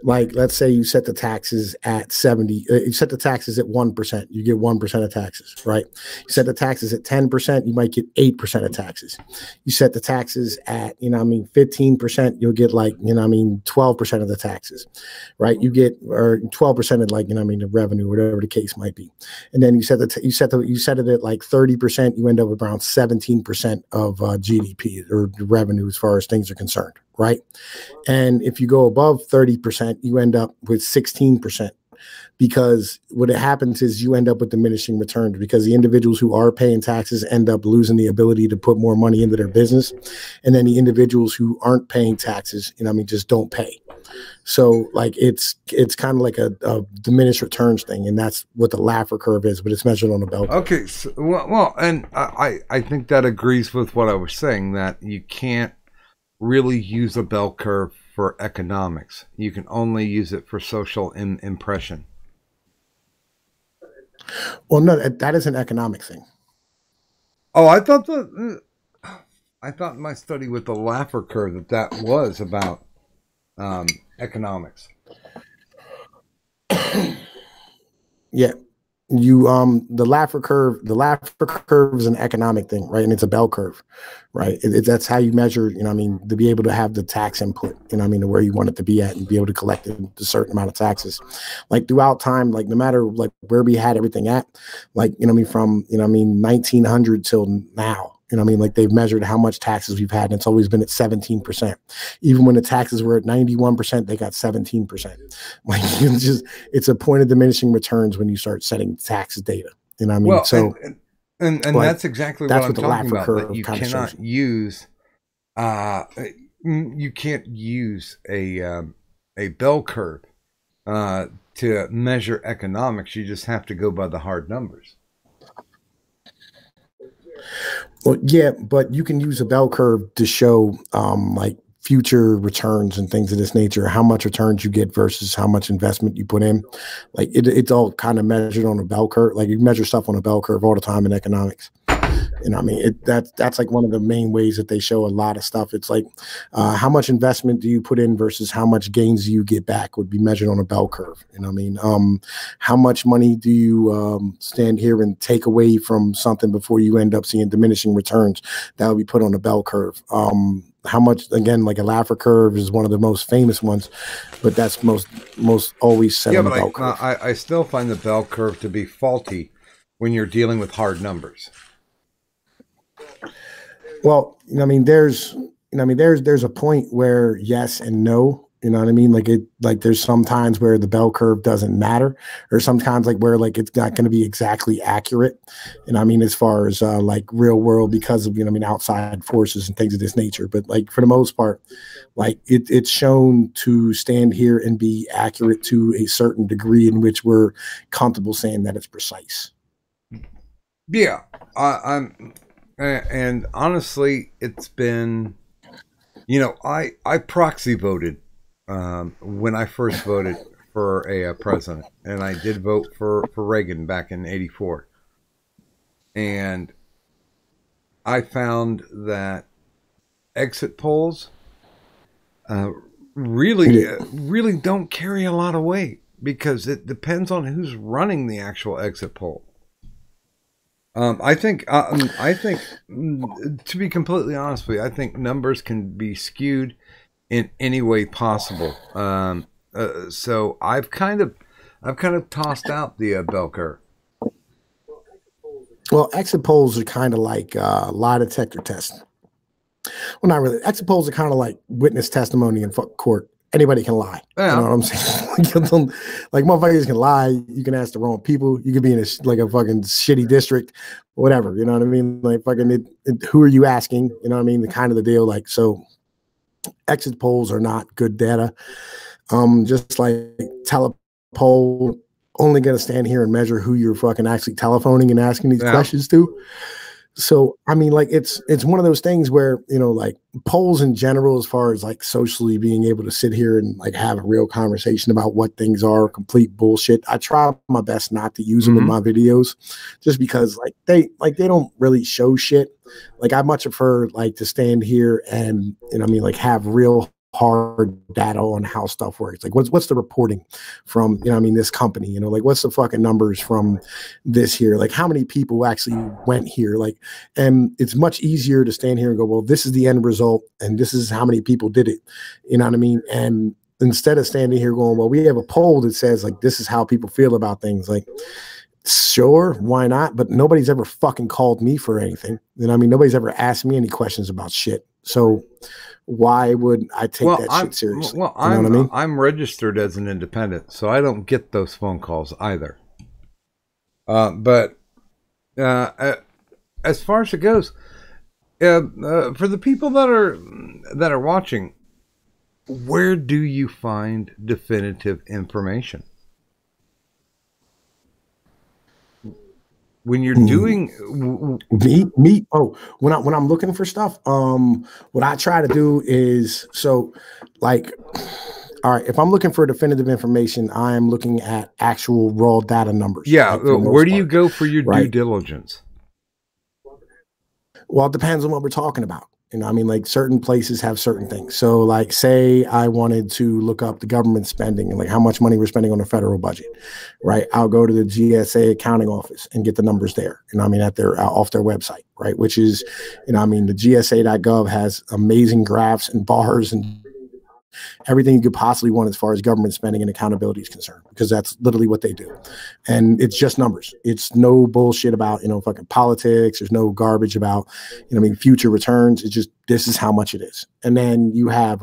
like, let's say you set the taxes at 70, you set the taxes at 1%, you get 1% of taxes, right? You set the taxes at 10%, you might get 8% of taxes. You set the taxes at, 15%, you'll get 12% of the taxes, right? You get, or 12% of the revenue, whatever the case might be. And then you set it at like 30%, you end up with around 17% of GDP or revenue as far as things are concerned, right? And if you go above 30%, you end up with 16%, because what happens is you end up with diminishing returns, because the individuals who are paying taxes end up losing the ability to put more money into their business. And then the individuals who aren't paying taxes, just don't pay. So it's kind of like a diminished returns thing. And that's what the Laffer curve is, but it's measured on a bell curve. Okay. So, well, and I think that agrees with what I was saying, that you can't really use a bell curve for economics. You can only use it for social impression. Well, no, that is an economic thing. Oh, I thought my study with the Laffer curve that was about economics. Yeah. The Laffer curve is an economic thing, right? And it's a bell curve, right? That's how you measure, to be able to have the tax input, to where you want it to be at and be able to collect a certain amount of taxes. Like throughout time, like no matter like where we had everything at, like, from, 1900 till now, like they've measured how much taxes we've had, and it's always been at 17%. Even when the taxes were at 91%, they got 17%. Like it's a point of diminishing returns when you start setting tax data. Well, so and that's exactly what I'm talking about. That you cannot use you can't use a bell curve to measure economics. You just have to go by the hard numbers. Well, yeah, but you can use a bell curve to show like future returns and things of this nature, how much returns you get versus how much investment you put in. Like it's all kind of measured on a bell curve. Like you measure stuff on a bell curve all the time in economics. That's like one of the main ways that they show a lot of stuff. It's like how much investment do you put in versus how much gains do you get back would be measured on a bell curve. How much money do you stand here and take away from something before you end up seeing diminishing returns? That would be put on a bell curve. How much, again, like a Laffer curve is one of the most famous ones, but that's most always set on a bell curve. I still find the bell curve to be faulty when you're dealing with hard numbers. Well, there's a point where yes and no, like there's some times where the bell curve doesn't matter, or sometimes like where like it's not going to be exactly accurate. As far as like real world, because of, outside forces and things of this nature. But like for the most part, like it's shown to stand here and be accurate to a certain degree in which we're comfortable saying that it's precise. Yeah, and honestly, it's been, I proxy voted when I first voted for a president, and I did vote for Reagan back in '84. And I found that exit polls really don't carry a lot of weight, because it depends on who's running the actual exit poll. I think, to be completely honest with you, I think numbers can be skewed in any way possible. So I've kind of tossed out the bell curve. Well, exit polls are kind of like lie detector tests. Well, not really. Exit polls are kind of like witness testimony in court. Anybody can lie. Yeah. You know what I'm saying? Like motherfuckers can lie. You can ask the wrong people. You could be in a fucking shitty district, whatever. You know what I mean? Like fucking, who are you asking? You know what I mean? The kind of the deal. Like, so exit polls are not good data. Just like telepoll, only going to stand here and measure who you're fucking actually telephoning and asking these questions to. So, I mean, like it's one of those things where, like polls in general, as far as like socially being able to sit here and like have a real conversation about what things are complete bullshit. I try my best not to use them in my videos, just because they don't really show shit. Like I much prefer like to stand here and, like have real hard data on how stuff works. Like what's the reporting from, this company, like what's the fucking numbers from this here? Like how many people actually went here? Like, and it's much easier to stand here and go, well, this is the end result and this is how many people did it. You know what I mean? And instead of standing here going, well, we have a poll that says like, this is how people feel about things. Like, sure, why not? But nobody's ever fucking called me for anything. You know what I mean? Nobody's ever asked me any questions about shit. So why would I take that shit seriously? Well, you know what I mean? I'm registered as an independent, so I don't get those phone calls either. But as far as it goes, for the people that are watching, where do you find definitive information? When you're doing me, when I'm looking for stuff, what I try to do is all right, if I'm looking for definitive information, I am looking at actual raw data numbers. Yeah, where do you go for your due diligence? Well, it depends on what we're talking about. I mean, like certain places have certain things. So like, say I wanted to look up the government spending and like how much money we're spending on the federal budget, right? I'll go to the GSA accounting office and get the numbers there. I mean, off their website, right? Which is, the GSA.gov has amazing graphs and bars and everything you could possibly want as far as government spending and accountability is concerned, because that's literally what they do. And it's just numbers. It's no bullshit about, fucking politics. There's no garbage about, future returns. It's just, this is how much it is. And then you have,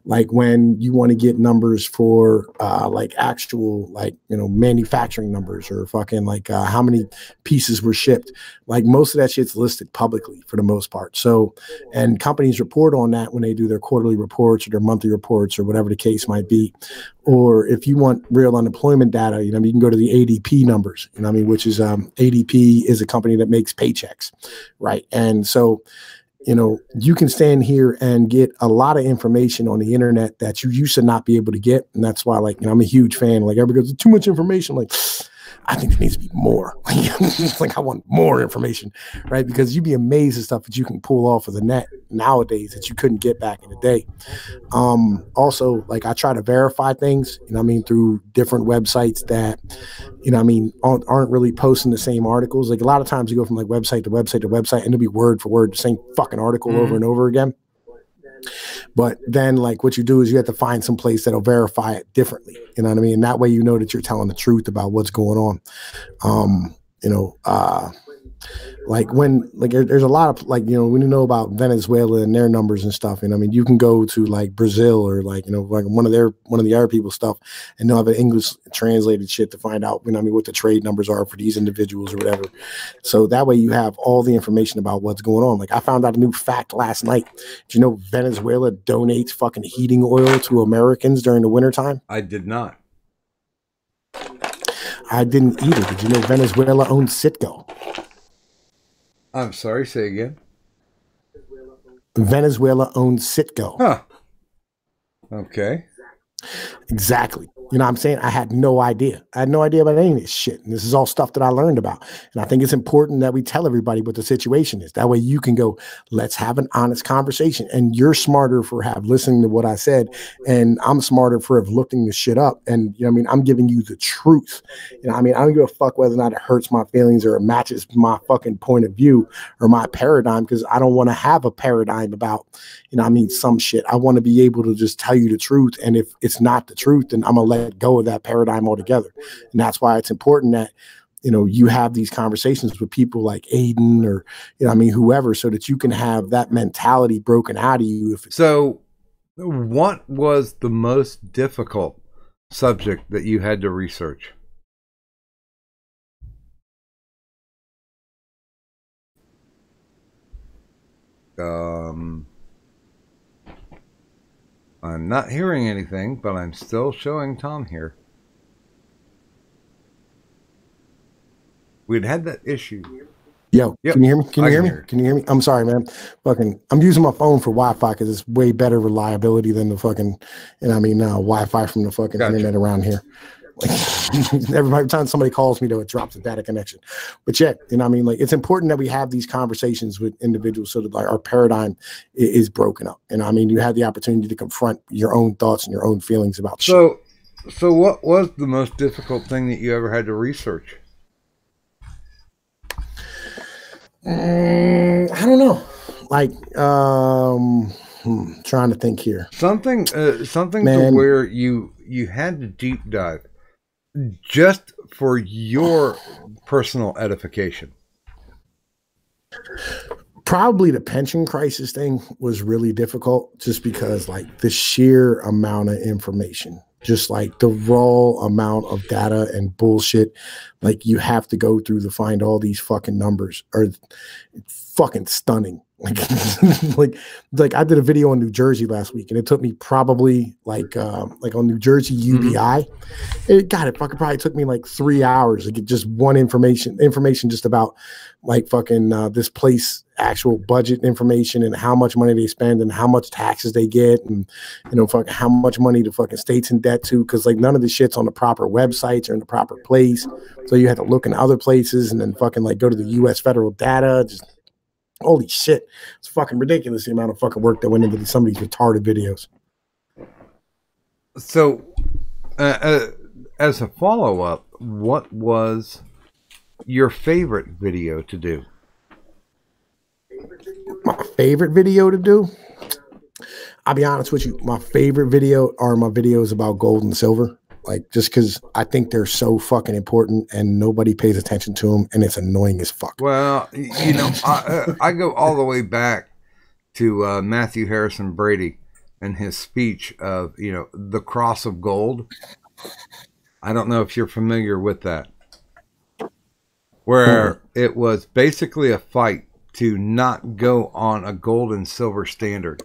like when you want to get numbers for like actual manufacturing numbers or fucking like how many pieces were shipped, like most of that shit's listed publicly for the most part. So, and companies report on that when they do their quarterly reports or their monthly reports or whatever the case might be. Or if you want real unemployment data, you can go to the ADP numbers, which is ADP is a company that makes paychecks, right? And so you can stand here and get a lot of information on the internet that you used to not be able to get. And that's why, I'm a huge fan. Like, everybody goes, too much information. Like, I think there needs to be more. Like, I want more information, right? Because you'd be amazed at stuff that you can pull off of the net nowadays that you couldn't get back in the day. Also, like, I try to verify things, through different websites that, aren't really posting the same articles. Like, a lot of times you go from like website to website to website and it'll be word for word the same fucking article over and over again. But then, like, what you do is you have to find some place that'll verify it differently. You know what I mean? And that way, that you're telling the truth about what's going on. Like when, like, there's a lot of, like, when you know about Venezuela and their numbers and stuff, you can go to like Brazil or like, like one of the Arab people's stuff, and they'll have an English translated shit to find out, what the trade numbers are for these individuals or whatever. So that way you have all the information about what's going on. Like, I found out a new fact last night. Do you know Venezuela donates fucking heating oil to Americans during the wintertime? I did not. I didn't either. Did you know Venezuela owns Citgo? I'm sorry, say again. Venezuela owns Citgo. Huh. Okay. Exactly. You know what I'm saying? I had no idea. I had no idea about any of this shit. And this is all stuff that I learned about. And I think it's important that we tell everybody what the situation is. That way you can go, let's have an honest conversation. And you're smarter for listening to what I said. And I'm smarter for looking this shit up. And, I'm giving you the truth. I don't give a fuck whether or not it hurts my feelings or it matches my fucking point of view or my paradigm, because I don't want to have a paradigm about, some shit. I want to be able to just tell you the truth. And if it's not the truth, then I'm going to let go of that paradigm altogether. And that's why it's important that, you have these conversations with people like Aiden or, whoever, so that you can have that mentality broken out of you. So what was the most difficult subject that you had to research? I'm not hearing anything, but I'm still showing Tom here. We'd had that issue Yo, Yep, can you hear me? Can I you hear can me? hear you. Can you hear me? I'm sorry, man. I'm using my phone for Wi-Fi because it's way better reliability than the fucking, Wi-Fi from the fucking Gotcha. internet around here. Every time somebody calls me, though, it drops the data connection. But yeah, like it's important that we have these conversations with individuals so that like our paradigm is broken up. And you have the opportunity to confront your own thoughts and your own feelings about shit. So what was the most difficult thing that you ever had to research? I don't know. Like, trying to think here. Something Man. to where you had to deep dive just for your personal edification. Probably the pension crisis thing was really difficult just because like the sheer amount of information, just like the raw amount of data and bullshit, like you have to go through to find all these fucking numbers are fucking stunning. Like I did a video on New Jersey last week and it took me probably like on New Jersey UBI. It probably took me like 3 hours to get just one information just about like fucking this place actual budget information and how much money they spend and how much taxes they get and fucking how much money the fucking state's in debt to, because like none of the shit's on the proper websites or in the proper place, so you have to look in other places and then fucking like go to the US federal data. Just holy shit, it's fucking ridiculous the amount of fucking work that went into some of these retarded videos. So as a follow-up, what was your favorite video to do? My favorite video to do? I'll be honest with you. My favorite video are my videos about gold and silver. Like, just because I think they're so fucking important and nobody pays attention to them and it's annoying as fuck. Well, I go all the way back to Matthew Harrison Brady and his speech of, the cross of gold. I don't know if you're familiar with that. Where it was basically a fight to not go on a gold and silver standard.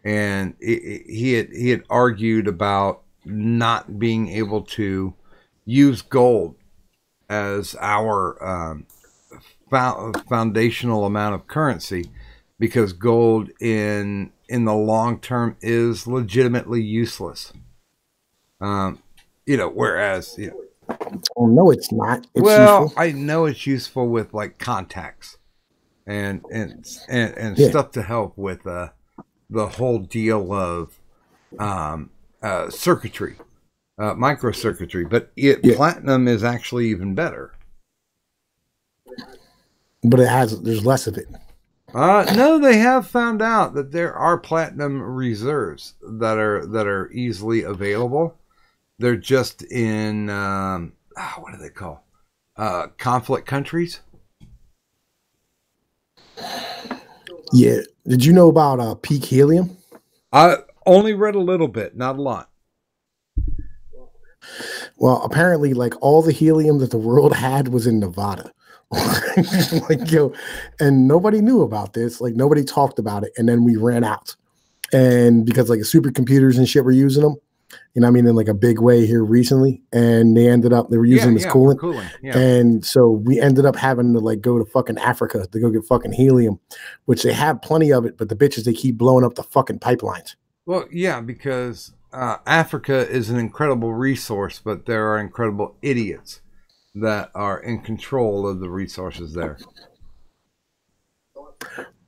And he had argued about not being able to use gold as our foundational amount of currency, because gold in the long term is legitimately useless. Whereas Oh no, it's not. It's useful. useful. I know it's useful with like contacts and Yeah. stuff to help with the whole deal of circuitry, microcircuitry. But platinum is actually even better. But there's less of it. No, they have found out that there are platinum reserves that are easily available. They're just in what do they call conflict countries? Yeah. Did you know about peak helium? I only read a little bit, not a lot. Well, apparently, like all the helium that the world had was in Nevada. And nobody knew about this. Like nobody talked about it, and then we ran out. And because like supercomputers and shit were using them, in like a big way here recently, and they were using them as coolant. Yeah. And so we ended up having to like go to fucking Africa to go get fucking helium, which they have plenty of it, but the bitches, they keep blowing up the fucking pipelines. Well, yeah, because Africa is an incredible resource, but there are incredible idiots that are in control of the resources there.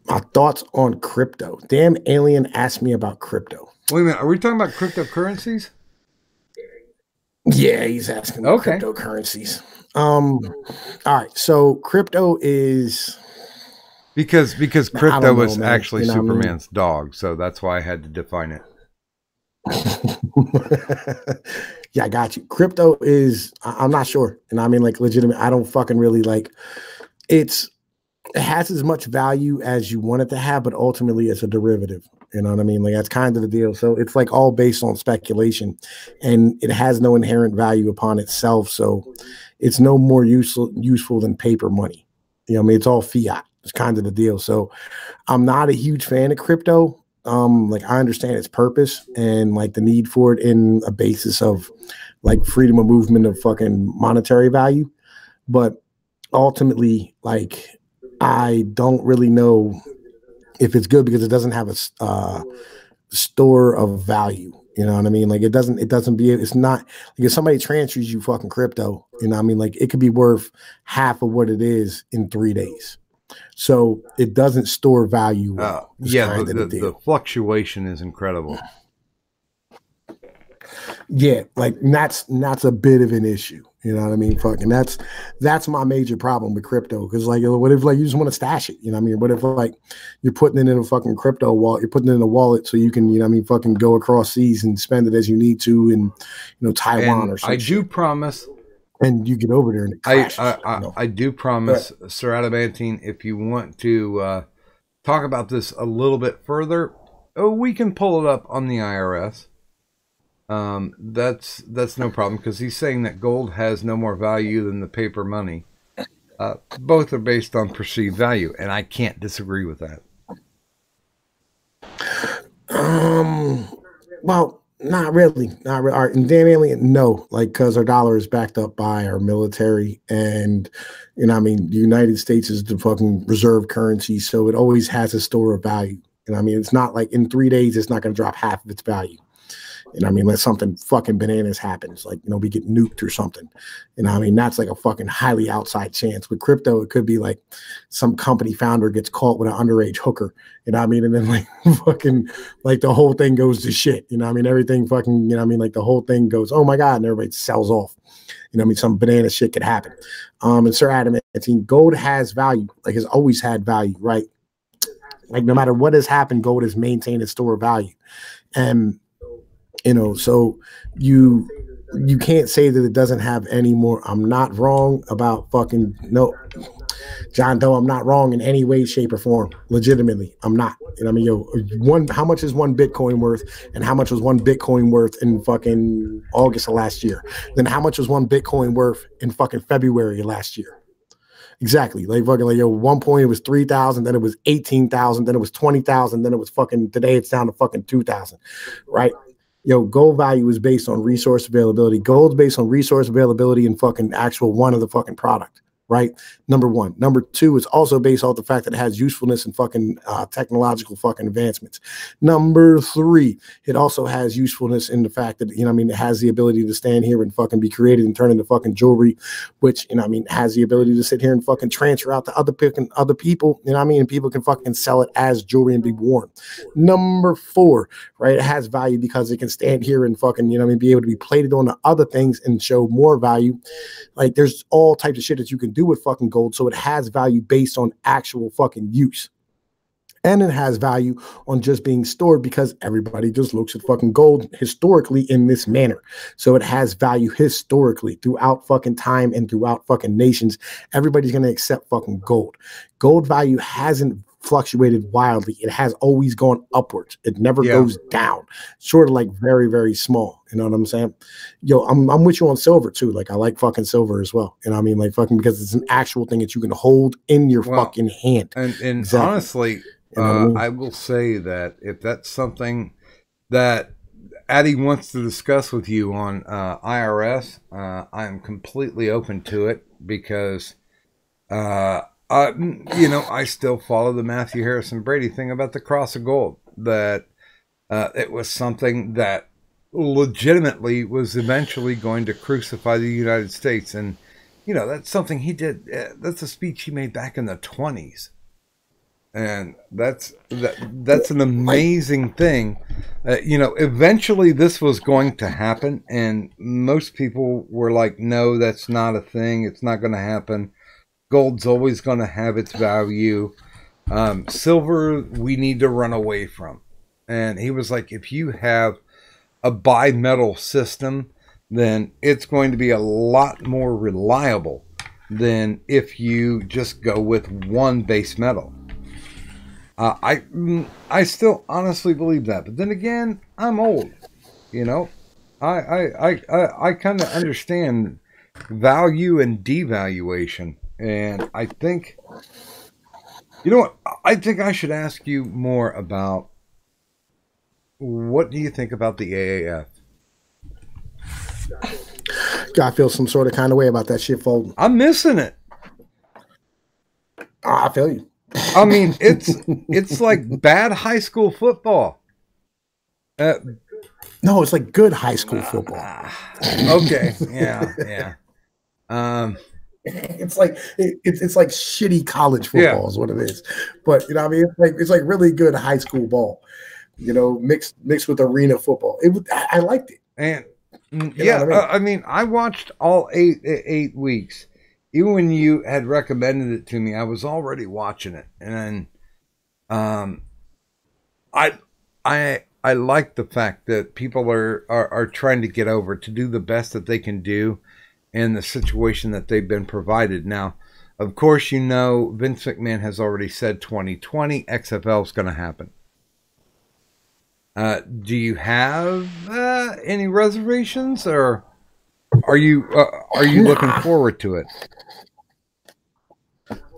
My thoughts on crypto. Damn alien asked me about crypto. Wait a minute, are we talking about cryptocurrencies? Yeah, he's asking about cryptocurrencies. All right, so crypto is because crypto is actually Superman's dog, so that's why I had to define it. Yeah, I got you. Crypto is, I'm not sure, and like legitimate. I don't fucking really like. It has as much value as you want it to have, but ultimately it's a derivative. You know what I mean? Like that's kind of the deal. So it's like all based on speculation, and it has no inherent value upon itself. So it's no more useful than paper money. It's all fiat. It's kind of the deal. So I'm not a huge fan of crypto. Like I understand its purpose and like the need for it in a basis of like freedom of movement of fucking monetary value. But ultimately, like, I don't really know if it's good because it doesn't have a store of value. You know what I mean? Like it's not like if somebody transfers you fucking crypto, you know what I mean? Like it could be worth half of what it is in 3 days. So it doesn't store value well. Yeah, the fluctuation is incredible. Yeah, like that's a bit of an issue. You know what I mean? Fucking that's my major problem with crypto. Because like, what if like you just want to stash it? You know what I mean? What if like you're putting it in a fucking crypto wallet? You're putting it in a wallet so you can, you know what I mean, fucking go across seas and spend it as you need to in, Taiwan and or something. I do promise. And you get over there and it crashes. I do promise, Sir Adamantine, if you want to talk about this a little bit further, we can pull it up on the IRS. That's no problem because he's saying that gold has no more value than the paper money. Both are based on perceived value, and I can't disagree with that. Well, not really. And Dan Alien, no, like because our dollar is backed up by our military, and the United States is the fucking reserve currency, so it always has a store of value. It's not like in 3 days it's not going to drop half of its value. Unless something fucking bananas happens, like, we get nuked or something. That's like a fucking highly outside chance. With crypto, it could be like some company founder gets caught with an underage hooker, and then like fucking like the whole thing goes to shit. Everything fucking, like the whole thing goes, oh my God, and everybody sells off. Some banana shit could happen. And Sir Adam, gold has value, like has always had value, right? Like no matter what has happened, gold has maintained its store of value. And so you can't say that it doesn't have any more. I'm not wrong about fucking no, John Doe. I'm not wrong in any way, shape, or form. Legitimately, I'm not. How much is one Bitcoin worth, and how much was one Bitcoin worth in fucking August of last year? Then how much was one Bitcoin worth in fucking February of last year? Exactly. Like fucking like one point it was 3,000, then it was 18,000, then it was 20,000, then it was fucking today it's down to fucking 2,000, right? Gold value is based on resource availability. Gold's based on resource availability and fucking actual one of the fucking product, right? Number one. Number two, it's also based off the fact that it has usefulness and fucking technological fucking advancements. Number three, it also has usefulness in the fact that, it has the ability to stand here and fucking be created and turn into fucking jewelry, which, has the ability to sit here and fucking transfer out to other people, and people can fucking sell it as jewelry and be worn. Number four, right? It has value because it can stand here and fucking, be able to be plated on the other things and show more value. Like there's all types of shit that you can do with fucking gold. So it has value based on actual fucking use. And it has value on just being stored because everybody just looks at fucking gold historically in this manner. So it has value historically throughout fucking time and throughout fucking nations. Everybody's going to accept fucking gold. Gold value hasn't fluctuated wildly. It has always gone upwards. It never goes down. Sort of like very, very small. You know what I'm saying? I'm with you on silver too. Like I like fucking silver as well. Like fucking because it's an actual thing that you can hold in your fucking hand. And exactly. Honestly, I will say that if that's something that Addie wants to discuss with you on IRS, I am completely open to it because I still follow the Matthew Harrison Brady thing about the cross of gold, that it was something that legitimately was eventually going to crucify the United States. And, that's something he did. That's a speech he made back in the 1920s. And that's an amazing thing. Eventually this was going to happen. And most people were like, no, that's not a thing. It's not going to happen. Gold's always going to have its value. Silver, we need to run away from. And he was like, if you have a bimetal system, then it's going to be a lot more reliable than if you just go with one base metal. I still honestly believe that. But then again, I'm old. I kind of understand value and devaluation. And I think, I think I should ask you more about what do you think about the AAF? I feel some sort of kind of way about that shit folding. I'm missing it. I feel you. I mean, it's like bad high school football. No, it's like good high school football. Okay, yeah. It's like it's like shitty college football is what it is. But you know what I mean? It's like really good high school ball. You know, mixed with arena football. I liked it. And You know what I mean, I watched all eight weeks. Even when you had recommended it to me, I was already watching it, and I like the fact that people are trying to get over to do the best that they can do in the situation that they've been provided. Now, of course, you know Vince McMahon has already said 2020 XFL is going to happen. Do you have any reservations, or are you looking forward to it?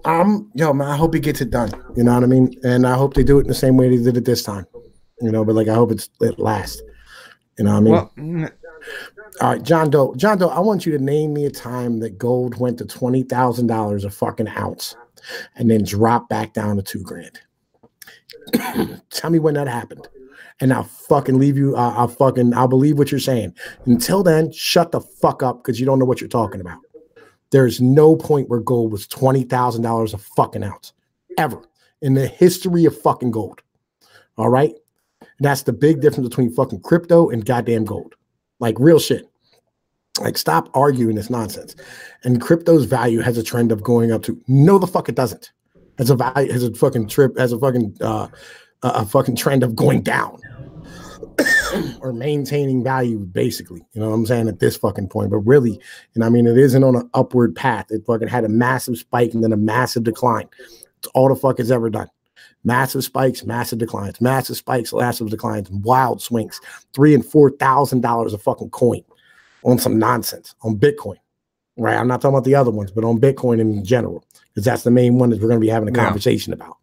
Yo, man, I hope he gets it done. You know what I mean? And I hope they do it in the same way they did it this time. You know, but like I hope it lasts. You know what I mean? All right, John Doe, I want you to name me a time that gold went to $20,000 a fucking ounce and then dropped back down to $2,000. Tell me when that happened. And I'll fucking leave you. I'll believe what you're saying. Until then, shut the fuck up because you don't know what you're talking about. There's no point where gold was $20,000 a fucking ounce ever in the history of fucking gold. All right. And that's the big difference between fucking crypto and goddamn gold. Like real shit. Like stop arguing this nonsense. And crypto's value has a trend of going up to no, the fuck it doesn't. Has a value, has a fucking trend of going down or maintaining value, basically. You know what I'm saying, at this fucking point. But really, you know, I mean, it isn't on an upward path. It fucking had a massive spike and then a massive decline. It's all the fuck it's ever done. Massive spikes, massive declines, massive spikes, massive declines, wild swings, $3,000 and $4,000 a fucking coin on some nonsense on Bitcoin. Right. I'm not talking about the other ones, but on Bitcoin in general, because that's the main one that we're going to be having a conversation about.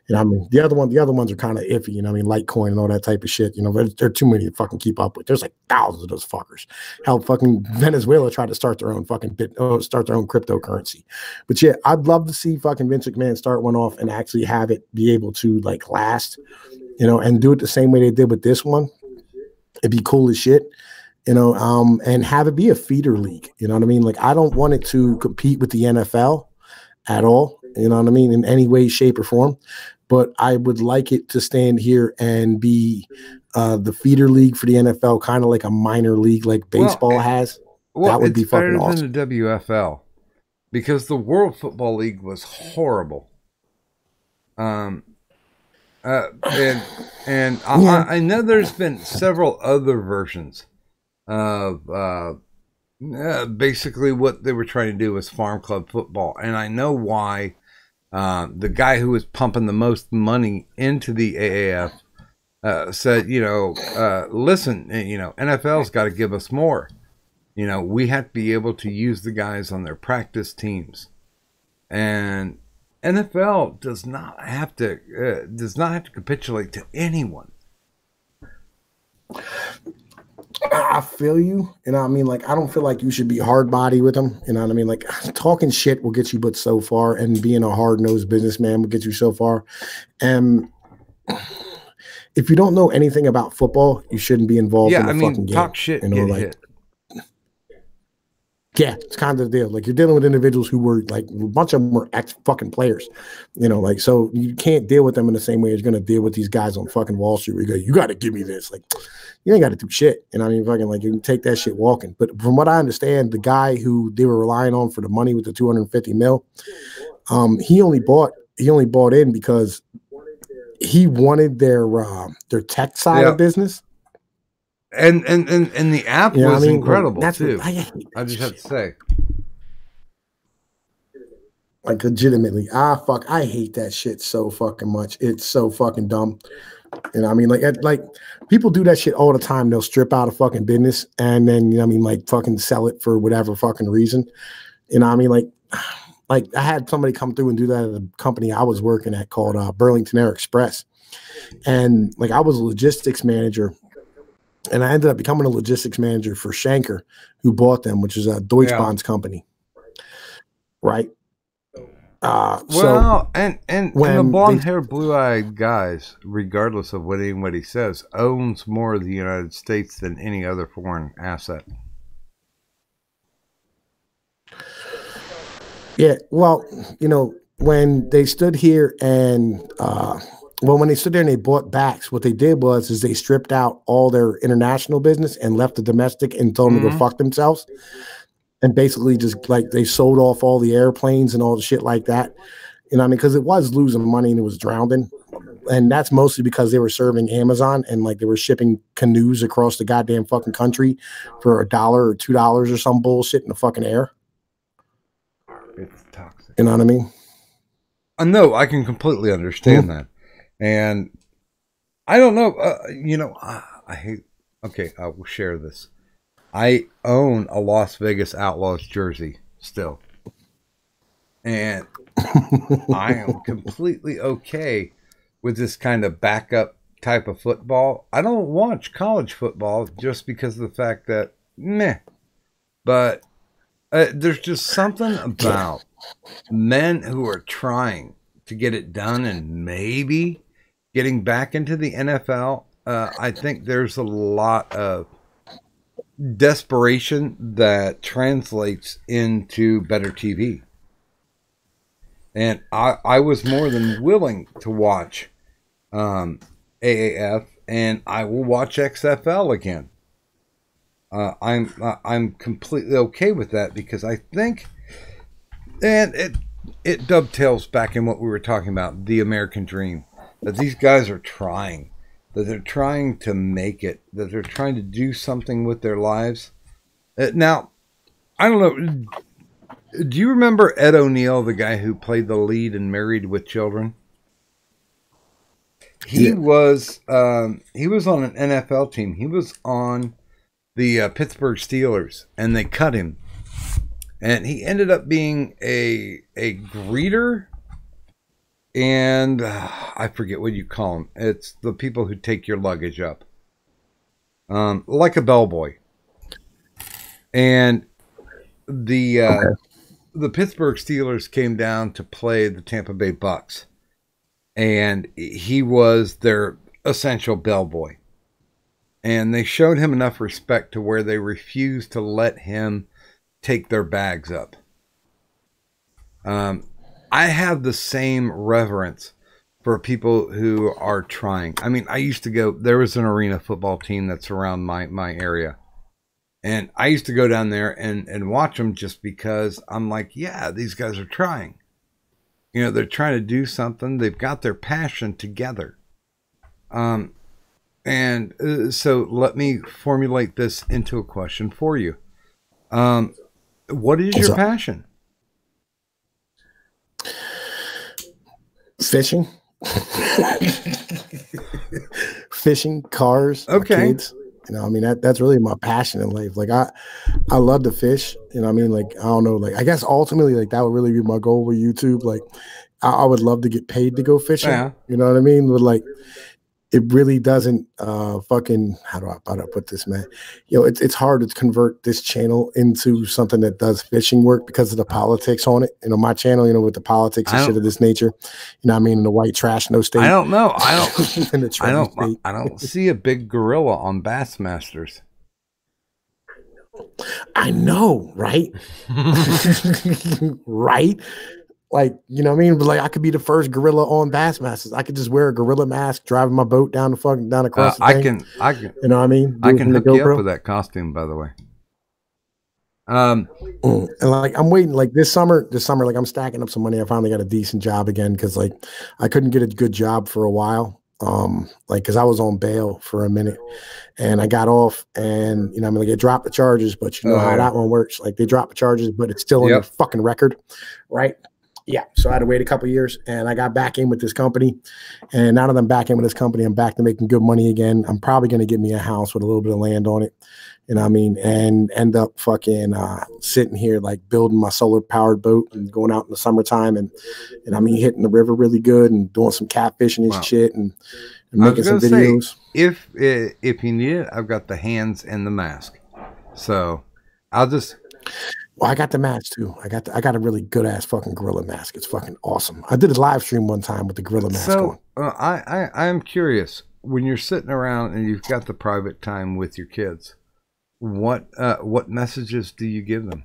You know, I mean, the other ones are kind of iffy, you know, I mean, Litecoin and all that type of shit, you know, there are too many to fucking keep up with. There's like thousands of those fuckers. Hell, fucking Venezuela tried to start their own fucking start their own cryptocurrency. But yeah, I'd love to see fucking Vince McMahon start one off and actually have it be able to like last, you know, and do it the same way they did with this one. It'd be cool as shit, you know, and have it be a feeder league. You know what I mean? Like, I don't want it to compete with the NFL at all. You know what I mean? In any way, shape, or form. But I would like it to stand here and be the feeder league for the NFL, kind of like a minor league like baseball has. That would be fucking awesome. Than the WFL, because the World Football League was horrible. I know there's been several other versions of basically what they were trying to do was farm club football, and I know why. The guy who was pumping the most money into the AAF said, you know, listen, you know, NFL's got to give us more. You know, we have to be able to use the guys on their practice teams, and NFL does not have to capitulate to anyone. I feel you. You know what I mean? Like, I don't feel like you should be hard body with them. You know what I mean? Like, talking shit will get you but so far, and being a hard-nosed businessman will get you so far. And if you don't know anything about football, you shouldn't be involved in the fucking game. Talk shit, you know, get like, hit. Yeah, it's kind of the deal. Like, you're dealing with individuals who were like, a bunch of them were ex-fucking players, you know, like, so you can't deal with them in the same way as you're going to deal with these guys on fucking Wall Street where you go, you got to give me this. Like, you ain't got to do shit. And I mean, fucking, like, you can take that shit walking. But from what I understand, the guy who they were relying on for the money with the 250 mil, he only bought in because he wanted their tech side of business. And the app was incredible too. I just have to say, like, legitimately, I hate that shit so fucking much. It's so fucking dumb. You know, I mean, like people do that shit all the time. They'll strip out a fucking business and then, you know, I mean, like, fucking sell it for whatever fucking reason. You know, I mean, like I had somebody come through and do that at a company I was working at called Burlington Air Express, and like, I was a logistics manager. And I ended up becoming a logistics manager for Schenker, who bought them, which is a Deutsche Bahn's company. Right. Well, and the when blonde-haired, blue-eyed guys, regardless of what anybody says, owns more of the United States than any other foreign asset. Yeah, well, you know, when they stood here and when they stood there and they bought backs, what they did was is they stripped out all their international business and left the domestic and told them to go fuck themselves. And basically just like they sold off all the airplanes and all the shit like that. You know what I mean? Because it was losing money and it was drowning. And that's mostly because they were serving Amazon and like they were shipping canoes across the goddamn fucking country for $1 or $2 or some bullshit in the fucking air. It's toxic. You know what I mean? No, I can completely understand that. And I don't know, you know, I hate, okay, I will share this. I own a Las Vegas Outlaws jersey still. And I am completely okay with this kind of backup type of football. I don't watch college football just because of the fact that, meh. But there's just something about men who are trying to get it done and maybe getting back into the NFL. I think there's a lot of desperation that translates into better TV. And I was more than willing to watch AAF, and I will watch XFL again. I'm completely okay with that because I think, and it dovetails back in what we were talking about, the American dream, that these guys are trying, that they're trying to make it, that they're trying to do something with their lives. Now, I don't know. Do you remember Ed O'Neill, the guy who played the lead in Married with Children? He was on an NFL team. He was on the Pittsburgh Steelers, and they cut him. And he ended up being a greeter, and I forget what you call them. It's the people who take your luggage up, like a bellboy. And the Pittsburgh Steelers came down to play the Tampa Bay Bucks, and he was their essential bellboy. And they showed him enough respect to where they refused to let him take their bags up. I have the same reverence for people who are trying. I mean, I used to go, there was an arena football team that's around my area. And I used to go down there and watch them just because I'm like, yeah, these guys are trying. You know, they're trying to do something. They've got their passion together. So let me formulate this into a question for you. What is your passion? Fishing. Fishing, cars, okay. Kids. You know, I mean, that's really my passion in life. Like I love to fish. You know what I mean? Like, I don't know, like, I guess ultimately, like, that would really be my goal with YouTube. Like, I would love to get paid to go fishing. Yeah. You know what I mean? But like, it really doesn't fucking, how do I put this, man? You know, it's hard to convert this channel into something that does fishing work because of the politics on it. You know, my channel, you know, with the politics and shit of this nature, you know what I mean? In the white trash, no state. I don't know. I don't see a big gorilla on Bassmasters. I know, right? Right? Like, you know what I mean? But like, I could be the first gorilla on Bassmasters. I could just wear a gorilla mask, driving my boat down across the thing. I can. You know what I mean? I can hook you up with that costume, by the way. And like, I'm waiting. Like this summer, like I'm stacking up some money. I finally got a decent job again because like I couldn't get a good job for a while. Like, cause I was on bail for a minute and I got off and, you know, I mean, like, they dropped the charges, but you know how that one works. Like they drop the charges, but it's still on your fucking record. Right. Yeah. So I had to wait a couple of years and I got back in with this company. And now that I'm back in with this company, I'm back to making good money again. I'm probably going to get me a house with a little bit of land on it. You know what I mean? And end up fucking sitting here, like building my solar powered boat and going out in the summertime and I mean, hitting the river really good and doing some catfishing and shit and making some videos. If you need it, I've got the hands and the mask. So I'll just. Well, I got the mask too. I got a really good ass fucking gorilla mask. It's fucking awesome. I did a live stream one time with the gorilla mask on. I am curious, when you're sitting around and you've got the private time with your kids, what messages do you give them?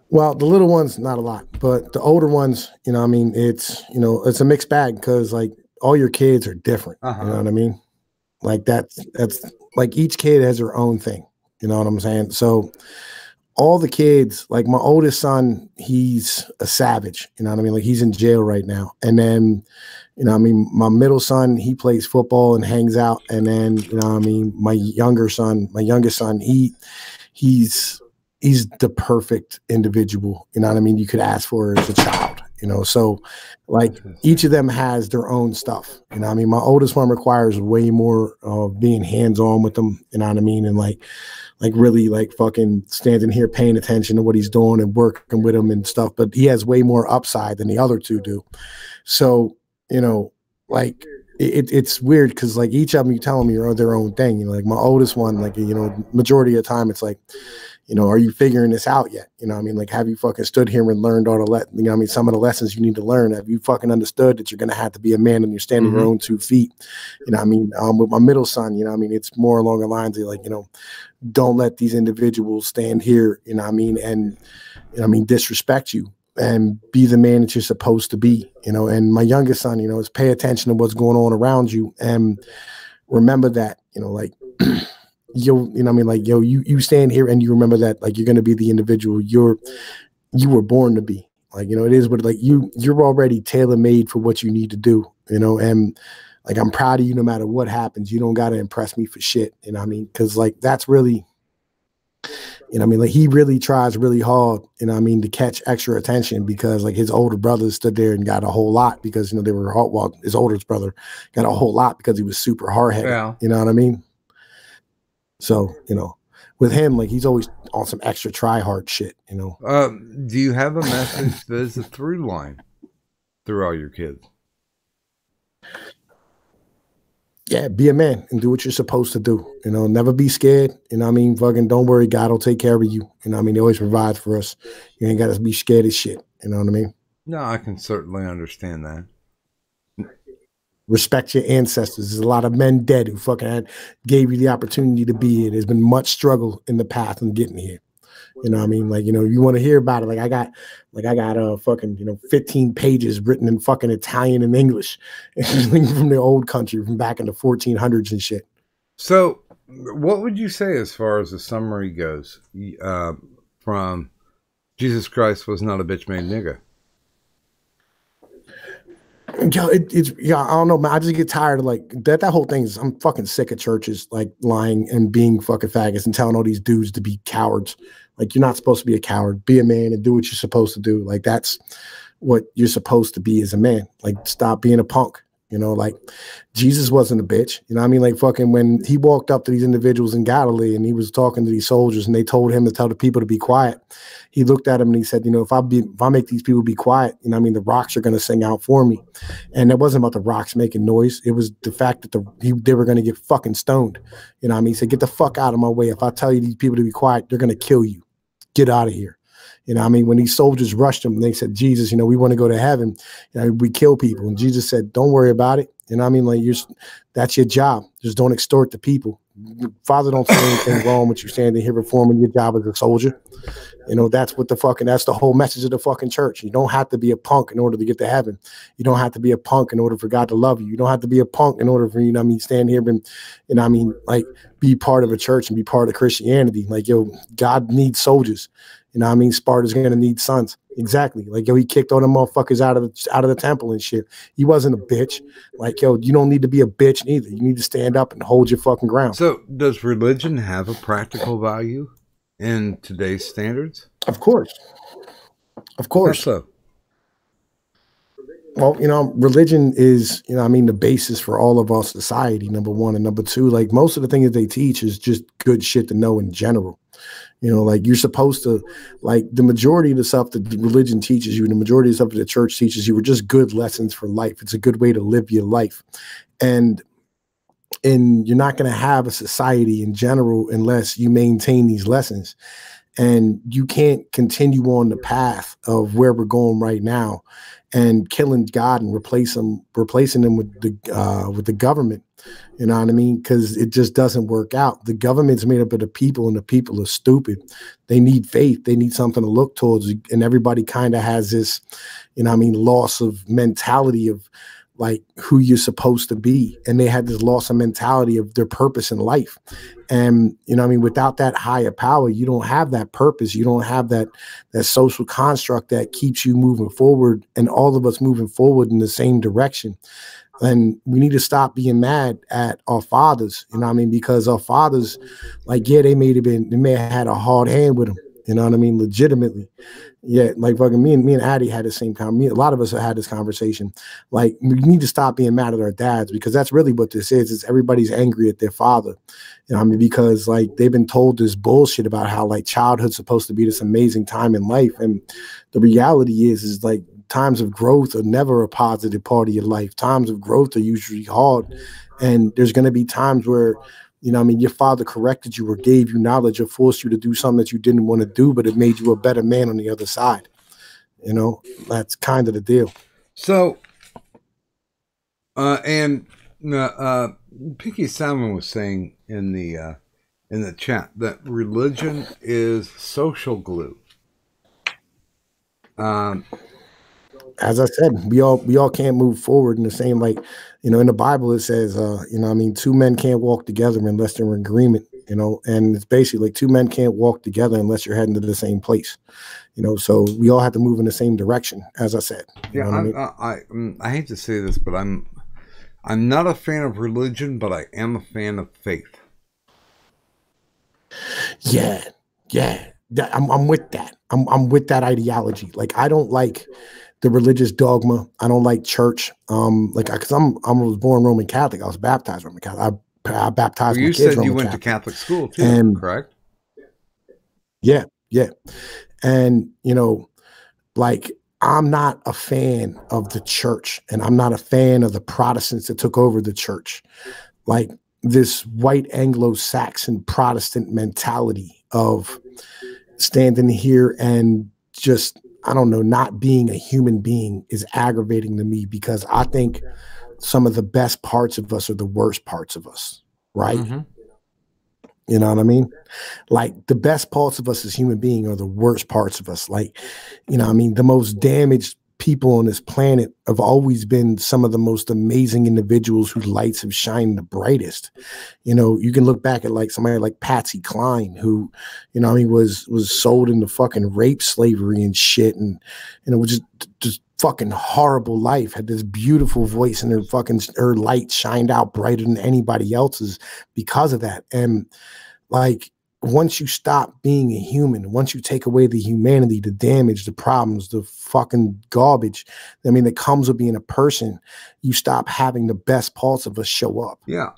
Well, the little ones, not a lot, but the older ones, you know, I mean, it's a mixed bag because like all your kids are different. You know what I mean? Like that's like each kid has their own thing. You know what I'm saying? So all the kids, like my oldest son, he's a savage. You know what I mean? Like he's in jail right now. And then, you know what I mean, my middle son, he plays football and hangs out. And then, you know what I mean, my youngest son, he's the perfect individual. You know what I mean? You could ask for as a child, you know? So like each of them has their own stuff. You know what I mean? My oldest one requires way more of being hands-on with them. You know what I mean? And like really like fucking standing here paying attention to what he's doing and working with him and stuff. But he has way more upside than the other two do. So, you know, like it's weird because like each of them, you tell them you're their own thing. You know, like my oldest one, like, you know, majority of the time it's like, you know, are you figuring this out yet? You know what I mean? Like, have you fucking stood here and learned all the, you know what I mean, some of the lessons you need to learn? Have you fucking understood that you're going to have to be a man and you're standing your own 2 feet? You know what I mean? With my middle son, you know what I mean? It's more along the lines of like, you know, don't let these individuals stand here, you know what I mean? And, you know what I mean, disrespect you and be the man that you're supposed to be, you know? And my youngest son, you know, is pay attention to what's going on around you and remember that, you know, like, you know what I mean? Like, you stand here and you remember that, like, you're going to be the individual you were born to be. Like, you know, it is what, like, you're already tailor-made for what you need to do, you know? And like, I'm proud of you no matter what happens. You don't got to impress me for shit. You know what I mean? Cause like, that's really, you know what I mean? Like he really tries really hard, you know what I mean, to catch extra attention because like his older brothers stood there and got a whole lot because, you know, they were hard. Well, his oldest brother got a whole lot because he was super hard-headed. Yeah. You know what I mean? So, you know, with him, like he's always on some extra try hard shit, you know. Do you have a message that is a through line through all your kids? Yeah, be a man and do what you're supposed to do. You know, never be scared. You know what I mean? Fucking don't worry, God will take care of you. You know what I mean? He always provides for us. You ain't got to be scared of shit. You know what I mean? No, I can certainly understand that. Respect your ancestors. There's a lot of men dead who fucking gave you the opportunity to be here. There's been much struggle in the path of getting here. You know what I mean? Like, you know, you want to hear about it. Like I got fucking, you know, 15 pages written in fucking Italian and English from the old country from back in the 1400s and shit. So what would you say as far as the summary goes from Jesus Christ was not a bitch made nigga? Yo, it's yeah, I don't know, man. I just get tired of like that whole thing is I'm fucking sick of churches like lying and being fucking faggots and telling all these dudes to be cowards. Like you're not supposed to be a coward. Be a man and do what you're supposed to do. Like that's what you're supposed to be as a man. Like stop being a punk. You know, like Jesus wasn't a bitch. You know what I mean? Like fucking when he walked up to these individuals in Galilee and he was talking to these soldiers and they told him to tell the people to be quiet. He looked at him and he said, you know, if I make these people be quiet, you know what I mean? The rocks are going to sing out for me. And it wasn't about the rocks making noise. It was the fact that they were going to get fucking stoned. You know what I mean? He said, get the fuck out of my way. If I tell you these people to be quiet, they're going to kill you. Get out of here. You know what I mean? When these soldiers rushed him, they said, Jesus, you know, we want to go to heaven. You know, we kill people. And Jesus said, don't worry about it. You know what I mean? Like that's your job. Just don't extort the people. Father, don't say anything wrong with you standing here performing your job as a soldier. You know, that's the whole message of the fucking church. You don't have to be a punk in order to get to heaven. You don't have to be a punk in order for God to love you. You don't have to be a punk in order for, you know what I mean, stand here and, you know what I mean, like be part of a church and be part of Christianity. Like, yo, God needs soldiers. You know what I mean? Sparta's going to need sons. Exactly. Like, yo, he kicked all them motherfuckers out of the temple and shit. He wasn't a bitch. Like, yo, you don't need to be a bitch neither. You need to stand up and hold your fucking ground. So does religion have a practical value in today's standards? Of course. Of course. How so? Well, you know, religion is, you know, I mean, the basis for all of our society, number one. And number two, like most of the things that they teach is just good shit to know in general. You know, like you're supposed to, like the majority of the stuff that religion teaches you, the majority of the stuff that the church teaches you are just good lessons for life. It's a good way to live your life. And And you're not going to have a society in general unless you maintain these lessons. And you can't continue on the path of where we're going right now and killing God and replacing them with the government. You know what I mean? Because it just doesn't work out. The government's made up of the people, and the people are stupid. They need faith. They need something to look towards. And everybody kind of has this, you know what I mean, loss of mentality of like who you're supposed to be. And they had this loss of mentality of their purpose in life. And, you know what I mean, without that higher power, you don't have that purpose. You don't have that social construct that keeps you moving forward and all of us moving forward in the same direction. And we need to stop being mad at our fathers, you know what I mean? Because our fathers, like, yeah, they may have had a hard hand with them, you know what I mean? Legitimately. Yeah, like fucking me and Addie had the same a lot of us have had this conversation. Like, we need to stop being mad at our dads, because that's really what this is. It's everybody's angry at their father. You know what I mean? Because like they've been told this bullshit about how like childhood's supposed to be this amazing time in life. And the reality is like times of growth are never a positive part of your life. Times of growth are usually hard. And there's going to be times where, you know what I mean, your father corrected you or gave you knowledge or forced you to do something that you didn't want to do, but it made you a better man on the other side. You know, that's kind of the deal. So, Pinky Salmon was saying in the chat that religion is social glue. As I said, we all can't move forward in the same, like, you know, in the Bible it says, you know, I mean, two men can't walk together unless they're in agreement, you know, and it's basically like two men can't walk together unless you're heading to the same place, you know. So we all have to move in the same direction, as I said. Yeah, I hate to say this, but I'm not a fan of religion, but I am a fan of faith. Yeah. I'm with that. I'm with that ideology. Like, I don't like the religious dogma. I don't like church. Because I was born Roman Catholic. I was baptized Roman Catholic. I baptized my kids Roman Catholic. You went to Catholic school too, correct? Yeah. And, you know, like, I'm not a fan of the church, and I'm not a fan of the Protestants that took over the church. Like, this white Anglo-Saxon Protestant mentality of standing here and just, I don't know, not being a human being is aggravating to me, because I think some of the best parts of us are the worst parts of us, right? Mm-hmm. You know what I mean? Like, the best parts of us as human beings are the worst parts of us. Like, you know what I mean? The most damaged people on this planet have always been some of the most amazing individuals whose lights have shined the brightest. You know, you can look back at like somebody like Patsy Cline, who, you know, he was sold into fucking rape, slavery and shit. And, you know, was just fucking horrible life, had this beautiful voice, and her light shined out brighter than anybody else's because of that. And like, once you stop being a human, once you take away the humanity, the damage, the problems, the fucking garbage, I mean, that comes with being a person, you stop having the best parts of us show up. Yeah.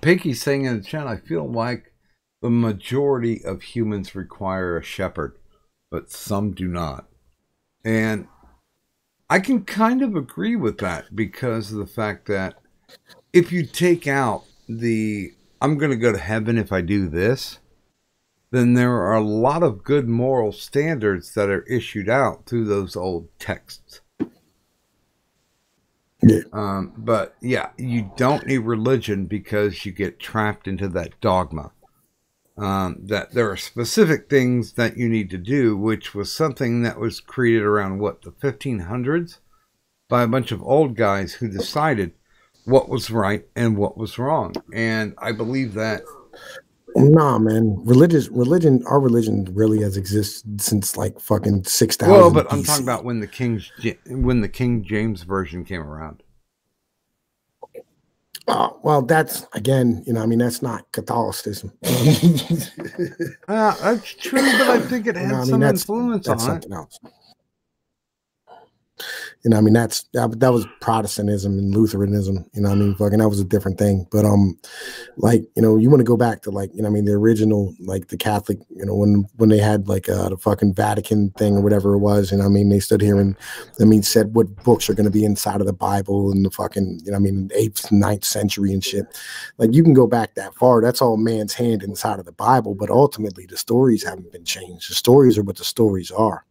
Pinky's saying in the chat, I feel like the majority of humans require a shepherd, but some do not. And I can kind of agree with that, because of the fact that if you take out I'm going to go to heaven if I do this, then there are a lot of good moral standards that are issued out through those old texts. Yeah. But yeah, you don't need religion because you get trapped into that dogma. That there are specific things that you need to do, which was something that was created around, the 1500s? By a bunch of old guys who decided what was right and what was wrong. And I believe that. Nah, man. Our religion really has existed since like fucking 6,000. Well, but I'm talking about when the King James version came around. Well, that's, again, you know, I mean, that's not Catholicism. That's true, but I think it had some influence on something else. You know, I mean, that was Protestantism and Lutheranism. You know, I mean, fucking that was a different thing. But like, you know, you want to go back to like, you know, I mean, the original, like the Catholic, you know, when they had like the fucking Vatican thing or whatever it was, and I mean, they stood here and I mean said what books are going to be inside of the Bible and the fucking, you know, I mean, 8th, 9th century and shit. Like you can go back that far. That's all man's hand inside of the Bible. But ultimately, the stories haven't been changed. The stories are what the stories are.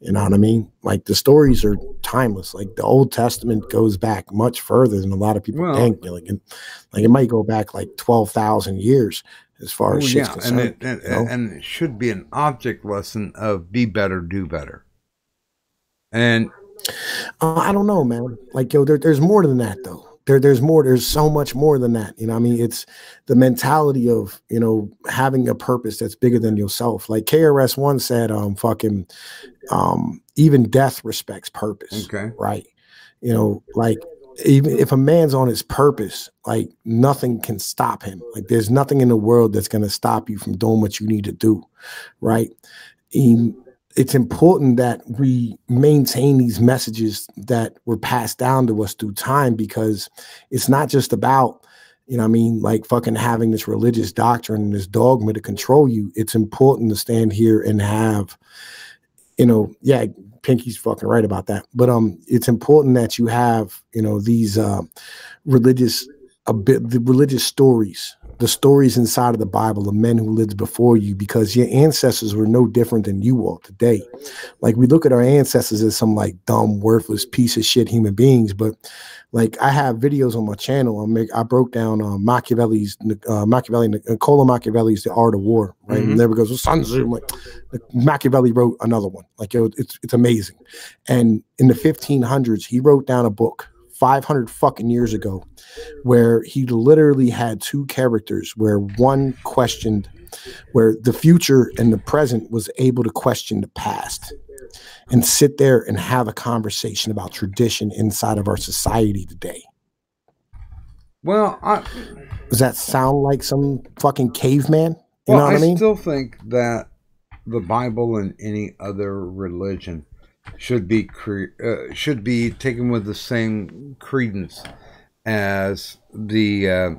You know what I mean? Like the stories are timeless. Like the Old Testament goes back much further than a lot of people think. Like it might go back like 12,000 years as far as shit's concerned. And it should be an object lesson of be better, do better. And I don't know, man. Like yo, there's more than that though. There's more. There's so much more than that. You know, I mean, it's the mentality of, you know, having a purpose that's bigger than yourself. Like KRS-One said, even death respects purpose. Okay. Right. You know, like even if a man's on his purpose, like nothing can stop him. Like there's nothing in the world that's going to stop you from doing what you need to do. Right. It's important that we maintain these messages that were passed down to us through time, because it's not just about, you know what I mean, like fucking having this religious doctrine and this dogma to control you. It's important to stand here and have, you know, yeah, Pinky's fucking right about that. But it's important that you have, you know, these the religious stories, the stories inside of the Bible of men who lived before you, because your ancestors were no different than you are today. Like we look at our ancestors as some like dumb, worthless piece of shit human beings, but like I have videos on my channel. I broke down Niccolo Machiavelli's The Art of War, right? And there goes, well, Sun Tzu. Like Machiavelli wrote another one. Like it's amazing. And in the 1500s, he wrote down a book 500 fucking years ago, where he literally had two characters, where one questioned, where the future and the present was able to question the past and sit there and have a conversation about tradition inside of our society today. Well, does that sound like some fucking caveman? You know what I mean? I still think that the Bible and any other religion should be taken with the same credence as the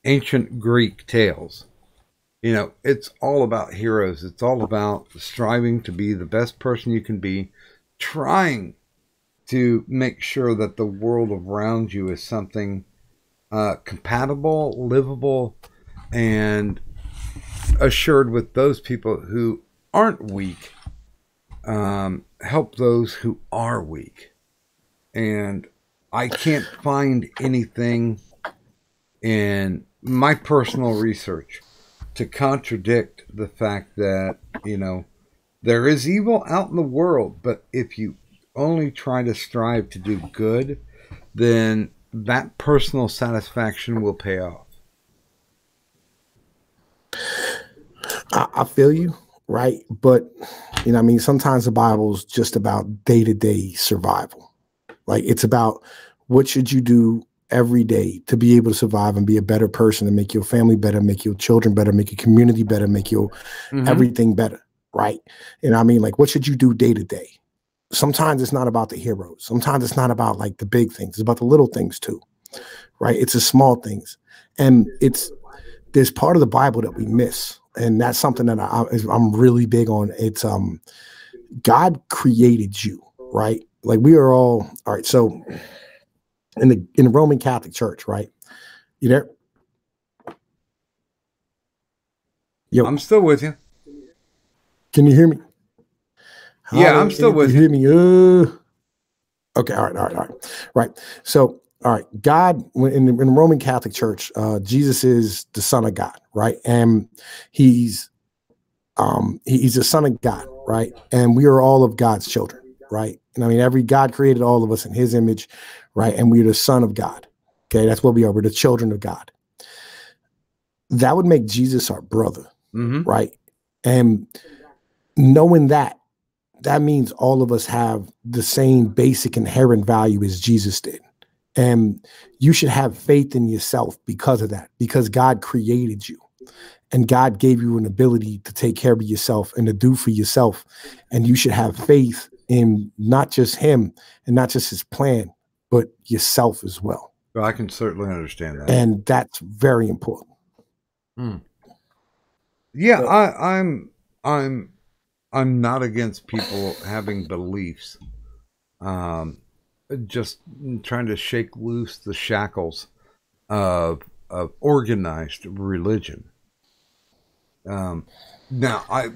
ancient Greek tales. You know, it's all about heroes. It's all about striving to be the best person you can be, trying to make sure that the world around you is something compatible, livable, and assured with those people who aren't weak. Help those who are weak. And I can't find anything in my personal research to contradict the fact that, you know, there is evil out in the world, but if you only try to strive to do good, then that personal satisfaction will pay off. I feel you, right? But, you know, I mean, sometimes the Bible's just about day-to-day survival. Like, it's about what should you do every day to be able to survive and be a better person and make your family better, make your children better, make your community better, make your everything better, right? And I mean, like, what should you do day to day? Sometimes it's not about the heroes. Sometimes it's not about like the big things. It's about the little things too, right? It's the small things. And there's part of the Bible that we miss. And that's something that I'm really big on. It's God created you, right? Like we are all right. So in the Roman Catholic Church, right? You there? Yo, I'm still with you. Can you hear me? Yeah, I'm still with you. Hear me? Okay, all right. So, all right, God, in the Roman Catholic Church, Jesus is the Son of God, right? And he's the Son of God, right? And we are all of God's children, right? And I mean, God created all of us in His image, right? And we're the Son of God. Okay, that's what we are. We're the children of God. That would make Jesus our brother, right? And knowing that means all of us have the same basic inherent value as Jesus did. And you should have faith in yourself because of that, because God created you and God gave you an ability to take care of yourself and to do for yourself. And you should have faith in not just him and not just his plan, but yourself as well. Well, I can certainly understand that. And that's very important. Yeah, I'm not against people having beliefs. Just trying to shake loose the shackles of organized religion. Now, I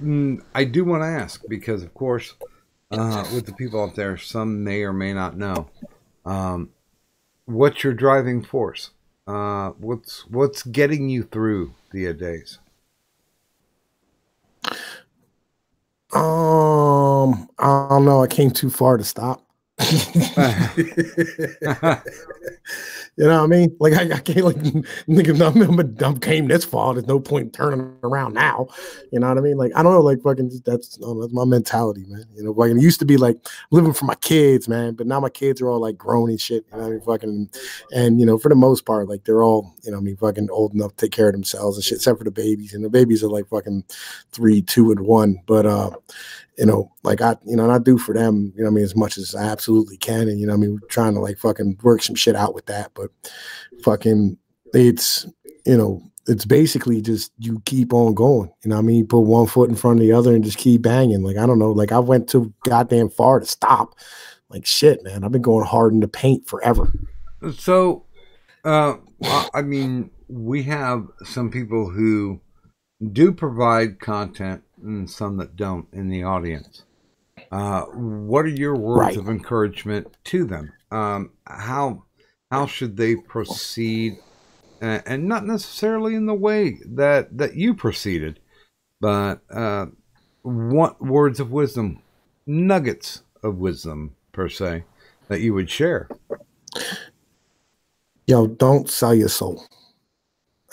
do want to ask, because of course, with the people out there, some may or may not know, what's your driving force? What's getting you through the days? I don't know. I came too far to stop. You know what I mean? Like I can't like nigga, I came this far. There's no point in turning around now. You know what I mean? Like I don't know, like fucking that's my mentality, man. You know, like it used to be like living for my kids, man, but now my kids are all like grown and shit. You know what I mean? Fucking, and you know, for the most part, like they're all, you know what I mean, fucking old enough to take care of themselves and shit, except for the babies. And the babies are like fucking 3, 2, and 1. But you know, like and I do for them, you know what I mean, as much as I absolutely can. And, you know what I mean, we're trying to like fucking work some shit out with that. But fucking, it's, you know, it's basically just you keep on going. You know what I mean? You put one foot in front of the other and just keep banging. Like, I don't know, like I went too goddamn far to stop. Like shit, man, I've been going hard in the paint forever. So, I mean, we have some people who do provide content and some that don't in the audience. What are your words of encouragement to them? How should they proceed, and not necessarily in the way that you proceeded, but what words of wisdom, nuggets of wisdom per se, that you would share? Yo, don't sell your soul.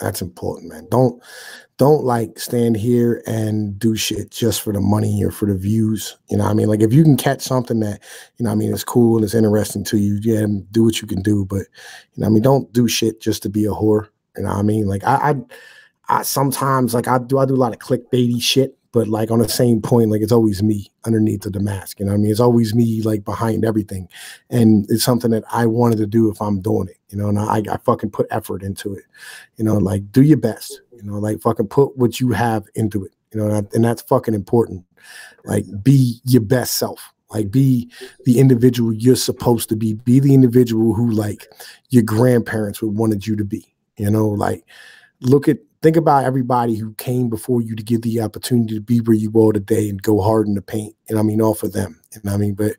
That's important, man. Don't like stand here and do shit just for the money or for the views. You know what I mean? Like if you can catch something that, you know what I mean, is cool and it's interesting to you, yeah, do what you can do. But, you know what I mean, don't do shit just to be a whore. You know what I mean? Like I sometimes like I do a lot of clickbaity shit, but like on the same point, like it's always me underneath of the mask. You know what I mean? It's always me like behind everything. And it's something that I wanted to do if I'm doing it, you know, and I fucking put effort into it, you know, like do your best, you know, like fucking put what you have into it, you know, and that's fucking important. Like be your best self. Like be the individual you're supposed to be. Be the individual who like your grandparents would wanted you to be, you know, like think about everybody who came before you to give the opportunity to be where you are today and go hard in the paint. And I mean, all for them. You know what I mean? But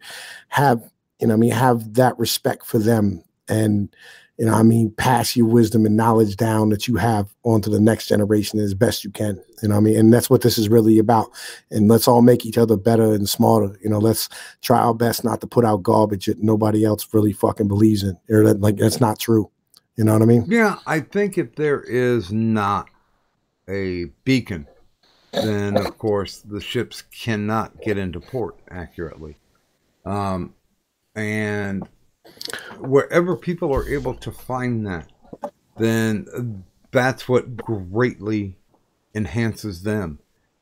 have that respect for them and, you know what I mean, pass your wisdom and knowledge down that you have onto the next generation as best you can. You know what I mean? And that's what this is really about. And let's all make each other better and smarter. You know, let's try our best not to put out garbage that nobody else really fucking believes in. Or that, like, that's not true. You know what I mean? Yeah, I think if there is not a beacon, then of course the ships cannot get into port accurately. And wherever people are able to find that, then that's what greatly enhances them.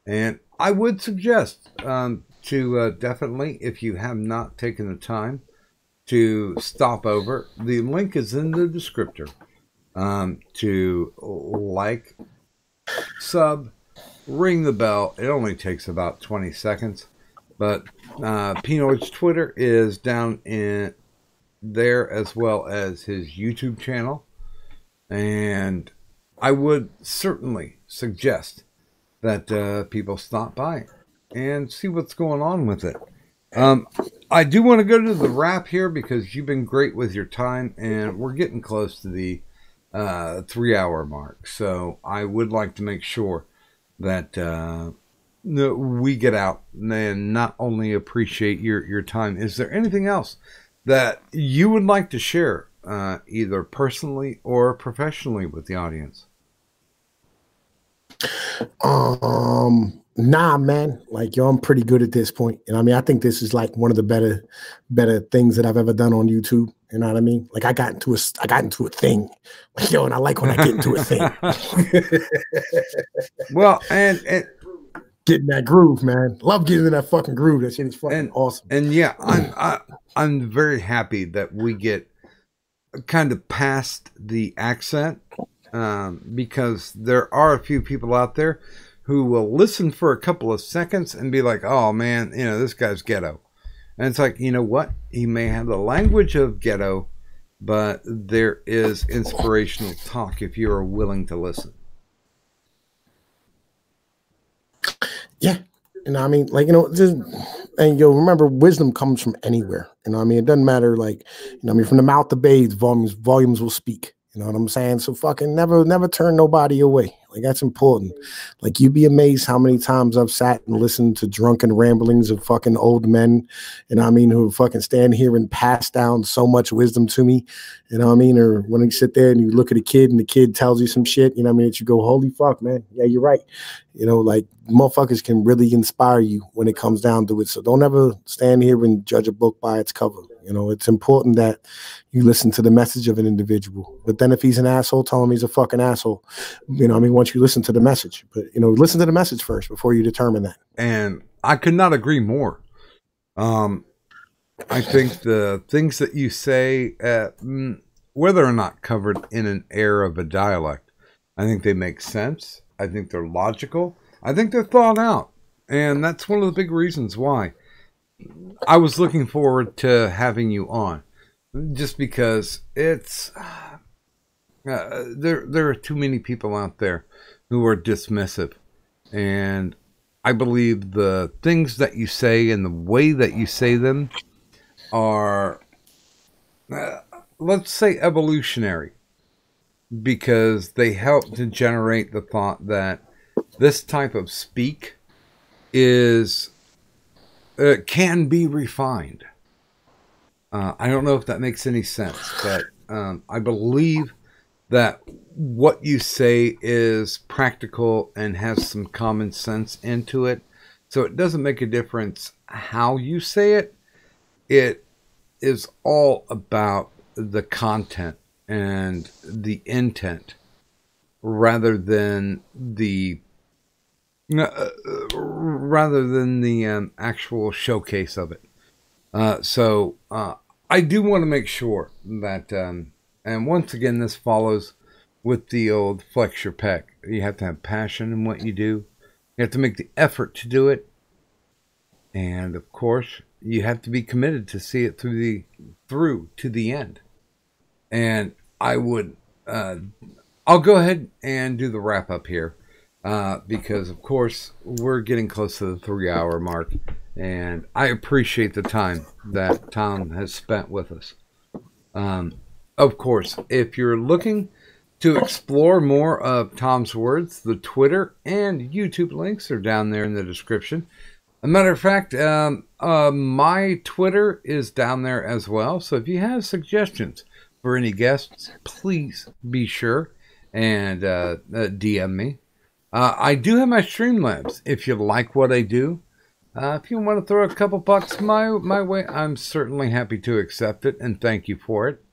And I would suggest to definitely, if you have not taken the time to stop over, the link is in the descriptor, to like, sub, ring the bell. It only takes about 20 seconds. But Pnoid's Twitter is down in there, as well as his YouTube channel. And I would certainly suggest that people stop by and see what's going on with it. I do want to go to the wrap here because you've been great with your time, and we're getting close to the 3-hour mark. So I would like to make sure that we get out and not only appreciate your time. Is there anything else that you would like to share, either personally or professionally, with the audience? Nah, man. Like, yo, I'm pretty good at this point. You know what I mean? I think this is like one of the better things that I've ever done on YouTube. You know what I mean? Like I got into a thing. Like, yo, and I like when I get into a thing. Well, and Getting that groove, man. Love getting in that fucking groove. That shit is fucking awesome. And yeah, I'm very happy that we get kind of past the accent, because there are a few people out there who will listen for a couple of seconds and be like, oh man, this guy's ghetto. And it's like, you know what? He may have the language of ghetto, but there is inspirational talk if you are willing to listen. Yeah. I mean, like, and you'll remember wisdom comes from anywhere. I mean, it doesn't matter, like, I mean, from the mouth of babes, volumes will speak. You know what I'm saying? So fucking never turn nobody away. Like, that's important. Like, you'd be amazed how many times I've sat and listened to drunken ramblings of fucking old men, who fucking stand here and pass down so much wisdom to me, or when you sit there and you look at a kid and the kid tells you some shit, that you go, holy fuck, man. Yeah, you're right. Like, motherfuckers can really inspire you when it comes down to it. So don't ever stand here and judge a book by its cover. It's important that you listen to the message of an individual. But then if he's an asshole, tell him he's a fucking asshole. Once you listen to the message. But, listen to the message first before you determine that. And I could not agree more. I think the things that you say, whether or not covered in an air of a dialect, I think they make sense. I think they're logical. I think they're thought out. And that's one of the big reasons why I was looking forward to having you on. Just because it's... there are too many people out there who are dismissive. And I believe the things that you say and the way that you say them are, let's say, evolutionary. Because they help to generate the thought that this type of speak can be refined. I don't know if that makes any sense, but I believe that what you say is practical and has some common sense into it. So it doesn't make a difference how you say it. It is all about the content and the intent rather than the actual showcase of it. So I do want to make sure that, and once again, this follows with the old flex your pec. You have to have passion in what you do. You have to make the effort to do it. And of course, you have to be committed to see it through to the end. And I would, I'll go ahead and do the wrap up here. Because of course we're getting close to the 3-hour mark, and I appreciate the time that Tom has spent with us. Of course, if you're looking to explore more of Tom's words, the Twitter and YouTube links are down there in the description. As a matter of fact, my Twitter is down there as well. So if you have suggestions for any guests, please be sure and DM me. I do have my Streamlabs. If you like what I do, if you want to throw a couple bucks my way, I'm certainly happy to accept it, and thank you for it.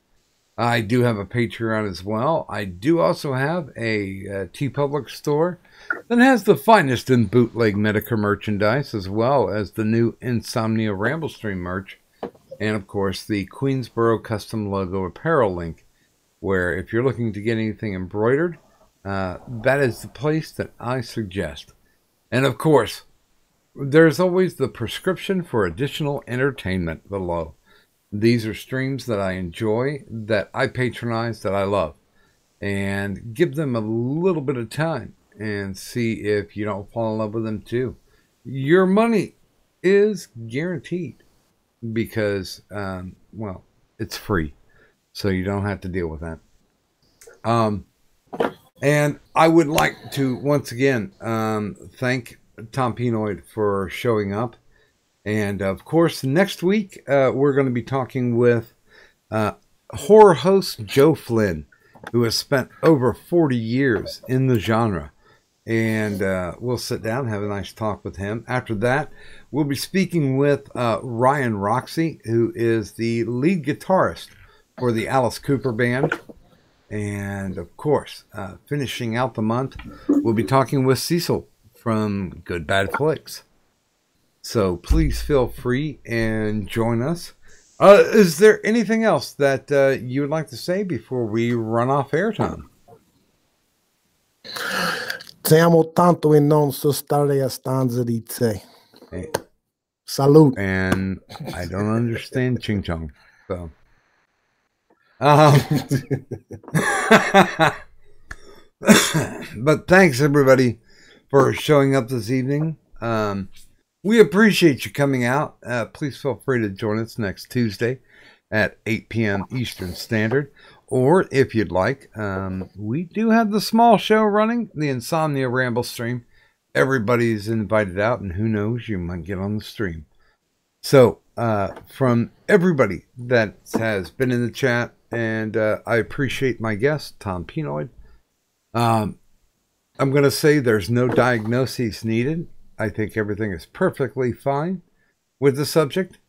I do have a Patreon as well. I do also have a TeePublic store that has the finest in bootleg Medica merchandise, as well as the new Insomnia Ramble Stream merch, and of course the Queensboro custom logo apparel link, where if you're looking to get anything embroidered, that is the place that I suggest. And of course, there's always the prescription for additional entertainment below. These are streams that I enjoy, that I patronize, that I love. And give them a little bit of time and see if you don't fall in love with them too. Your money is guaranteed because, well, it's free. So you don't have to deal with that. And I would like to, once again, thank Tom Pnoid for showing up. And, of course, next week, we're going to be talking with horror host Joe Flynn, who has spent over 40 years in the genre. And we'll sit down and have a nice talk with him. After that, we'll be speaking with Ryan Roxy, who is the lead guitarist for the Alice Cooper Band. And, of course, finishing out the month, we'll be talking with Cecil from Good Bad Flicks. So please feel free and join us. Is there anything else that you would like to say before we run off airtime? Ti amo tanto e non so stare a stanza di te. Hey. Salute. And I don't understand Ching Chong. So. But thanks everybody for showing up this evening. We appreciate you coming out. Please feel free to join us next Tuesday at 8 p.m. Eastern Standard. Or if you'd like, we do have the small show running, the Insomnia Ramble stream. Everybody's invited out, and who knows, you might get on the stream. So, from everybody that has been in the chat, and I appreciate my guest, Tom Pnoid. I'm going to say there's no diagnosis needed. I think everything is perfectly fine with the subject.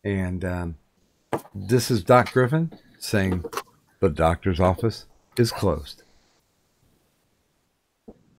And this is DocGriffon saying the doctor's office is closed.